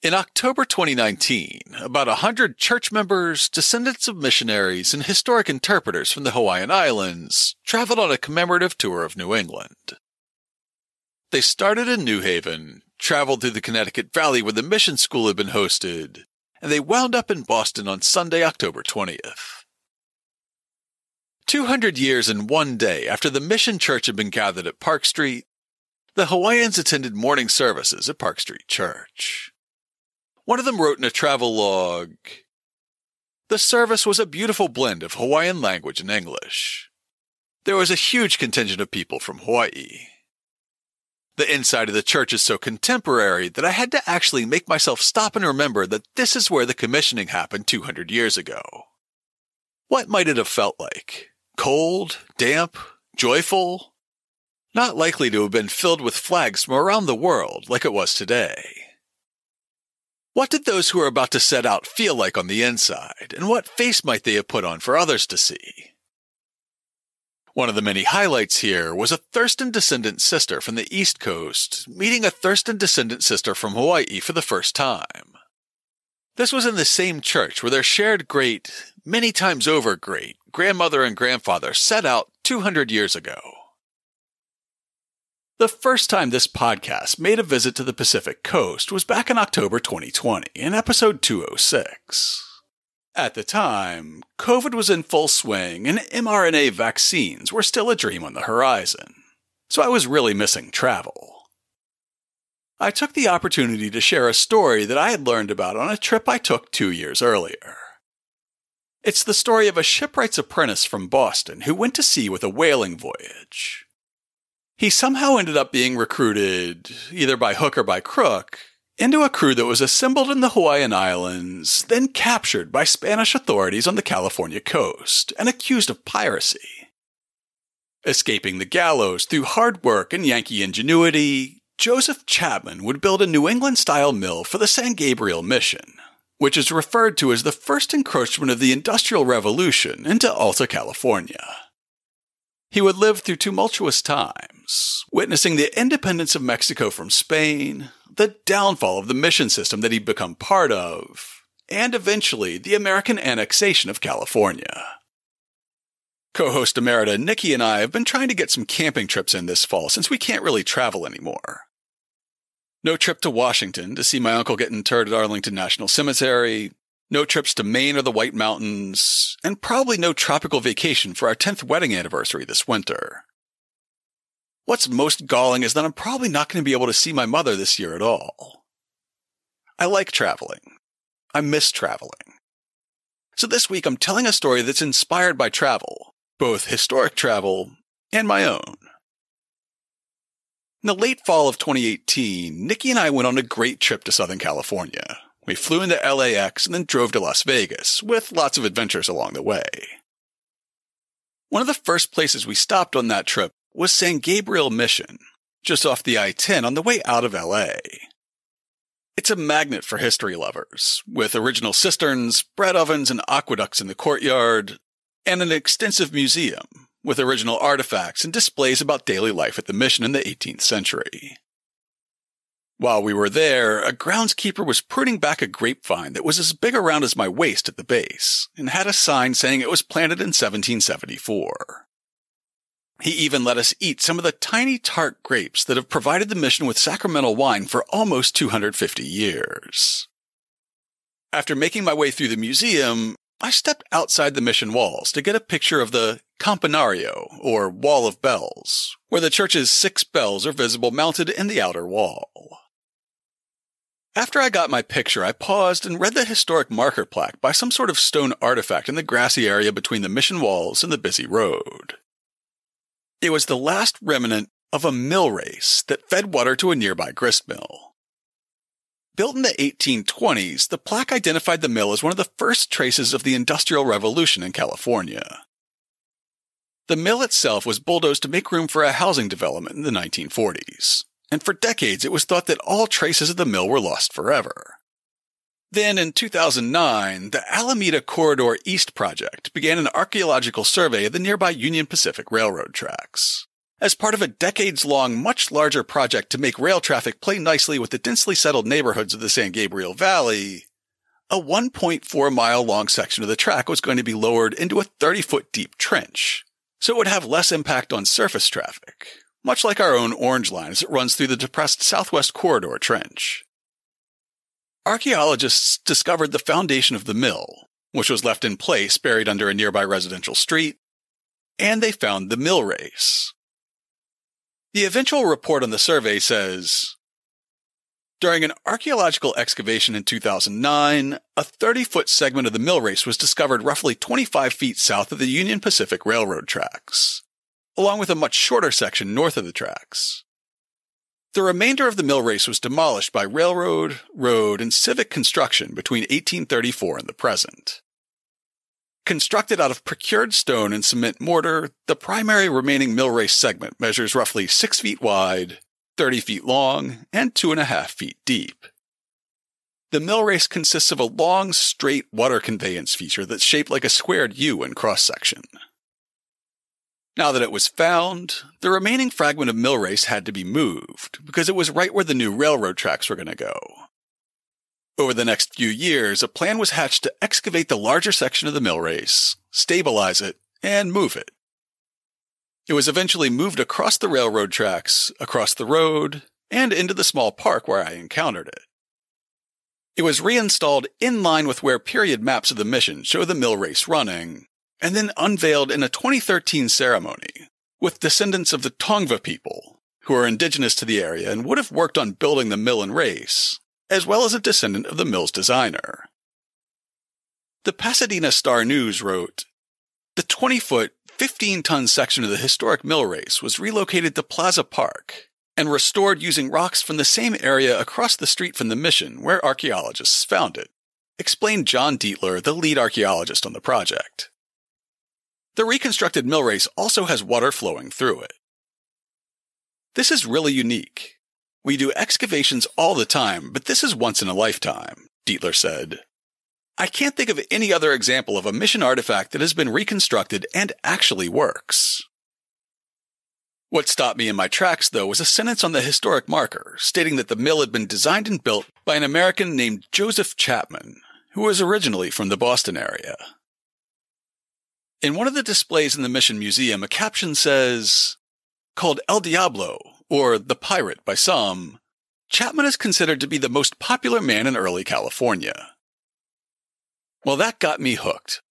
In October 2019, about 100 church members, descendants of missionaries, and historic interpreters from the Hawaiian Islands traveled on a commemorative tour of New England. They started in New Haven, traveled through the Connecticut Valley where the mission school had been hosted, and they wound up in Boston on Sunday, October 20th. 200 years and one day after the mission church had been gathered at Park Street, the Hawaiians attended morning services at Park Street Church. One of them wrote in a travel log, "The service was a beautiful blend of Hawaiian language and English. There was a huge contingent of people from Hawaii. The inside of the church is so contemporary that I had to actually make myself stop and remember that this is where the commissioning happened 200 years ago. What might it have felt like? Cold? Damp? Joyful? Not likely to have been filled with flags from around the world like it was today. What did those who were about to set out feel like on the inside, and what face might they have put on for others to see?" One of the many highlights here was a Thurston descendant sister from the East Coast meeting a Thurston descendant sister from Hawaii for the first time. This was in the same church where their shared great, many times over great, grandmother and grandfather set out 200 years ago. The first time this podcast made a visit to the Pacific Coast was back in October 2020 in episode 206. At the time, COVID was in full swing and mRNA vaccines were still a dream on the horizon, so I was really missing travel. I took the opportunity to share a story that I had learned about on a trip I took 2 years earlier. It's the story of a shipwright's apprentice from Boston who went to sea with a whaling voyage. He somehow ended up being recruited, either by hook or by crook, into a crew that was assembled in the Hawaiian Islands, then captured by Spanish authorities on the California coast and accused of piracy. Escaping the gallows through hard work and Yankee ingenuity, Joseph Chapman would build a New England-style mill for the San Gabriel Mission, which is referred to as the first encroachment of the Industrial Revolution into Alta California. He would live through tumultuous times, witnessing the independence of Mexico from Spain, the downfall of the mission system that he'd become part of, and eventually the American annexation of California. Co-host Emerita Nikki and I have been trying to get some camping trips in this fall since we can't really travel anymore. No trip to Washington to see my uncle get interred at Arlington National Cemetery, no trips to Maine or the White Mountains, and probably no tropical vacation for our 10th wedding anniversary this winter. What's most galling is that I'm probably not going to be able to see my mother this year at all. I like traveling. I miss traveling. So this week I'm telling a story that's inspired by travel, both historic travel and my own. In the late fall of 2018, Nikki and I went on a great trip to Southern California. We flew into LAX and then drove to Las Vegas, with lots of adventures along the way. One of the first places we stopped on that trip was San Gabriel Mission, just off the I-10 on the way out of LA. It's a magnet for history lovers, with original cisterns, bread ovens, and aqueducts in the courtyard, and an extensive museum, with original artifacts and displays about daily life at the mission in the 18th century. While we were there, a groundskeeper was pruning back a grapevine that was as big around as my waist at the base, and had a sign saying it was planted in 1774. He even let us eat some of the tiny tart grapes that have provided the mission with sacramental wine for almost 250 years. After making my way through the museum, I stepped outside the mission walls to get a picture of the campanario, or wall of bells, where the church's 6 bells are visible mounted in the outer wall. After I got my picture, I paused and read the historic marker plaque by some sort of stone artifact in the grassy area between the mission walls and the busy road. It was the last remnant of a mill race that fed water to a nearby gristmill. Built in the 1820s, the plaque identified the mill as one of the first traces of the Industrial Revolution in California. The mill itself was bulldozed to make room for a housing development in the 1940s, and for decades it was thought that all traces of the mill were lost forever. Then, in 2009, the Alameda Corridor East project began an archaeological survey of the nearby Union Pacific Railroad tracks. As part of a decades-long, much larger project to make rail traffic play nicely with the densely settled neighborhoods of the San Gabriel Valley, a 1.4-mile-long section of the track was going to be lowered into a 30-foot deep trench, so it would have less impact on surface traffic, much like our own Orange Line as it runs through the depressed Southwest Corridor Trench. Archaeologists discovered the foundation of the mill, which was left in place buried under a nearby residential street, and they found the mill race. The eventual report on the survey says, during an archaeological excavation in 2009, a 30-foot segment of the mill race was discovered roughly 25 feet south of the Union Pacific Railroad tracks, along with a much shorter section north of the tracks. The remainder of the mill race was demolished by railroad, road, and civic construction between 1834 and the present. Constructed out of procured stone and cement mortar, the primary remaining mill race segment measures roughly 6 feet wide, 30 feet long, and 2.5 feet deep. The mill race consists of a long, straight water conveyance feature that's shaped like a squared U in cross-section. Now that it was found, the remaining fragment of mill race had to be moved, because it was right where the new railroad tracks were going to go. Over the next few years, a plan was hatched to excavate the larger section of the mill race, stabilize it, and move it. It was eventually moved across the railroad tracks, across the road, and into the small park where I encountered it. It was reinstalled in line with where period maps of the mission show the mill race running, and then unveiled in a 2013 ceremony with descendants of the Tongva people, who are indigenous to the area and would have worked on building the mill and race, as well as a descendant of the mill's designer. The Pasadena Star-News wrote, the 20-foot, 15-ton section of the historic mill race was relocated to Plaza Park and restored using rocks from the same area across the street from the mission where archaeologists found it, explained John Dietler, the lead archaeologist on the project. The reconstructed mill race also has water flowing through it. This is really unique. We do excavations all the time, but this is once in a lifetime, Dietler said. I can't think of any other example of a mission artifact that has been reconstructed and actually works. What stopped me in my tracks, though, was a sentence on the historic marker stating that the mill had been designed and built by an American named Joseph Chapman, who was originally from the Boston area. In one of the displays in the Mission Museum, a caption says, called El Diablo, or the Pirate by some, Chapman is considered to be the most popular man in early California. Well, that got me hooked.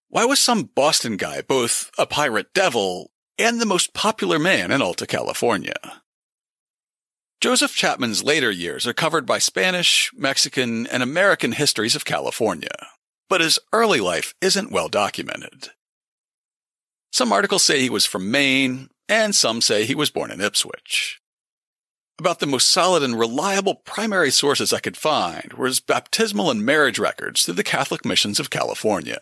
Why was some Boston guy both a pirate devil and the most popular man in Alta California? Joseph Chapman's later years are covered by Spanish, Mexican, and American histories of California, but his early life isn't well documented. Some articles say he was from Maine, and some say he was born in Ipswich. About the most solid and reliable primary sources I could find were his baptismal and marriage records through the Catholic missions of California.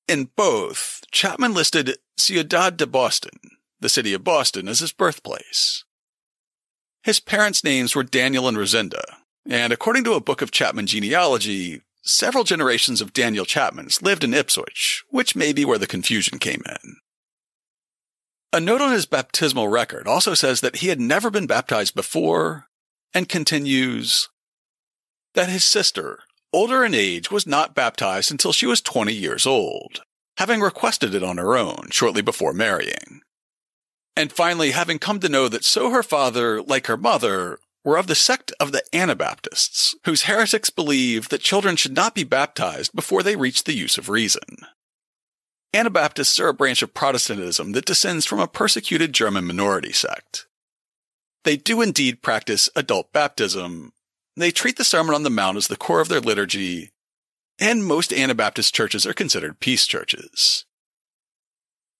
In both, Chapman listed Ciudad de Boston, the city of Boston, as his birthplace. His parents' names were Daniel and Rosinda, and according to a book of Chapman genealogy, several generations of Daniel Chapmans lived in Ipswich, which may be where the confusion came in. A note on his baptismal record also says that he had never been baptized before and continues that his sister, older in age, was not baptized until she was 20 years old, having requested it on her own shortly before marrying. And finally, having come to know that so her father, like her mother, were of the sect of the Anabaptists, whose heretics believe that children should not be baptized before they reach the use of reason. Anabaptists are a branch of Protestantism that descends from a persecuted German minority sect. They do indeed practice adult baptism, they treat the Sermon on the Mount as the core of their liturgy, and most Anabaptist churches are considered peace churches.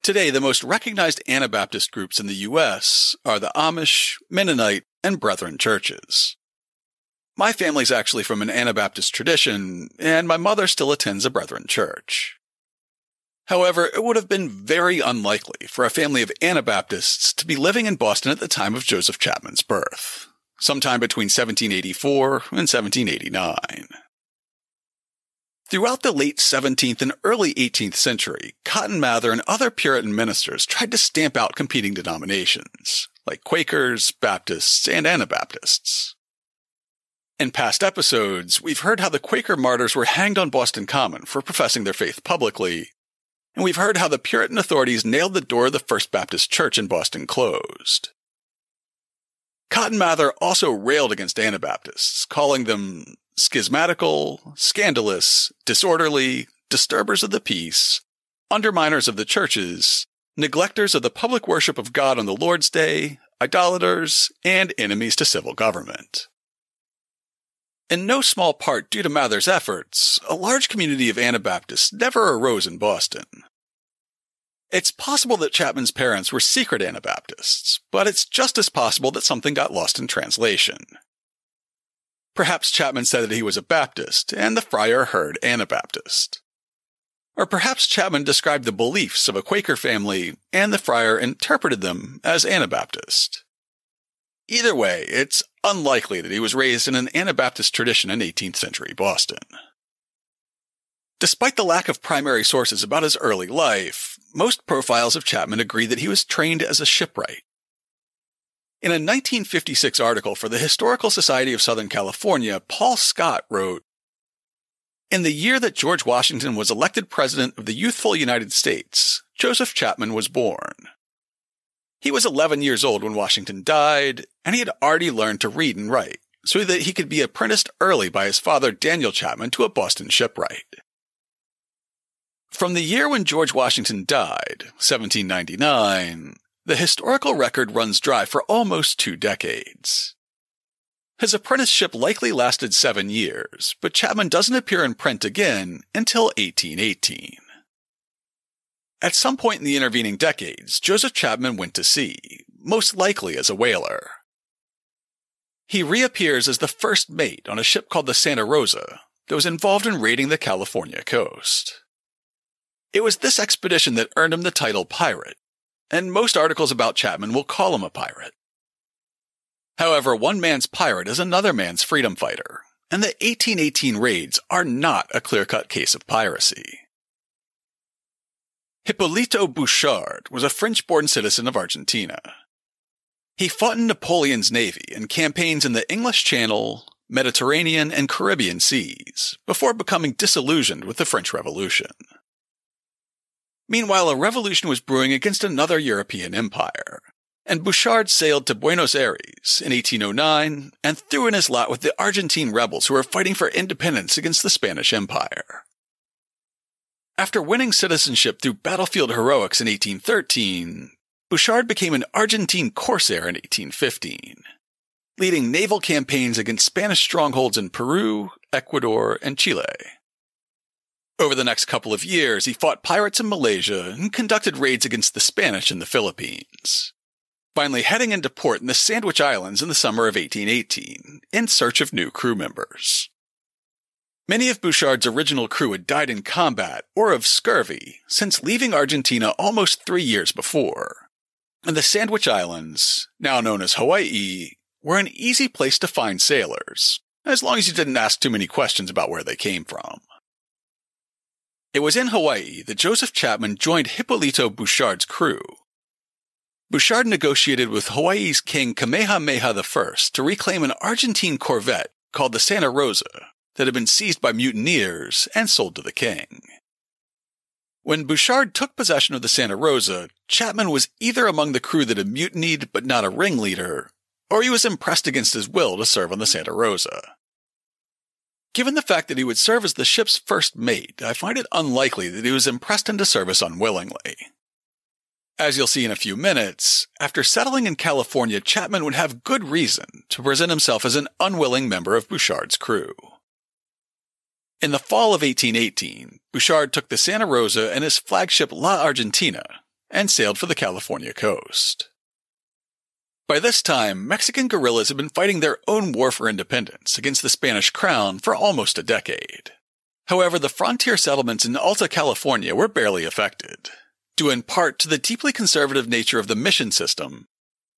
Today, the most recognized Anabaptist groups in the U.S. are the Amish, Mennonite, and Brethren churches. My family's actually from an Anabaptist tradition, and my mother still attends a Brethren church. However, it would have been very unlikely for a family of Anabaptists to be living in Boston at the time of Joseph Chapman's birth, sometime between 1784 and 1789. Throughout the late 17th and early 18th century, Cotton Mather and other Puritan ministers tried to stamp out competing denominations, like Quakers, Baptists, and Anabaptists. In past episodes, we've heard how the Quaker martyrs were hanged on Boston Common for professing their faith publicly, and we've heard how the Puritan authorities nailed the door of the First Baptist Church in Boston closed. Cotton Mather also railed against Anabaptists, calling them schismatical, scandalous, disorderly, disturbers of the peace, underminers of the churches, neglectors of the public worship of God on the Lord's Day, idolaters, and enemies to civil government. In no small part due to Mather's efforts, a large community of Anabaptists never arose in Boston. It's possible that Chapman's parents were secret Anabaptists, but it's just as possible that something got lost in translation. Perhaps Chapman said that he was a Baptist, and the friar heard Anabaptist. Or perhaps Chapman described the beliefs of a Quaker family, and the friar interpreted them as Anabaptist. Either way, it's unlikely that he was raised in an Anabaptist tradition in 18th century Boston. Despite the lack of primary sources about his early life, most profiles of Chapman agree that he was trained as a shipwright. In a 1956 article for the Historical Society of Southern California, Paul Scott wrote, "In the year that George Washington was elected President of the youthful United States, Joseph Chapman was born. He was 11 years old when Washington died, and he had already learned to read and write, so that he could be apprenticed early by his father Daniel Chapman to a Boston shipwright. From the year when George Washington died, 1799, the historical record runs dry for almost 2 decades. His apprenticeship likely lasted 7 years, but Chapman doesn't appear in print again until 1818. At some point in the intervening decades, Joseph Chapman went to sea, most likely as a whaler. He reappears as the first mate on a ship called the Santa Rosa that was involved in raiding the California coast. It was this expedition that earned him the title pirate, and most articles about Chapman will call him a pirate. However, one man's pirate is another man's freedom fighter, and the 1818 raids are not a clear-cut case of piracy. Hipólito Bouchard was a French-born citizen of Argentina. He fought in Napoleon's navy and campaigns in the English Channel, Mediterranean, and Caribbean seas, before becoming disillusioned with the French Revolution. Meanwhile, a revolution was brewing against another European empire, and Bouchard sailed to Buenos Aires in 1809 and threw in his lot with the Argentine rebels who were fighting for independence against the Spanish Empire. After winning citizenship through battlefield heroics in 1813, Bouchard became an Argentine corsair in 1815, leading naval campaigns against Spanish strongholds in Peru, Ecuador, and Chile. Over the next couple of years, he fought pirates in Malaysia and conducted raids against the Spanish in the Philippines, finally heading into port in the Sandwich Islands in the summer of 1818, in search of new crew members. Many of Bouchard's original crew had died in combat or of scurvy since leaving Argentina almost 3 years before, and the Sandwich Islands, now known as Hawaii, were an easy place to find sailors, as long as you didn't ask too many questions about where they came from. It was in Hawaii that Joseph Chapman joined Hipólito Bouchard's crew. Bouchard negotiated with Hawaii's King Kamehameha I to reclaim an Argentine corvette called the Santa Rosa that had been seized by mutineers and sold to the king. When Bouchard took possession of the Santa Rosa, Chapman was either among the crew that had mutinied but not a ringleader, or he was impressed against his will to serve on the Santa Rosa. Given the fact that he would serve as the ship's first mate, I find it unlikely that he was impressed into service unwillingly. As you'll see in a few minutes, after settling in California, Chapman would have good reason to present himself as an unwilling member of Bouchard's crew. In the fall of 1818, Bouchard took the Santa Rosa and his flagship La Argentina and sailed for the California coast. By this time, Mexican guerrillas had been fighting their own war for independence against the Spanish crown for almost a decade. However, the frontier settlements in Alta California were barely affected, due in part to the deeply conservative nature of the mission system,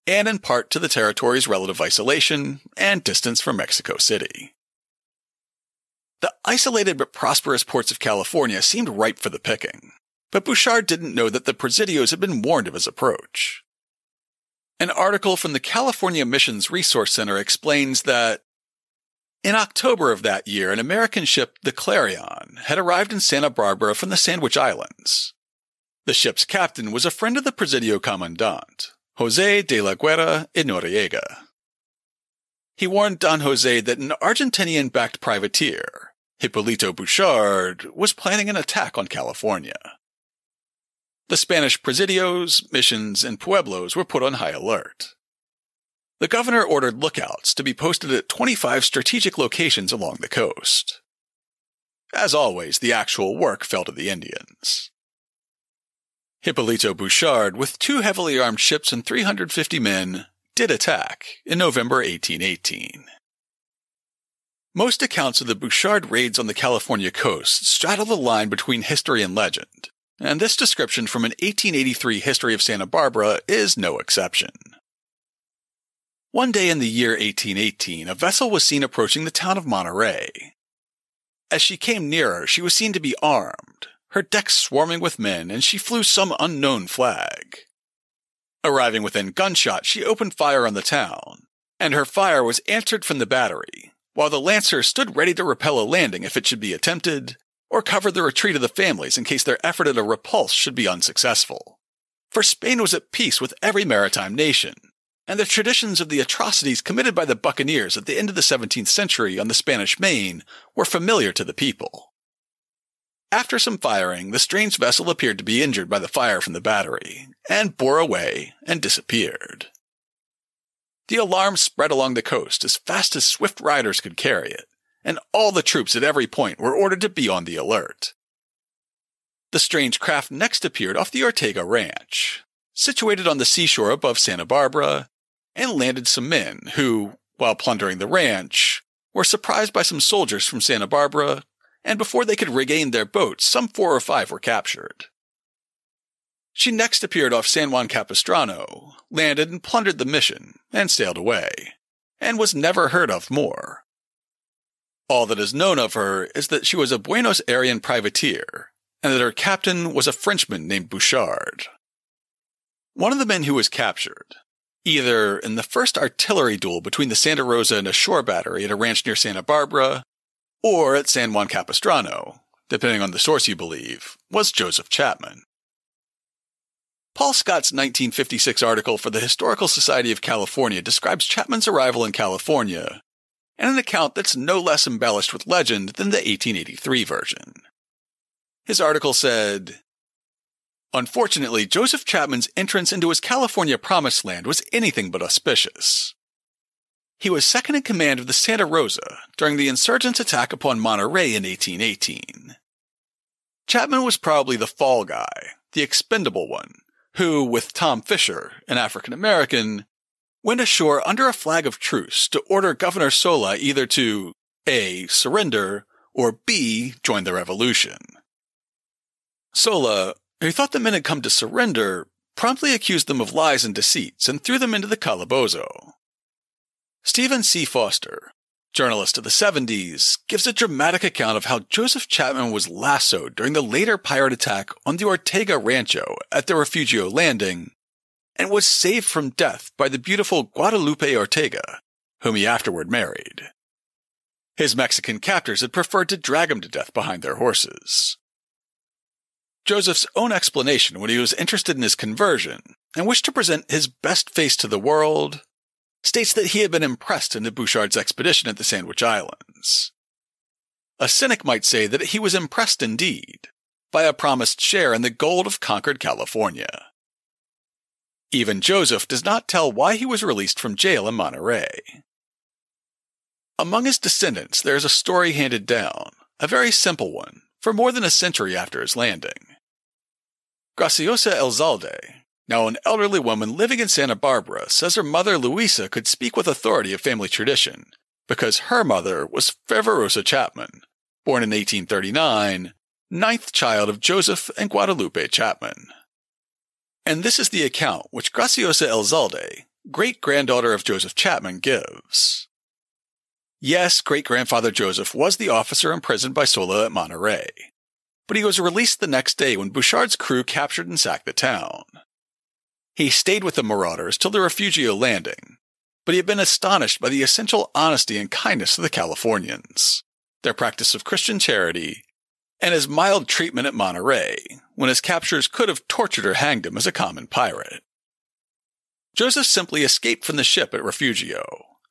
and in part to the territory's relative isolation and distance from Mexico City. The isolated but prosperous ports of California seemed ripe for the picking, but Bouchard didn't know that the Presidios had been warned of his approach. An article from the California Missions Resource Center explains that in October of that year, an American ship, the Clarion, had arrived in Santa Barbara from the Sandwich Islands. The ship's captain was a friend of the Presidio Commandant, José de la Guerra y Noriega. He warned Don José that an Argentinian-backed privateer, Hipólito Bouchard, was planning an attack on California. The Spanish presidios, missions, and pueblos were put on high alert. The governor ordered lookouts to be posted at 25 strategic locations along the coast. As always, the actual work fell to the Indians. Hipólito Bouchard, with 2 heavily armed ships and 350 men, did attack in November 1818. Most accounts of the Bouchard raids on the California coast straddle the line between history and legend, and this description from an 1883 history of Santa Barbara is no exception. One day in the year 1818, a vessel was seen approaching the town of Monterey. As she came nearer, she was seen to be armed, her decks swarming with men, and she flew some unknown flag. Arriving within gunshot, she opened fire on the town, and her fire was answered from the battery, while the lancers stood ready to repel a landing if it should be attempted, or cover the retreat of the families in case their effort at a repulse should be unsuccessful. For Spain was at peace with every maritime nation, and the traditions of the atrocities committed by the buccaneers at the end of the 17th century on the Spanish Main were familiar to the people. After some firing, the strange vessel appeared to be injured by the fire from the battery, and bore away and disappeared. The alarm spread along the coast as fast as swift riders could carry it, and all the troops at every point were ordered to be on the alert. The strange craft next appeared off the Ortega Ranch, situated on the seashore above Santa Barbara, and landed some men who, while plundering the ranch, were surprised by some soldiers from Santa Barbara, and before they could regain their boats, some 4 or 5 were captured. She next appeared off San Juan Capistrano, landed and plundered the mission, and sailed away, and was never heard of more. All that is known of her is that she was a Buenos Aires privateer, and that her captain was a Frenchman named Bouchard. One of the men who was captured, either in the first artillery duel between the Santa Rosa and a shore battery at a ranch near Santa Barbara, or at San Juan Capistrano, depending on the source you believe, was Joseph Chapman. Paul Scott's 1956 article for the Historical Society of California describes Chapman's arrival in California, and an account that's no less embellished with legend than the 1883 version. His article said, "Unfortunately, Joseph Chapman's entrance into his California promised land was anything but auspicious. He was second in command of the Santa Rosa during the insurgents' attack upon Monterey in 1818. Chapman was probably the fall guy, the expendable one, who, with Tom Fisher, an African-American, went ashore under a flag of truce to order Governor Sola either to A. surrender, or B. join the revolution. Sola, who thought the men had come to surrender, promptly accused them of lies and deceits and threw them into the calabozo. Stephen C. Foster, journalist of the 70s, gives a dramatic account of how Joseph Chapman was lassoed during the later pirate attack on the Ortega Rancho at the Refugio Landing, and was saved from death by the beautiful Guadalupe Ortega, whom he afterward married. His Mexican captors had preferred to drag him to death behind their horses. Joseph's own explanation when he was interested in his conversion and wished to present his best face to the world states that he had been impressed in the Bouchard's expedition at the Sandwich Islands. A cynic might say that he was impressed indeed by a promised share in the gold of conquered California. Even Joseph does not tell why he was released from jail in Monterey. Among his descendants, there is a story handed down, a very simple one, for more than a century after his landing. Graciosa Elzalde, now an elderly woman living in Santa Barbara, says her mother Luisa could speak with authority of family tradition because her mother was Fervorosa Chapman, born in 1839, ninth child of Joseph and Guadalupe Chapman. And this is the account which Graciosa Elzalde, great-granddaughter of Joseph Chapman, gives. Yes, great-grandfather Joseph was the officer imprisoned by Sola at Monterey, but he was released the next day when Bouchard's crew captured and sacked the town. He stayed with the marauders till the Refugio landing, but he had been astonished by the essential honesty and kindness of the Californians, their practice of Christian charity, and his mild treatment at Monterey, when his captors could have tortured or hanged him as a common pirate. Joseph simply escaped from the ship at Refugio,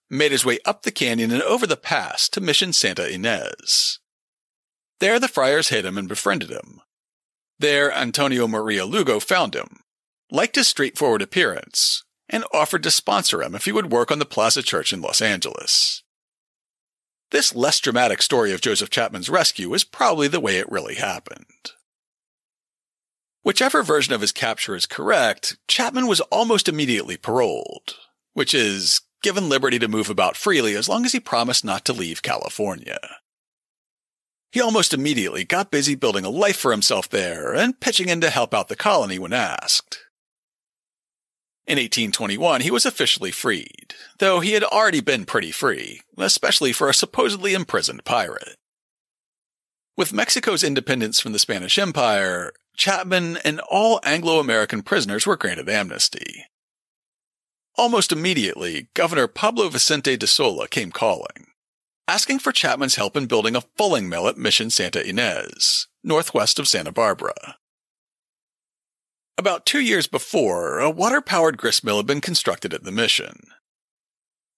made his way up the canyon and over the pass to Mission Santa Ynez. There the friars hid him and befriended him. There Antonio Maria Lugo found him, liked his straightforward appearance, and offered to sponsor him if he would work on the Plaza Church in Los Angeles. This less dramatic story of Joseph Chapman's rescue is probably the way it really happened. Whichever version of his capture is correct, Chapman was almost immediately paroled, which is, given liberty to move about freely as long as he promised not to leave California. He almost immediately got busy building a life for himself there and pitching in to help out the colony when asked. In 1821, he was officially freed, though he had already been pretty free, especially for a supposedly imprisoned pirate. With Mexico's independence from the Spanish Empire, Chapman and all Anglo-American prisoners were granted amnesty. Almost immediately, Governor Pablo Vicente de Sola came calling, asking for Chapman's help in building a fulling mill at Mission Santa Ynez, northwest of Santa Barbara. About 2 years before, a water-powered gristmill had been constructed at the mission.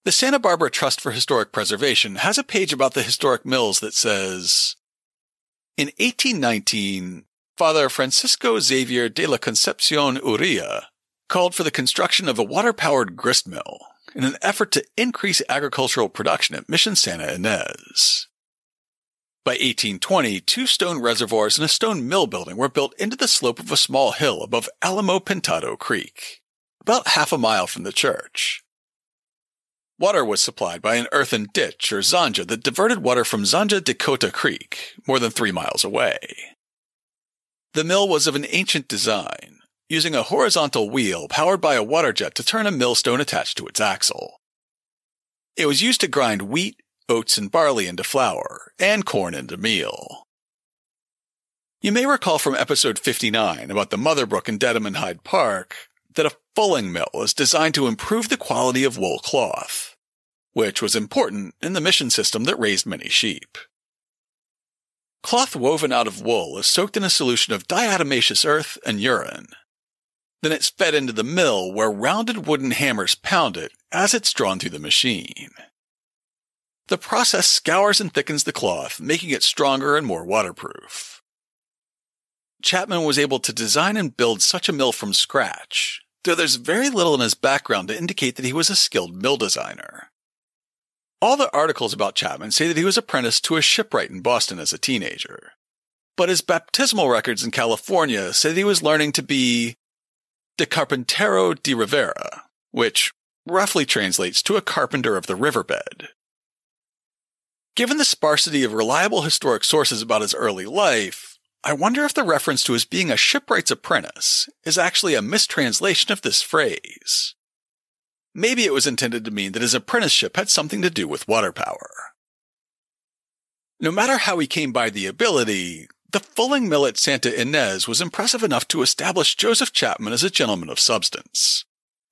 The Santa Barbara Trust for Historic Preservation has a page about the historic mills that says, in 1819, Father Francisco Xavier de la Concepcion Uria called for the construction of a water-powered gristmill in an effort to increase agricultural production at Mission Santa Ynez. By 1820, 2 stone reservoirs and a stone mill building were built into the slope of a small hill above Alamo Pintado Creek, about half a mile from the church. Water was supplied by an earthen ditch or zanja that diverted water from Zanja Dakota Creek, more than 3 miles away. The mill was of an ancient design, using a horizontal wheel powered by a water jet to turn a millstone attached to its axle. It was used to grind wheat, oats, and barley into flour, and corn into meal. You may recall from episode 59 about the Mother Brook in Dedham and Hyde Park that a fulling mill is designed to improve the quality of wool cloth, which was important in the mission system that raised many sheep. Cloth woven out of wool is soaked in a solution of diatomaceous earth and urine. Then it's fed into the mill where rounded wooden hammers pound it as it's drawn through the machine. The process scours and thickens the cloth, making it stronger and more waterproof. Chapman was able to design and build such a mill from scratch, though there's very little in his background to indicate that he was a skilled mill designer. All the articles about Chapman say that he was apprenticed to a shipwright in Boston as a teenager, but his baptismal records in California say that he was learning to be de carpintero de rivera, which roughly translates to a carpenter of the riverbed. Given the sparsity of reliable historic sources about his early life, I wonder if the reference to his being a shipwright's apprentice is actually a mistranslation of this phrase. Maybe it was intended to mean that his apprenticeship had something to do with water power. No matter how he came by the ability, the fulling mill at Santa Ynez was impressive enough to establish Joseph Chapman as a gentleman of substance,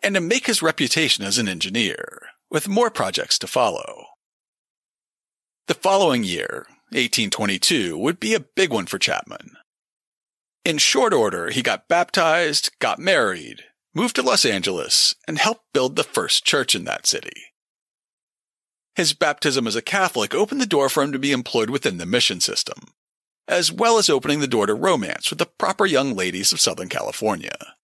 and to make his reputation as an engineer, with more projects to follow. The following year, 1822, would be a big one for Chapman. In short order, he got baptized, got married, moved to Los Angeles, and helped build the first church in that city. His baptism as a Catholic opened the door for him to be employed within the mission system, as well as opening the door to romance with the proper young ladies of Southern California.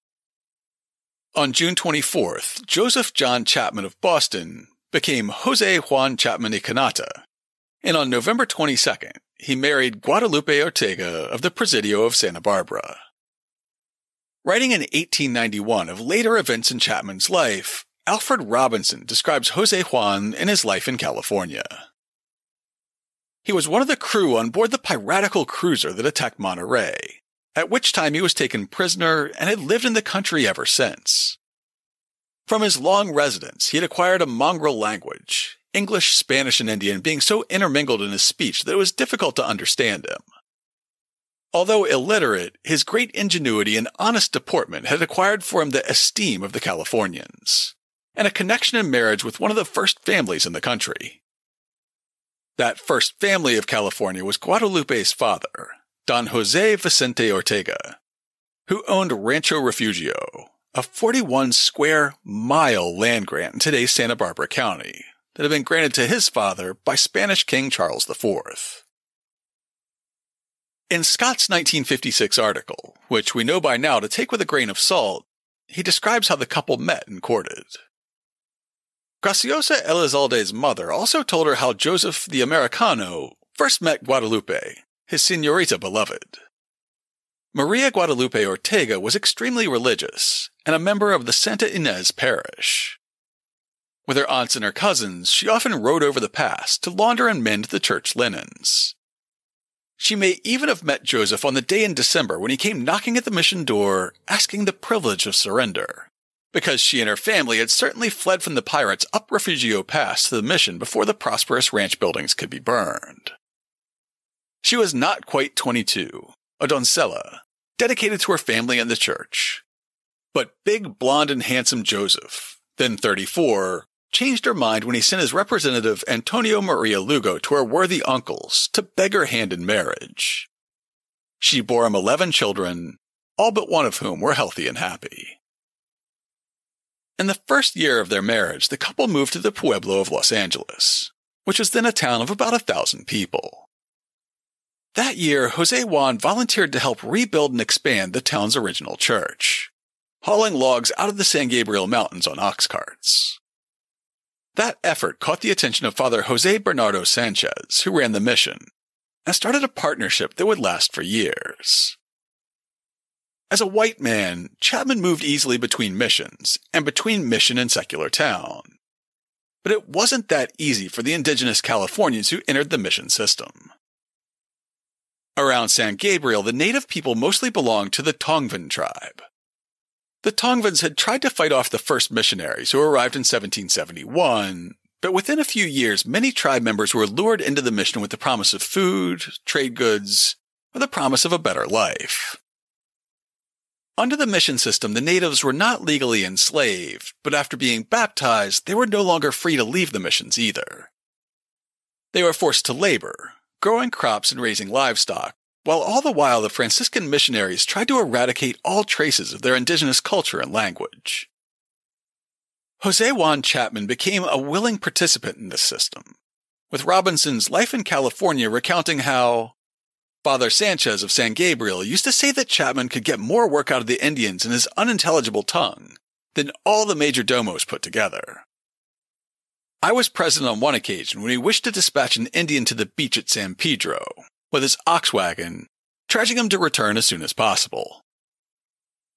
On June 24th, Joseph John Chapman of Boston became Jose Juan Chapman y Canata, and on November 22nd, he married Guadalupe Ortega of the Presidio of Santa Barbara. Writing in 1891 of later events in Chapman's life, Alfred Robinson describes Jose Juan and his life in California. He was one of the crew on board the piratical cruiser that attacked Monterey, at which time he was taken prisoner and had lived in the country ever since. From his long residence, he had acquired a mongrel language, English, Spanish, and Indian being so intermingled in his speech that it was difficult to understand him. Although illiterate, his great ingenuity and honest deportment had acquired for him the esteem of the Californians, and a connection in marriage with one of the first families in the country. That first family of California was Guadalupe's father, Don Jose Vicente Ortega, who owned Rancho Refugio, a 41-square-mile land grant in today's Santa Barbara County that had been granted to his father by Spanish King Charles IV. In Scott's 1956 article, which we know by now to take with a grain of salt, he describes how the couple met and courted. Graciosa Elizalde's mother also told her how Joseph the Americano first met Guadalupe, his señorita beloved. Maria Guadalupe Ortega was extremely religious and a member of the Santa Ynez parish. With her aunts and her cousins, she often rode over the pass to launder and mend the church linens. She may even have met Joseph on the day in December when he came knocking at the mission door, asking the privilege of surrender, because she and her family had certainly fled from the pirates up Refugio Pass to the mission before the prosperous ranch buildings could be burned. She was not quite 22, a doncella, dedicated to her family and the church. But big, blonde, and handsome Joseph, then 34, changed her mind when he sent his representative Antonio Maria Lugo to her worthy uncles to beg her hand in marriage. She bore him 11 children, all but one of whom were healthy and happy. In the first year of their marriage, the couple moved to the pueblo of Los Angeles, which was then a town of about 1,000 people. That year, Jose Juan volunteered to help rebuild and expand the town's original church, hauling logs out of the San Gabriel Mountains on ox carts. That effort caught the attention of Father Jose Bernardo Sanchez, who ran the mission, and started a partnership that would last for years. As a white man, Chapman moved easily between missions, and between mission and secular town. But it wasn't that easy for the indigenous Californians who entered the mission system. Around San Gabriel, the native people mostly belonged to the Tongvan tribe. The Tongvans had tried to fight off the first missionaries who arrived in 1771, but within a few years many tribe members were lured into the mission with the promise of food, trade goods, or the promise of a better life. Under the mission system, the natives were not legally enslaved, but after being baptized, they were no longer free to leave the missions either. They were forced to labor, growing crops and raising livestock, while all the while the Franciscan missionaries tried to eradicate all traces of their indigenous culture and language. Jose Juan Chapman became a willing participant in this system, with Robinson's Life in California recounting how Father Sanchez of San Gabriel used to say that Chapman could get more work out of the Indians in his unintelligible tongue than all the major domos put together. I was present on one occasion when he wished to dispatch an Indian to the beach at San Pedro with his ox wagon, charging him to return as soon as possible.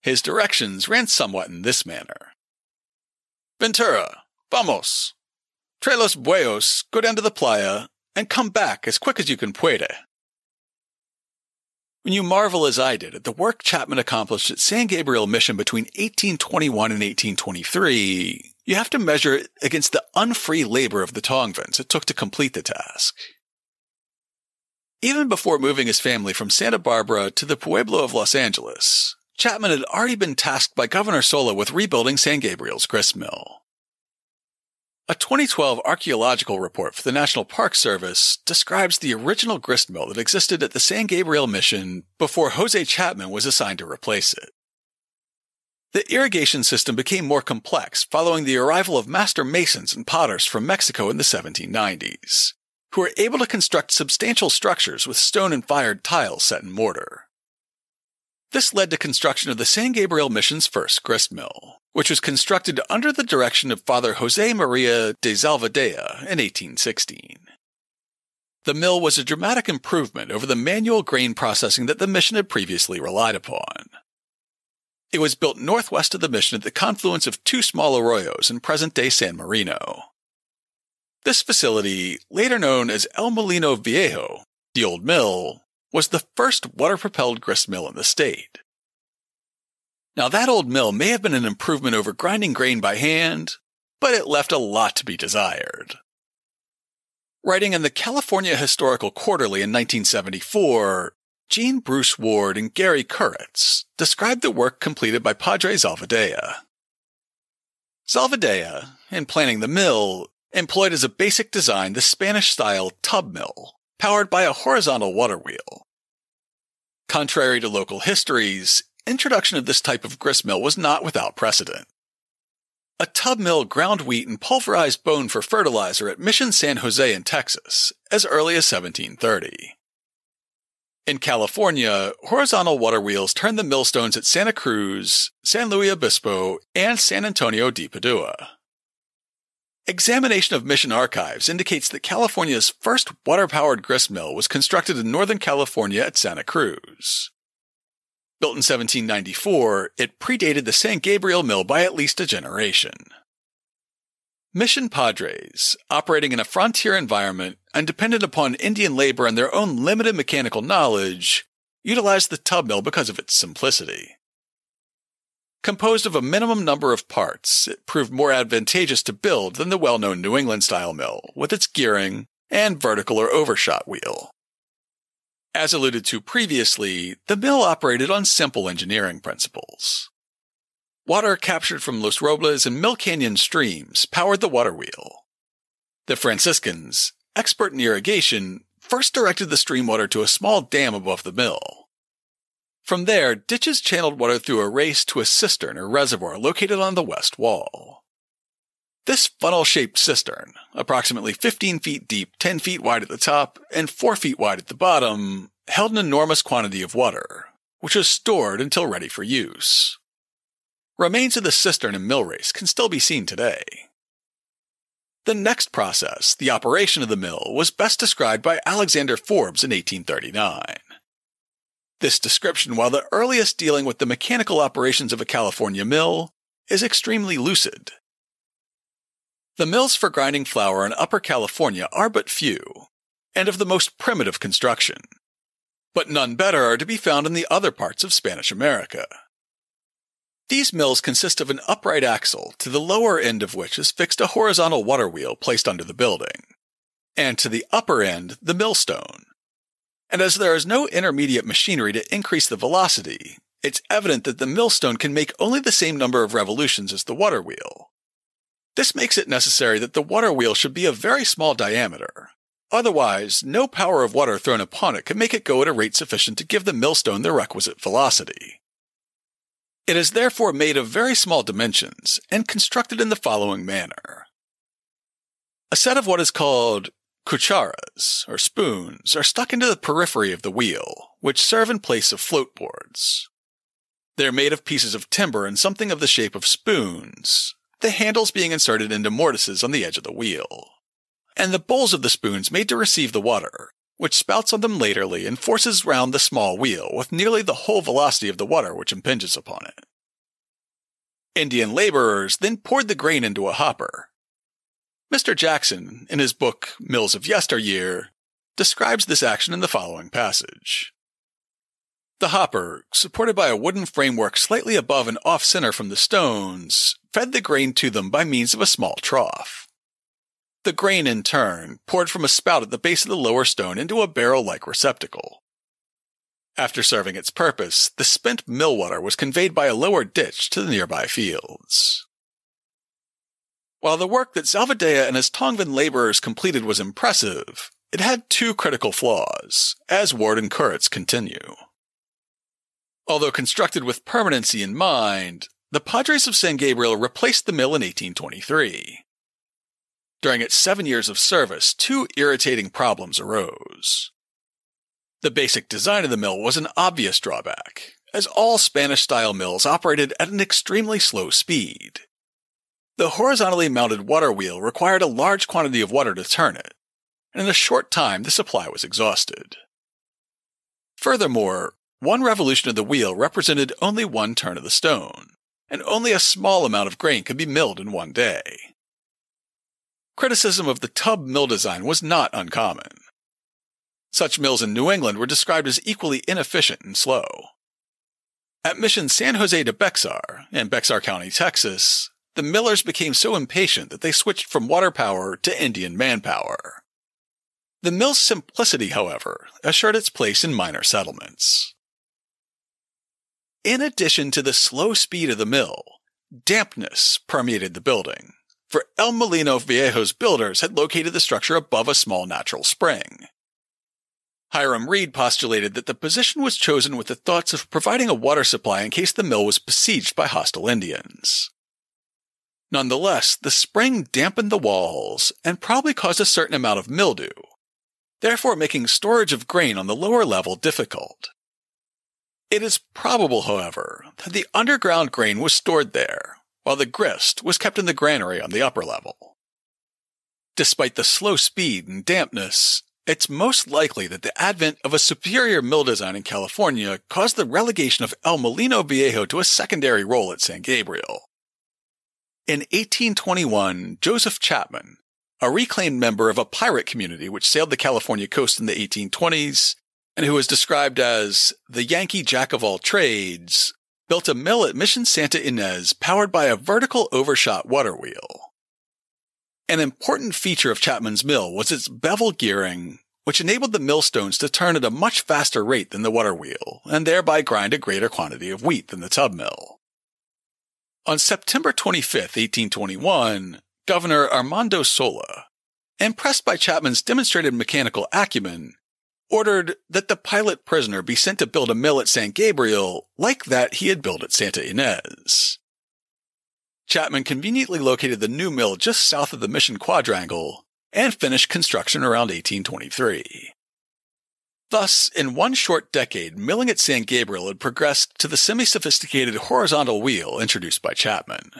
His directions ran somewhat in this manner. Ventura, vamos. Trae los bueyos, go down to the playa, and come back as quick as you can puede. When you marvel as I did at the work Chapman accomplished at San Gabriel Mission between 1821 and 1823, you have to measure it against the unfree labor of the Tongvans it took to complete the task. Even before moving his family from Santa Barbara to the pueblo of Los Angeles, Chapman had already been tasked by Governor Sola with rebuilding San Gabriel's grist mill. A 2012 archaeological report for the National Park Service describes the original grist mill that existed at the San Gabriel Mission before Jose Chapman was assigned to replace it. The irrigation system became more complex following the arrival of master masons and potters from Mexico in the 1790s, who were able to construct substantial structures with stone and fired tiles set in mortar. This led to construction of the San Gabriel Mission's first grist mill, which was constructed under the direction of Father Jose Maria de Zalvadea in 1816. The mill was a dramatic improvement over the manual grain processing that the mission had previously relied upon. It was built northwest of the mission at the confluence of two small arroyos in present-day San Marino. This facility, later known as El Molino Viejo, the Old Mill, was the first water-propelled grist mill in the state. Now that old mill may have been an improvement over grinding grain by hand, but it left a lot to be desired. Writing in the California Historical Quarterly in 1974, Jean Bruce Ward and Gary Kuritz described the work completed by Padre Zalvadea. Zalvadea, in planning the mill, employed as a basic design the Spanish-style tub mill, powered by a horizontal water wheel. Contrary to local histories, introduction of this type of grist mill was not without precedent. A tub mill ground wheat and pulverized bone for fertilizer at Mission San Jose in Texas as early as 1730. In California, horizontal water wheels turned the millstones at Santa Cruz, San Luis Obispo, and San Antonio de Padua. Examination of mission archives indicates that California's first water-powered grist mill was constructed in Northern California at Santa Cruz. Built in 1794, it predated the San Gabriel mill by at least a generation. Mission padres, operating in a frontier environment and dependent upon Indian labor and their own limited mechanical knowledge, utilized the tub mill because of its simplicity. Composed of a minimum number of parts, it proved more advantageous to build than the well-known New England-style mill, with its gearing and vertical or overshot wheel. As alluded to previously, the mill operated on simple engineering principles. Water captured from Los Robles and Mill Canyon streams powered the water wheel. The Franciscans, expert in irrigation, first directed the stream water to a small dam above the mill. From there, ditches channeled water through a race to a cistern or reservoir located on the west wall. This funnel-shaped cistern, approximately 15 feet deep, 10 feet wide at the top, and 4 feet wide at the bottom, held an enormous quantity of water, which was stored until ready for use. Remains of the cistern and mill race can still be seen today. The next process, the operation of the mill, was best described by Alexander Forbes in 1839. This description, while the earliest dealing with the mechanical operations of a California mill, is extremely lucid. The mills for grinding flour in Upper California are but few, and of the most primitive construction, but none better are to be found in the other parts of Spanish America. These mills consist of an upright axle, to the lower end of which is fixed a horizontal water wheel placed under the building, and to the upper end the millstone. And as there is no intermediate machinery to increase the velocity, it's evident that the millstone can make only the same number of revolutions as the water wheel. This makes it necessary that the water wheel should be of very small diameter. Otherwise, no power of water thrown upon it can make it go at a rate sufficient to give the millstone the requisite velocity. It is therefore made of very small dimensions and constructed in the following manner. A set of what is called cucharas, or spoons, are stuck into the periphery of the wheel, which serve in place of float boards. They are made of pieces of timber and something of the shape of spoons, the handles being inserted into mortises on the edge of the wheel, and the bowls of the spoons made to receive the water, which spouts on them laterally and forces round the small wheel with nearly the whole velocity of the water which impinges upon it. Indian laborers then poured the grain into a hopper. Mr. Jackson, in his book Mills of Yesteryear, describes this action in the following passage. The hopper, supported by a wooden framework slightly above and off-center from the stones, fed the grain to them by means of a small trough. The grain, in turn, poured from a spout at the base of the lower stone into a barrel-like receptacle. After serving its purpose, the spent mill water was conveyed by a lower ditch to the nearby fields. While the work that Zalvadea and his Tongvan laborers completed was impressive, it had two critical flaws, as Ward and Kuritz continue. Although constructed with permanency in mind, the Padres of San Gabriel replaced the mill in 1823. During its 7 years of service, two irritating problems arose. The basic design of the mill was an obvious drawback, as all Spanish-style mills operated at an extremely slow speed. The horizontally mounted water wheel required a large quantity of water to turn it, and in a short time the supply was exhausted. Furthermore, one revolution of the wheel represented only one turn of the stone, and only a small amount of grain could be milled in one day. Criticism of the tub mill design was not uncommon. Such mills in New England were described as equally inefficient and slow. At Mission San Jose de Bexar, in Bexar County, Texas, the millers became so impatient that they switched from water power to Indian manpower. The mill's simplicity, however, assured its place in minor settlements. In addition to the slow speed of the mill, dampness permeated the building, for El Molino Viejo's builders had located the structure above a small natural spring. Hiram Reed postulated that the position was chosen with the thoughts of providing a water supply in case the mill was besieged by hostile Indians. Nonetheless, the spring dampened the walls and probably caused a certain amount of mildew, therefore making storage of grain on the lower level difficult. It is probable, however, that the underground grain was stored there, while the grist was kept in the granary on the upper level. Despite the slow speed and dampness, it's most likely that the advent of a superior mill design in California caused the relegation of El Molino Viejo to a secondary role at San Gabriel. In 1821, Joseph Chapman, a reclaimed member of a pirate community which sailed the California coast in the 1820s, and who was described as the Yankee jack-of-all-trades, built a mill at Mission Santa Ynez powered by a vertical overshot water wheel. An important feature of Chapman's mill was its bevel gearing, which enabled the millstones to turn at a much faster rate than the water wheel, and thereby grind a greater quantity of wheat than the tub mill. On September 25, 1821, Governor Armando Sola, impressed by Chapman's demonstrated mechanical acumen, ordered that the pilot prisoner be sent to build a mill at San Gabriel like that he had built at Santa Ynez. Chapman conveniently located the new mill just south of the Mission Quadrangle and finished construction around 1823. Thus, in one short decade, milling at San Gabriel had progressed to the semi-sophisticated horizontal wheel introduced by Chapman.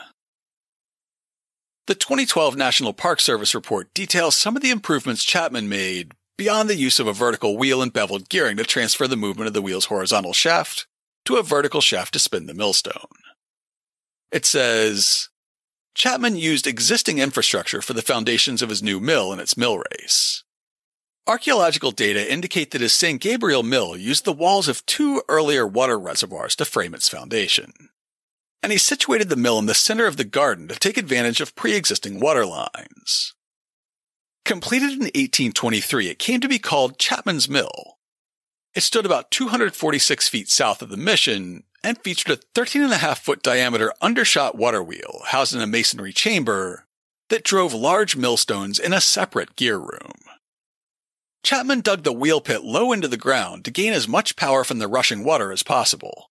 The 2012 National Park Service report details some of the improvements Chapman made beyond the use of a vertical wheel and beveled gearing to transfer the movement of the wheel's horizontal shaft to a vertical shaft to spin the millstone. It says, Chapman used existing infrastructure for the foundations of his new mill in its mill race. Archaeological data indicate that his San Gabriel mill used the walls of two earlier water reservoirs to frame its foundation, and he situated the mill in the center of the garden to take advantage of pre-existing water lines. Completed in 1823, it came to be called Chapman's Mill. It stood about 246 feet south of the Mission and featured a 13.5-foot diameter undershot water wheel housed in a masonry chamber that drove large millstones in a separate gear room. Chapman dug the wheel pit low into the ground to gain as much power from the rushing water as possible,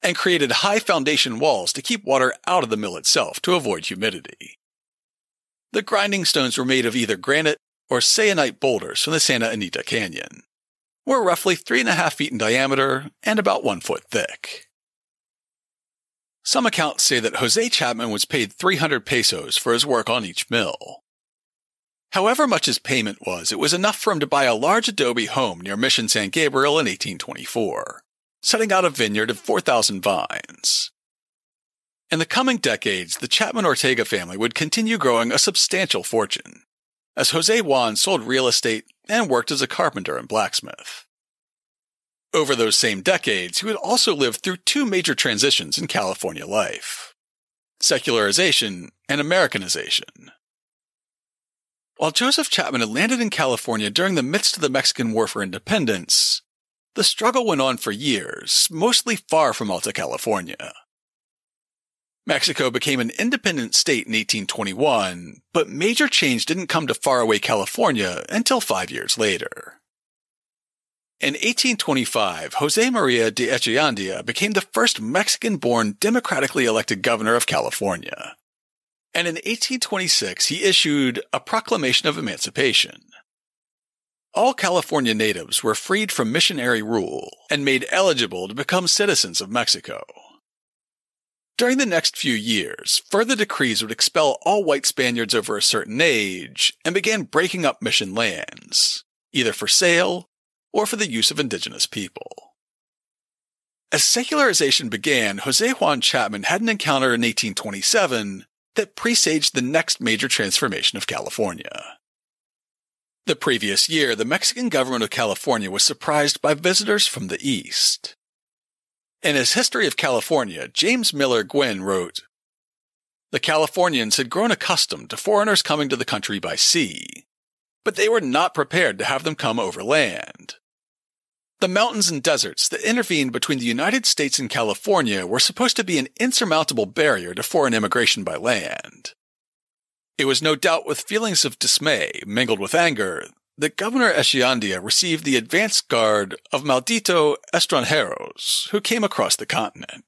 and created high foundation walls to keep water out of the mill itself to avoid humidity. The grinding stones were made of either granite or syenite boulders from the Santa Anita Canyon, were roughly 3.5 feet in diameter and about 1 foot thick. Some accounts say that Jose Chapman was paid 300 pesos for his work on each mill. However much his payment was, it was enough for him to buy a large adobe home near Mission San Gabriel in 1824, setting out a vineyard of 4,000 vines. In the coming decades, the Chapman-Ortega family would continue growing a substantial fortune, as Jose Juan sold real estate and worked as a carpenter and blacksmith. Over those same decades, he would also live through two major transitions in California life: secularization and Americanization. While Joseph Chapman had landed in California during the midst of the Mexican War for Independence, the struggle went on for years, mostly far from Alta California. Mexico became an independent state in 1821, but major change didn't come to faraway California until 5 years later. In 1825, José María de Echeandía became the first Mexican-born democratically elected governor of California. And in 1826, he issued a Proclamation of Emancipation. All California natives were freed from missionary rule and made eligible to become citizens of Mexico. During the next few years, further decrees would expel all white Spaniards over a certain age and began breaking up mission lands, either for sale or for the use of indigenous people. As secularization began, José Juan Chapman had an encounter in 1827 that presaged the next major transformation of California. The previous year, the Mexican government of California was surprised by visitors from the East. In his History of California, James Miller Gwynn wrote, "The Californians had grown accustomed to foreigners coming to the country by sea, but they were not prepared to have them come over land. The mountains and deserts that intervened between the United States and California were supposed to be an insurmountable barrier to foreign immigration by land. It was no doubt with feelings of dismay, mingled with anger, that Governor Echeandía received the advance guard of maldito extranjeros who came across the continent.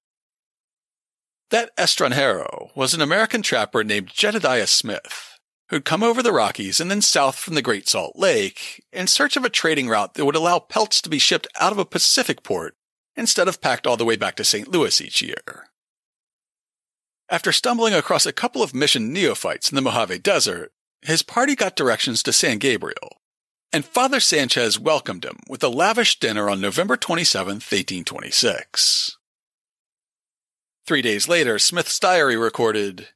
That extranjero was an American trapper named Jedediah Smith, who'd come over the Rockies and then south from the Great Salt Lake in search of a trading route that would allow pelts to be shipped out of a Pacific port instead of packed all the way back to St. Louis each year. After stumbling across a couple of mission neophytes in the Mojave Desert, his party got directions to San Gabriel, and Father Sanchez welcomed him with a lavish dinner on November 27, 1826. 3 days later, Smith's diary recorded,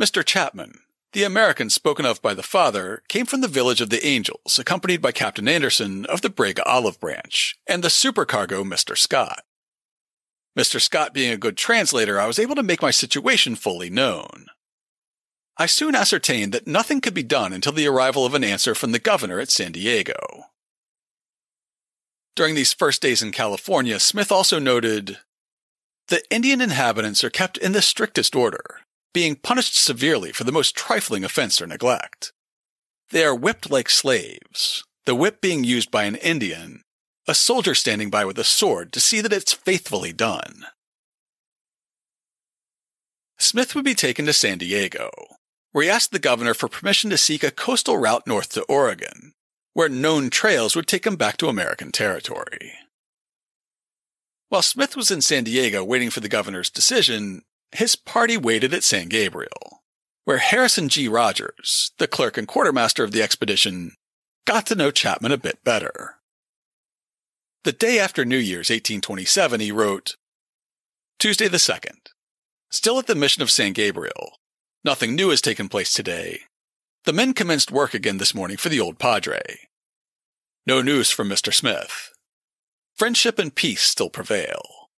"Mr. Chapman, the American spoken of by the father, came from the village of the Angels, accompanied by Captain Anderson of the brig Olive Branch, and the supercargo Mr. Scott. Mr. Scott being a good translator, I was able to make my situation fully known. I soon ascertained that nothing could be done until the arrival of an answer from the governor at San Diego." During these first days in California, Smith also noted, "The Indian inhabitants are kept in the strictest order, being punished severely for the most trifling offense or neglect. They are whipped like slaves, the whip being used by an Indian, a soldier standing by with a sword to see that it's faithfully done." Smith would be taken to San Diego, where he asked the governor for permission to seek a coastal route north to Oregon, where known trails would take him back to American territory. While Smith was in San Diego waiting for the governor's decision, his party waited at San Gabriel, where Harrison G. Rogers, the clerk and quartermaster of the expedition, got to know Chapman a bit better. The day after New Year's 1827, he wrote, "Tuesday the 2nd. Still at the mission of San Gabriel. Nothing new has taken place today. The men commenced work again this morning for the old padre. No news from Mr. Smith. Friendship and peace still prevail.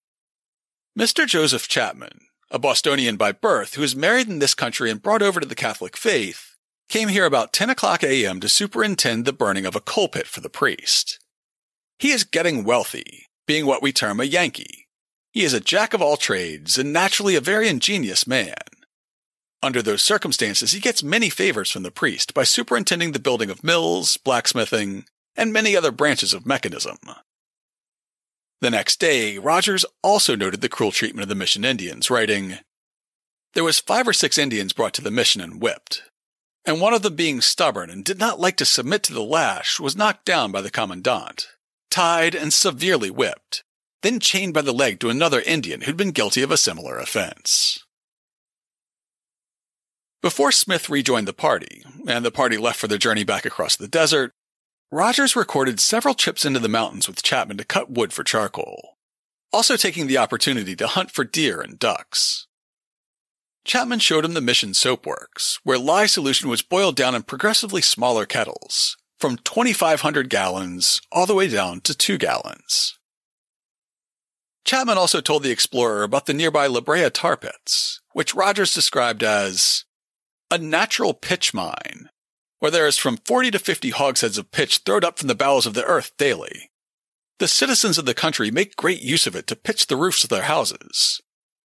Mr. Joseph Chapman, a Bostonian by birth who is married in this country and brought over to the Catholic faith, came here about 10 o'clock a.m. to superintend the burning of a coal pit for the priest. He is getting wealthy, being what we term a Yankee. He is a jack of all trades and naturally a very ingenious man. Under those circumstances, he gets many favors from the priest by superintending the building of mills, blacksmithing, and many other branches of mechanism." The next day, Rogers also noted the cruel treatment of the mission Indians, writing, "There was 5 or 6 Indians brought to the mission and whipped, and one of them being stubborn and did not like to submit to the lash was knocked down by the commandant, tied and severely whipped, then chained by the leg to another Indian who'd been guilty of a similar offense." Before Smith rejoined the party, and the party left for their journey back across the desert, Rogers recorded several trips into the mountains with Chapman to cut wood for charcoal, also taking the opportunity to hunt for deer and ducks. Chapman showed him the mission soapworks, where lye solution was boiled down in progressively smaller kettles, from 2,500 gallons all the way down to 2 gallons. Chapman also told the explorer about the nearby La Brea tar pits, which Rogers described as a natural pitch mine, where there is from 40 to 50 hogsheads of pitch thrown up from the bowels of the earth daily. The citizens of the country make great use of it to pitch the roofs of their houses.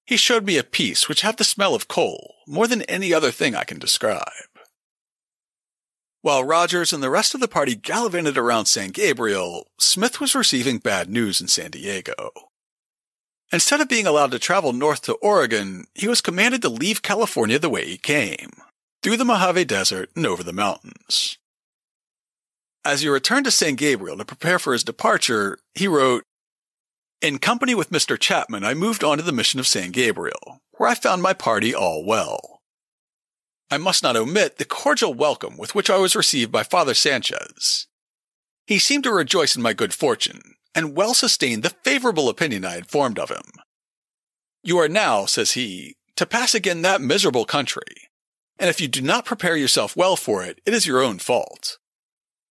He showed me a piece which had the smell of coal, more than any other thing I can describe. While Rogers and the rest of the party gallivanted around San Gabriel, Smith was receiving bad news in San Diego. Instead of being allowed to travel north to Oregon, he was commanded to leave California the way he came, through the Mojave Desert and over the mountains. As he returned to San Gabriel to prepare for his departure, he wrote, "In company with Mr. Chapman, I moved on to the mission of San Gabriel, where I found my party all well. I must not omit the cordial welcome with which I was received by Father Sanchez. He seemed to rejoice in my good fortune, and well sustained the favorable opinion I had formed of him. You are now, says he, to pass again that miserable country, and if you do not prepare yourself well for it, it is your own fault.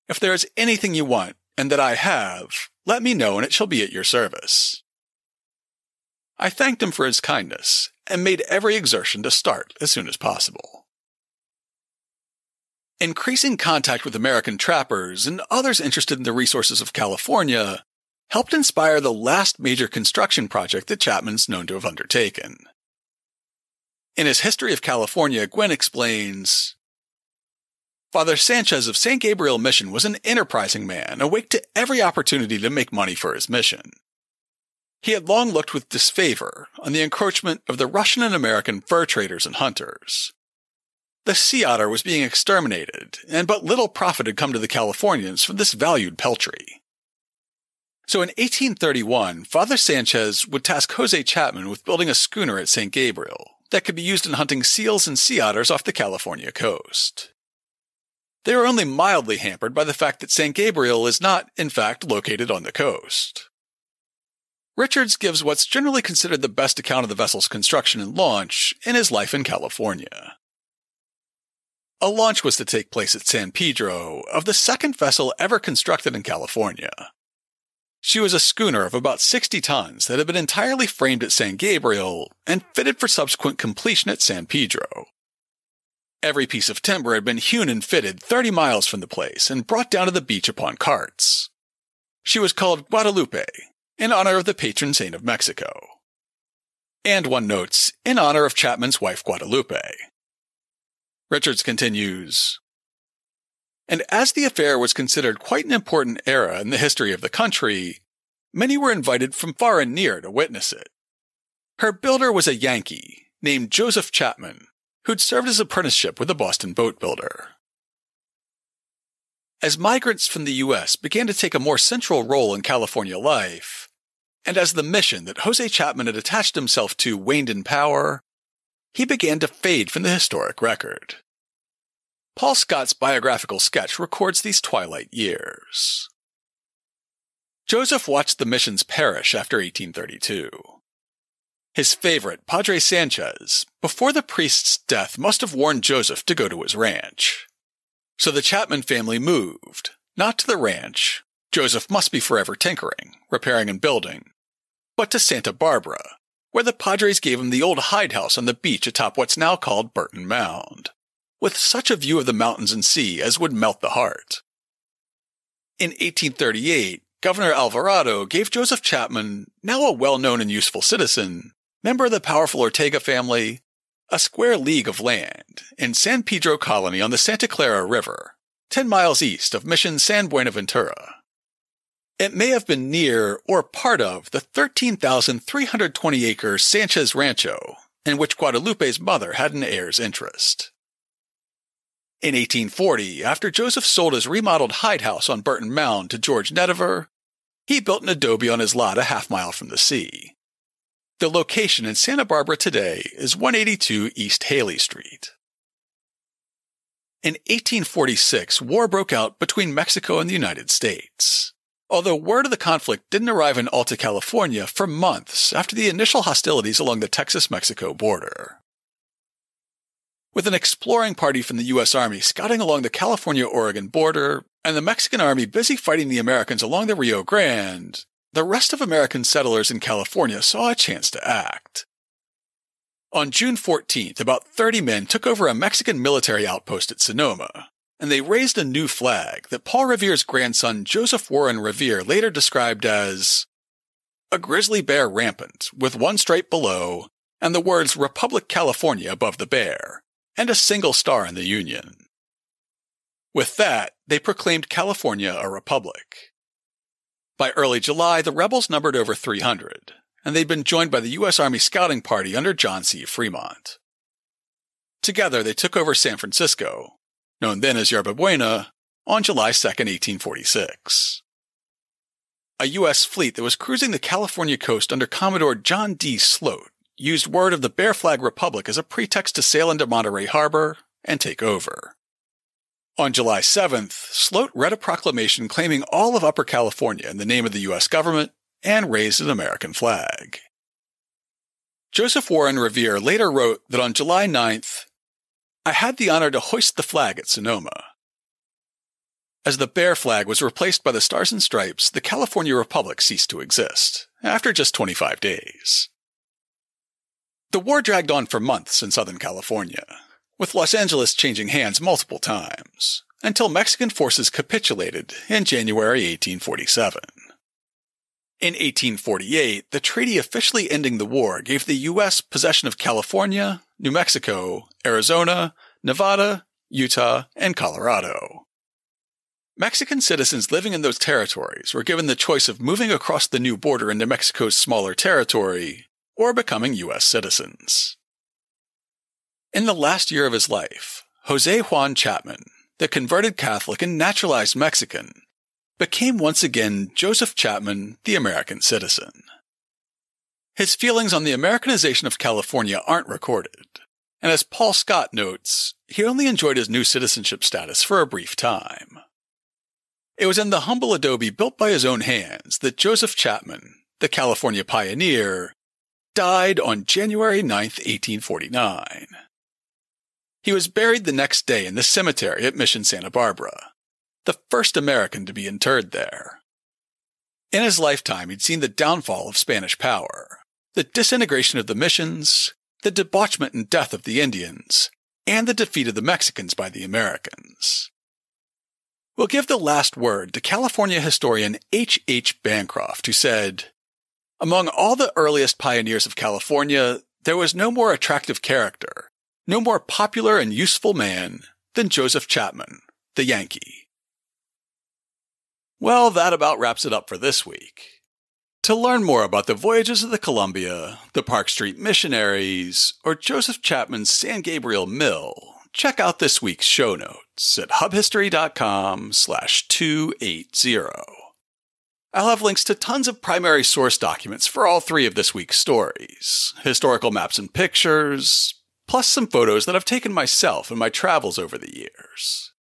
If there is anything you want, and that I have, let me know and it shall be at your service." I thanked him for his kindness, and made every exertion to start as soon as possible. Increasing contact with American trappers and others interested in the resources of California helped inspire the last major construction project that Chapman's known to have undertaken. In his History of California, Gwynn explains, "Father Sanchez of San Gabriel Mission was an enterprising man, awake to every opportunity to make money for his mission. He had long looked with disfavor on the encroachment of the Russian and American fur traders and hunters. The sea otter was being exterminated, and but little profit had come to the Californians from this valued peltry. So in 1831, Father Sanchez would task Jose Chapman with building a schooner at St. Gabriel that could be used in hunting seals and sea otters off the California coast. They were only mildly hampered by the fact that St. Gabriel is not, in fact, located on the coast." Richards gives what's generally considered the best account of the vessel's construction and launch in his life in California. A launch was to take place at San Pedro of the second vessel ever constructed in California. She was a schooner of about 60 tons that had been entirely framed at San Gabriel and fitted for subsequent completion at San Pedro. Every piece of timber had been hewn and fitted 30 miles from the place and brought down to the beach upon carts. She was called Guadalupe, in honor of the patron saint of Mexico. And one notes, in honor of Chapman's wife Guadalupe. Richards continues, "And as the affair was considered quite an important era in the history of the country, many were invited from far and near to witness it. Her builder was a Yankee named Joseph Chapman, who'd served his apprenticeship with a Boston boat builder." As migrants from the U.S. began to take a more central role in California life, and as the mission that Jose Chapman had attached himself to waned in power, he began to fade from the historic record. Paul Scott's biographical sketch records these twilight years. Joseph watched the missions perish after 1832. His favorite, Padre Sanchez, before the priest's death must have warned Joseph to go to his ranch. So the Chapman family moved, not to the ranch, Joseph must be forever tinkering, repairing and building, but to Santa Barbara, where the Padres gave him the old hide house on the beach atop what's now called Burton Mound, with such a view of the mountains and sea as would melt the heart. In 1838, Governor Alvarado gave Joseph Chapman, now a well-known and useful citizen, member of the powerful Ortega family, a square league of land in San Pedro Colony on the Santa Clara River, 10 miles east of Mission San Buenaventura. It may have been near or part of the 13,320-acre Sanchez Rancho, in which Guadalupe's mother had an heir's interest. In 1840, after Joseph sold his remodeled hide house on Burton Mound to George Nediver, he built an adobe on his lot a half-mile from the sea. The location in Santa Barbara today is 182 East Haley Street. In 1846, war broke out between Mexico and the United States, although word of the conflict didn't arrive in Alta California for months after the initial hostilities along the Texas-Mexico border. With an exploring party from the U.S. Army scouting along the California-Oregon border and the Mexican Army busy fighting the Americans along the Rio Grande, the rest of American settlers in California saw a chance to act. On June 14th, about 30 men took over a Mexican military outpost at Sonoma, and they raised a new flag that Paul Revere's grandson Joseph Warren Revere later described as a grizzly bear rampant, with one stripe below, and the words Republic California above the bear, and a single star in the Union. With that, they proclaimed California a republic. By early July, the rebels numbered over 300, and they'd been joined by the U.S. Army Scouting Party under John C. Fremont. Together, they took over San Francisco, known then as Yerba Buena, on July 2, 1846. A U.S. fleet that was cruising the California coast under Commodore John D. Sloat used word of the Bear Flag Republic as a pretext to sail into Monterey Harbor and take over. On July 7th, Sloat read a proclamation claiming all of Upper California in the name of the U.S. government and raised an American flag. Joseph Warren Revere later wrote that on July 9th, I had the honor to hoist the flag at Sonoma. As the Bear flag was replaced by the Stars and Stripes, the California Republic ceased to exist, after just 25 days. The war dragged on for months in Southern California, with Los Angeles changing hands multiple times, until Mexican forces capitulated in January 1847. In 1848, the treaty officially ending the war gave the U.S. possession of California, New Mexico, Arizona, Nevada, Utah, and Colorado. Mexican citizens living in those territories were given the choice of moving across the new border into Mexico's smaller territory or becoming U.S. citizens. In the last year of his life, Jose Juan Chapman, the converted Catholic and naturalized Mexican, became once again Joseph Chapman, the American citizen. His feelings on the Americanization of California aren't recorded, and as Paul Scott notes, he only enjoyed his new citizenship status for a brief time. It was in the humble adobe built by his own hands that Joseph Chapman, the California pioneer, died on January 9, 1849. He was buried the next day in the cemetery at Mission Santa Barbara, the first American to be interred there. In his lifetime, he'd seen the downfall of Spanish power, the disintegration of the missions, the debauchement and death of the Indians, and the defeat of the Mexicans by the Americans. We'll give the last word to California historian H. H. Bancroft, who said, among all the earliest pioneers of California, there was no more attractive character, no more popular and useful man than Joseph Chapman, the Yankee. Well, that about wraps it up for this week. To learn more about the voyages of the Columbia, the Park Street Missionaries, or Joseph Chapman's San Gabriel Mill, check out this week's show notes at hubhistory.com/280. I'll have links to tons of primary source documents for all three of this week's stories, historical maps and pictures, plus some photos that I've taken myself in my travels over the years.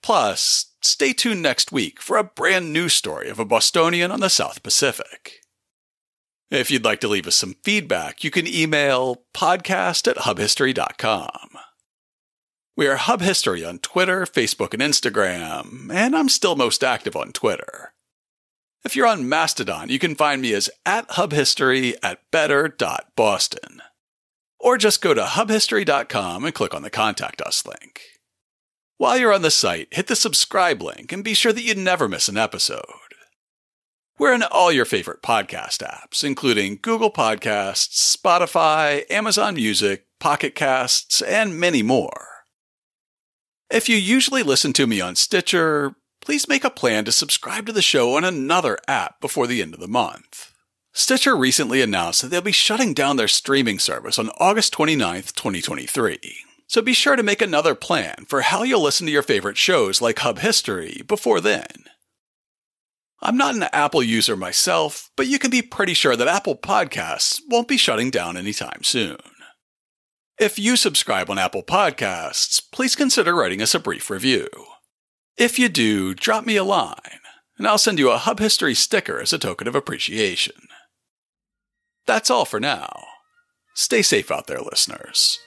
Plus, stay tuned next week for a brand new story of a Bostonian on the South Pacific. If you'd like to leave us some feedback, you can email podcast@hubhistory.com. We are Hub History on Twitter, Facebook, and Instagram, and I'm still most active on Twitter. If you're on Mastodon, you can find me as @hubhistory@better.boston. Or just go to hubhistory.com and click on the Contact Us link. While you're on the site, hit the subscribe link and be sure that you never miss an episode. We're in all your favorite podcast apps, including Google Podcasts, Spotify, Amazon Music, Pocket Casts, and many more. If you usually listen to me on Stitcher, please make a plan to subscribe to the show on another app before the end of the month. Stitcher recently announced that they'll be shutting down their streaming service on August 29th, 2023. So be sure to make another plan for how you'll listen to your favorite shows like Hub History before then. I'm not an Apple user myself, but you can be pretty sure that Apple Podcasts won't be shutting down anytime soon. If you subscribe on Apple Podcasts, please consider writing us a brief review. If you do, drop me a line, and I'll send you a Hub History sticker as a token of appreciation. That's all for now. Stay safe out there, listeners.